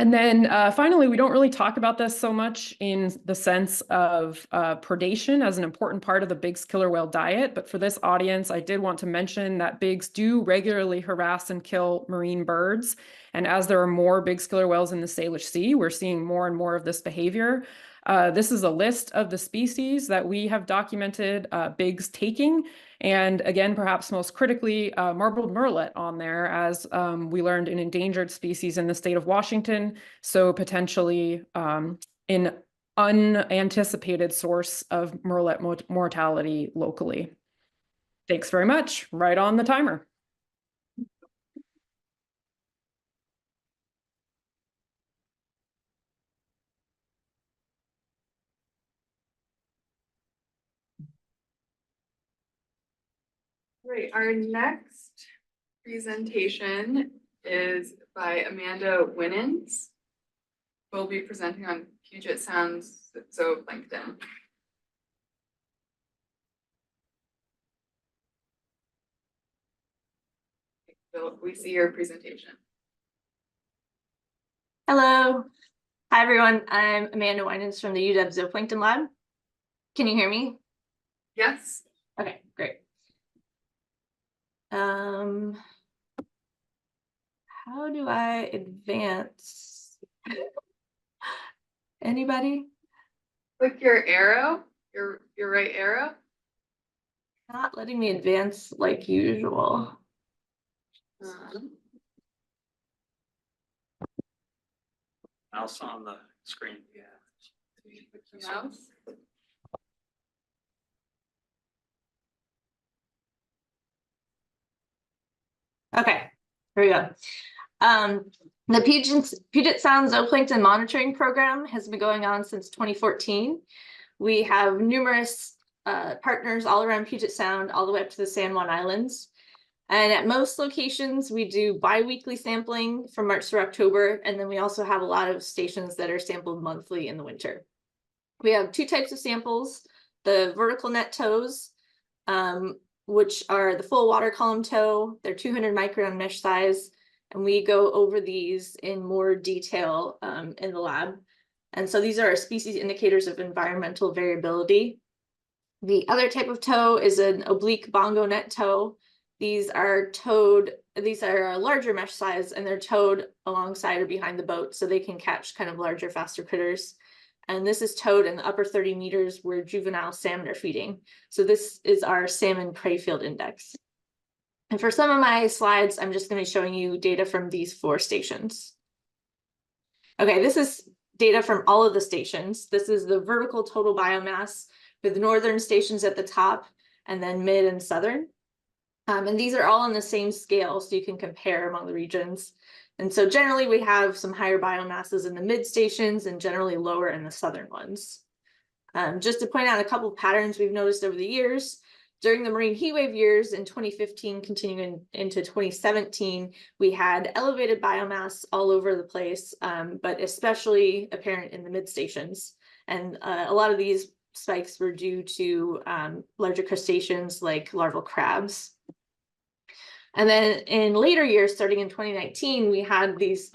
S9: And then finally, we don't really talk about this so much in the sense of predation as an important part of the Big's killer whale diet. But for this audience, I did want to mention that Bigs do regularly harass and kill marine birds. And as there are more Big's killer whales in the Salish Sea, we're seeing more and more of this behavior. This is a list of the species that we have documented bigs taking. And again, perhaps most critically, marbled murrelet on there, as we learned, an endangered species in the state of Washington. So potentially an unanticipated source of murrelet mortality locally. Thanks very much. Right on the timer.
S13: Great, our next presentation is by Amanda Winans. We'll be presenting on Puget Sound's zooplankton. Will we see your presentation?
S2: Hello. Hi, everyone. I'm Amanda Winans from the UW Zooplankton Lab. Can you hear me?
S13: Yes.
S2: Okay, great. How do I advance? Anybody?
S13: Click your arrow, your right arrow.
S2: Not letting me advance like usual.
S1: Mouse on the screen.
S13: Yeah. Mouse.
S2: Okay, here we go. The Puget Sound Zooplankton Monitoring Program has been going on since 2014. We have numerous partners all around Puget Sound, all the way up to the San Juan Islands. And at most locations, we do bi-weekly sampling from March through October. And then we also have a lot of stations that are sampled monthly in the winter. We have two types of samples: the vertical net tows, which are the full water column tow. They're 200 micron mesh size. And we go over these in more detail in the lab. And so these are our species indicators of environmental variability. The other type of tow is an oblique bongo net tow. These are a larger mesh size, and they're towed alongside or behind the boat so they can catch kind of larger, faster critters. And this is towed in the upper 30 meters where juvenile salmon are feeding. So this is our salmon prey field index. And for some of my slides, I'm just going to be showing you data from these 4 stations. Okay, this is data from all of the stations. This is the vertical total biomass with northern stations at the top and then mid and southern. And these are all on the same scale, so you can compare among the regions. And so generally we have some higher biomasses in the mid stations and generally lower in the southern ones. Just to point out a couple of patterns we've noticed over the years. During the marine heat wave years in 2015, continuing into 2017, we had elevated biomass all over the place, but especially apparent in the mid stations. And a lot of these spikes were due to larger crustaceans like larval crabs. And then in later years, starting in 2019, we had these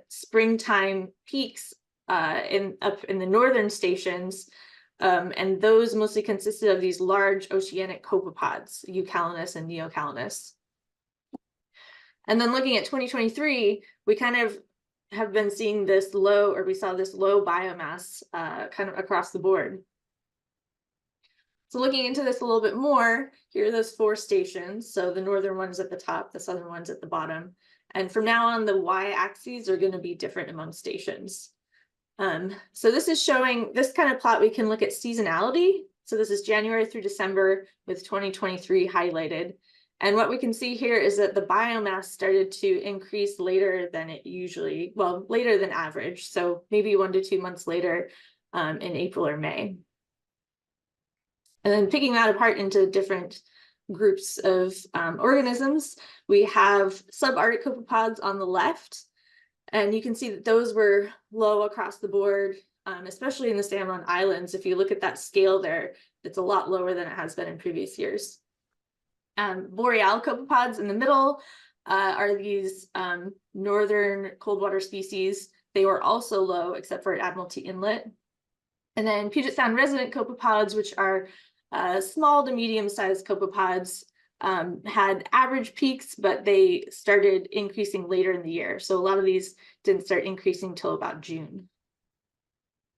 S2: springtime peaks up in the northern stations. And those mostly consisted of these large oceanic copepods, Eucalinus and Neocalinus. And then looking at 2023, we kind of have been seeing this low, or we saw this low biomass kind of across the board. So looking into this a little bit more, here are those 4 stations. So the northern one's at the top, the southern one's at the bottom. And from now on, the y-axes are going to be different among stations. So this is showing this kind of plot. We can look at seasonality. So this is January through December with 2023 highlighted. And what we can see here is that the biomass started to increase later than it usually, well, later than average. So maybe 1 to 2 months later in April or May. And then picking that apart into different groups of organisms, we have subarctic copepods on the left. And you can see that those were low across the board, especially in the San Juan Islands. If you look at that scale there, it's a lot lower than it has been in previous years. Boreal copepods in the middle are these northern cold water species. They were also low, except for at Admiralty Inlet. And then Puget Sound resident copepods, which are small to medium-sized copepods, had average peaks, but they started increasing later in the year. So a lot of these didn't start increasing till about June.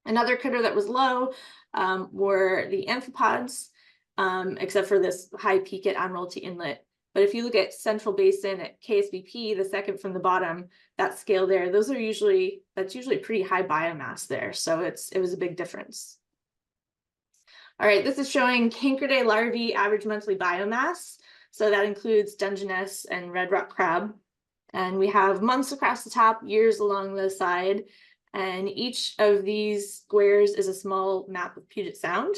S2: Another critter that was low were the amphipods, except for this high peak at Admiralty Inlet. But if you look at Central Basin at KSBP, the second from the bottom, that scale there, that's usually pretty high biomass there. So it was a big difference. All right, this is showing Cancredidae larvae average monthly biomass. So that includes Dungeness and red rock crab. And we have months across the top, years along the side. And each of these squares is a small map of Puget Sound.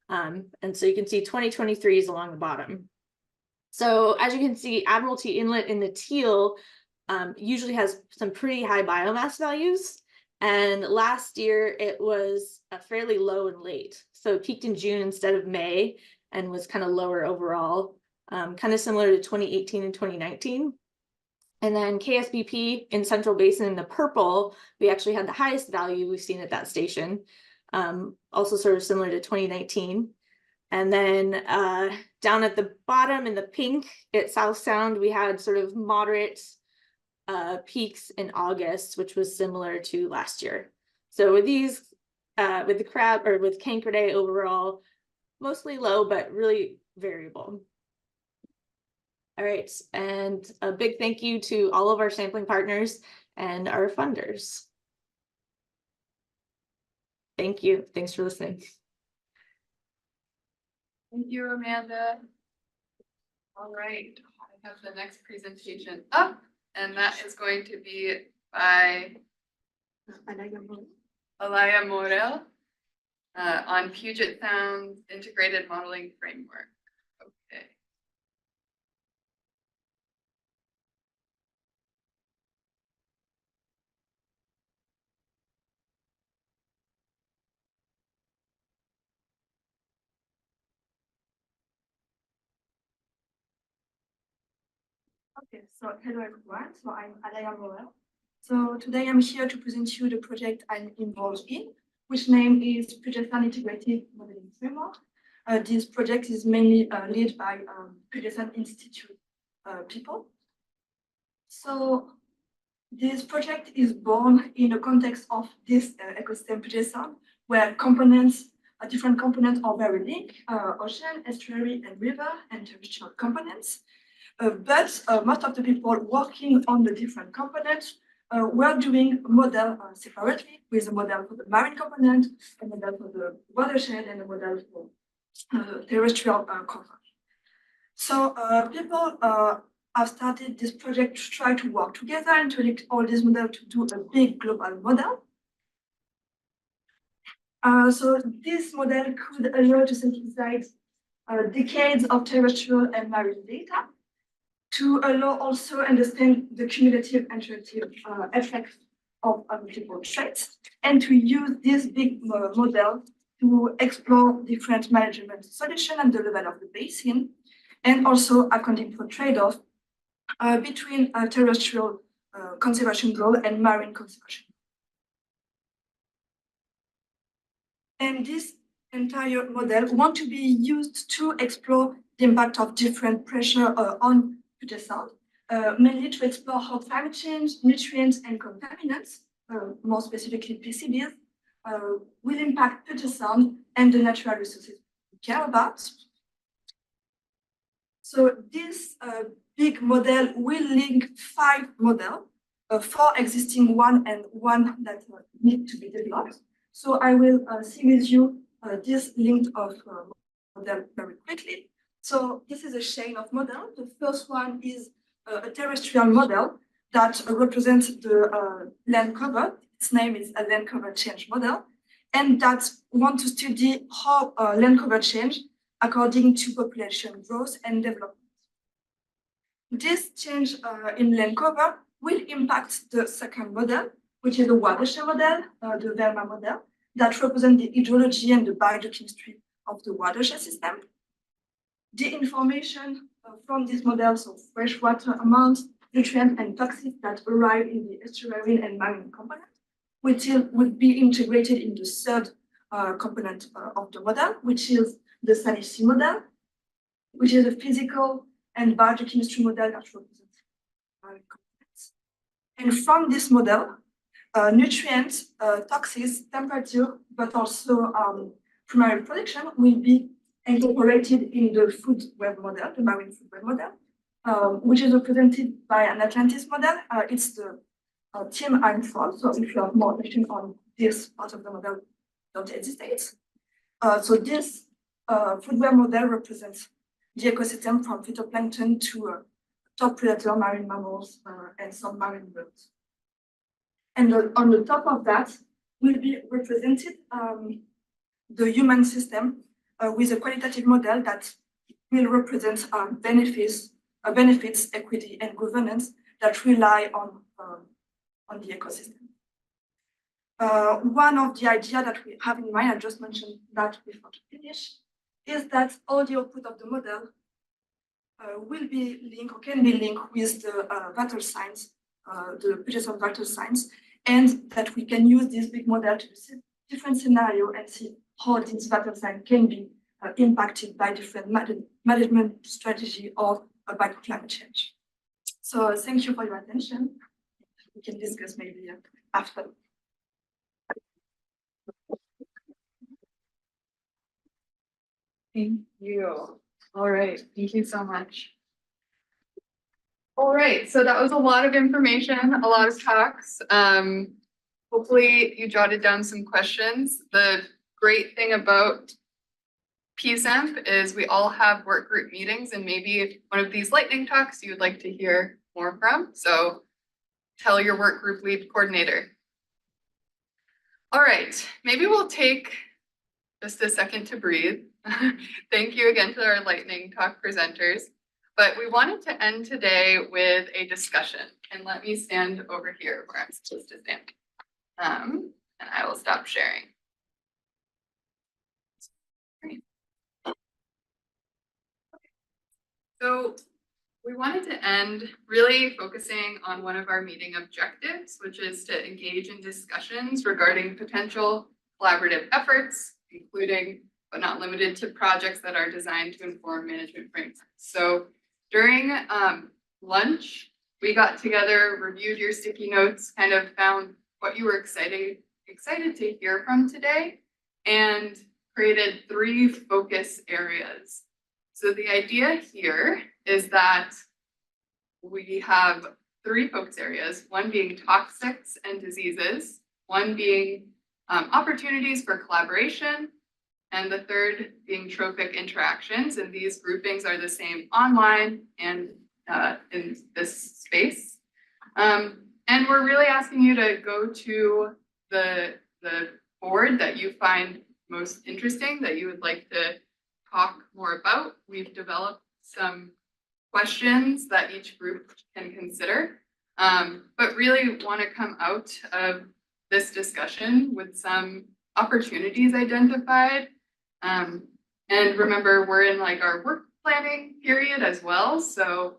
S2: And so you can see 2023 is along the bottom. So as you can see, Admiralty Inlet in the teal usually has some pretty high biomass values. And last year it was fairly low and late. So it peaked in June instead of May and was kind of lower overall, kind of similar to 2018 and 2019. And then KSBP in Central Basin in the purple, we actually had the highest value we've seen at that station, also sort of similar to 2019. And then down at the bottom in the pink at South Sound, we had sort of moderate peaks in August, which was similar to last year. So with these, with the crab or with Cancredidae overall, mostly low, but really variable. All right, and a big thank you to all of our sampling partners and our funders. Thank you. Thanks for listening.
S13: Thank you, Amanda. All right, I have the next presentation up, and that is going to be by Alaya Morel on Puget Sound's Integrated Modeling Framework. Okay.
S12: Okay, so hello everyone. So I'm Alaya Morel. So today I'm here to present you the project I'm involved in, which name is Puget Sound Integrated Modeling Framework. This project is mainly led by Puget Sound Institute people. So this project is born in the context of this ecosystem Puget Sound, where components, different components are very linked, ocean, estuary, and river, and terrestrial components. But most of the people working on the different components were doing a model separately, with a model for the marine component, a model for the watershed, and a model for terrestrial component. So people have started this project to try to work together and to link all these models to do a big global model. So this model could allow to synthesize decades of terrestrial and marine data, to allow also understand the cumulative interactive effects of multiple traits, and to use this big model to explore different management solutions at the level of the basin, and also accounting for trade-off between terrestrial conservation goal and marine conservation. And this entire model want to be used to explore the impact of different pressure on Puget Sound, mainly to explore how climate change, nutrients, and contaminants, more specifically PCBs, will impact Puget Sound and the natural resources we care about. So this big model will link 5 models, 4 existing one and one that need to be developed. So I will see with you this link of model very quickly. So this is a chain of models. The first one is a terrestrial model that represents the land cover. Its name is a land cover change model, and that want to study how land cover change according to population growth and development. This change in land cover will impact the second model, which is the watershed model, the Verma model, that represents the hydrology and the biochemistry of the watershed system. The information from this model, so freshwater amount, nutrient, and toxins that arrive in the estuarine and marine component, would be integrated in the third component of the model, which is the Salici model, which is a physical and biochemistry model that represents marine components. And from this model, nutrients, toxins, temperature, but also primary production will be incorporated in the food web model, the marine food web model, which is represented by an Atlantis model. It's the team I'm from. So if you have more questions on this part of the model, don't hesitate. So this food web model represents the ecosystem from phytoplankton to top predator marine mammals and some marine birds. And on the top of that will be represented the human system with a qualitative model that will represent benefits, equity, and governance that rely on the ecosystem. One of the ideas that we have in mind, I just mentioned that before to finish, is that all the output of the model will be linked or can be linked with the vital signs, the pages of vital signs, and that we can use this big model to see different scenarios and see how these vital signs can be impacted by different management strategy or by climate change. So thank you for your attention. We can discuss maybe after.
S13: Thank you. All right, thank you so much. All right, so that was a lot of information, a lot of talks. Hopefully you jotted down some questions. The great thing about PSEMP is we all have work group meetings, and maybe if one of these lightning talks you would like to hear more from. So tell your work group lead coordinator. All right, maybe we'll take just a second to breathe. Thank you again to our lightning talk presenters. But we wanted to end today with a discussion. And let me stand over here where I'm supposed to stand. And I will stop sharing. Great. So we wanted to end really focusing on one of our meeting objectives, which is to engage in discussions regarding potential collaborative efforts, including but not limited to projects that are designed to inform management frameworks. So during lunch, we got together, reviewed your sticky notes, kind of found what you were excited to hear from today, and created 3 focus areas. So the idea here is that we have 3 focus areas, one being toxics and diseases, one being opportunities for collaboration, and the third being trophic interactions. And these groupings are the same online and in this space. And we're really asking you to go to the board that you find most interesting, that you would like to talk more about. We've developed some questions that each group can consider, but really want to come out of this discussion with some opportunities identified. And remember, we're in like our work planning period as well. So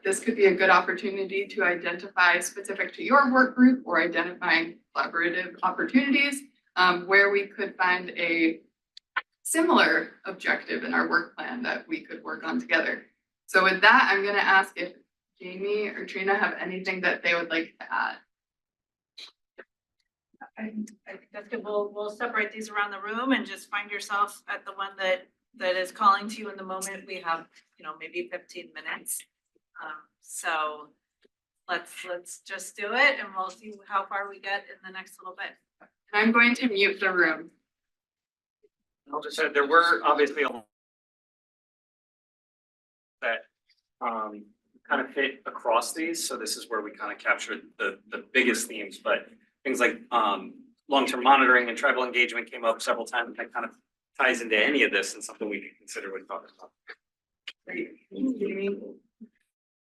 S13: this could be a good opportunity to identify specific to your work group or identifying collaborative opportunities where we could find a similar objective in our work plan that we could work on together. So with that, I'm going to ask if Jamie or Trina have anything that they would like to add.
S19: I think that's good. We'll separate these around the room and just find yourself at the one that is calling to you in the moment. We have, maybe 15 minutes. So let's just do it, and we'll see how far we get in the next little bit.
S13: And I'm going to mute the room.
S1: I'll just say there were obviously a lot that kind of fit across these. So this is where we kind of captured the biggest themes, but things like long-term monitoring and tribal engagement came up several times. That kind of ties into any of this and something we can consider when talking about.
S19: Great.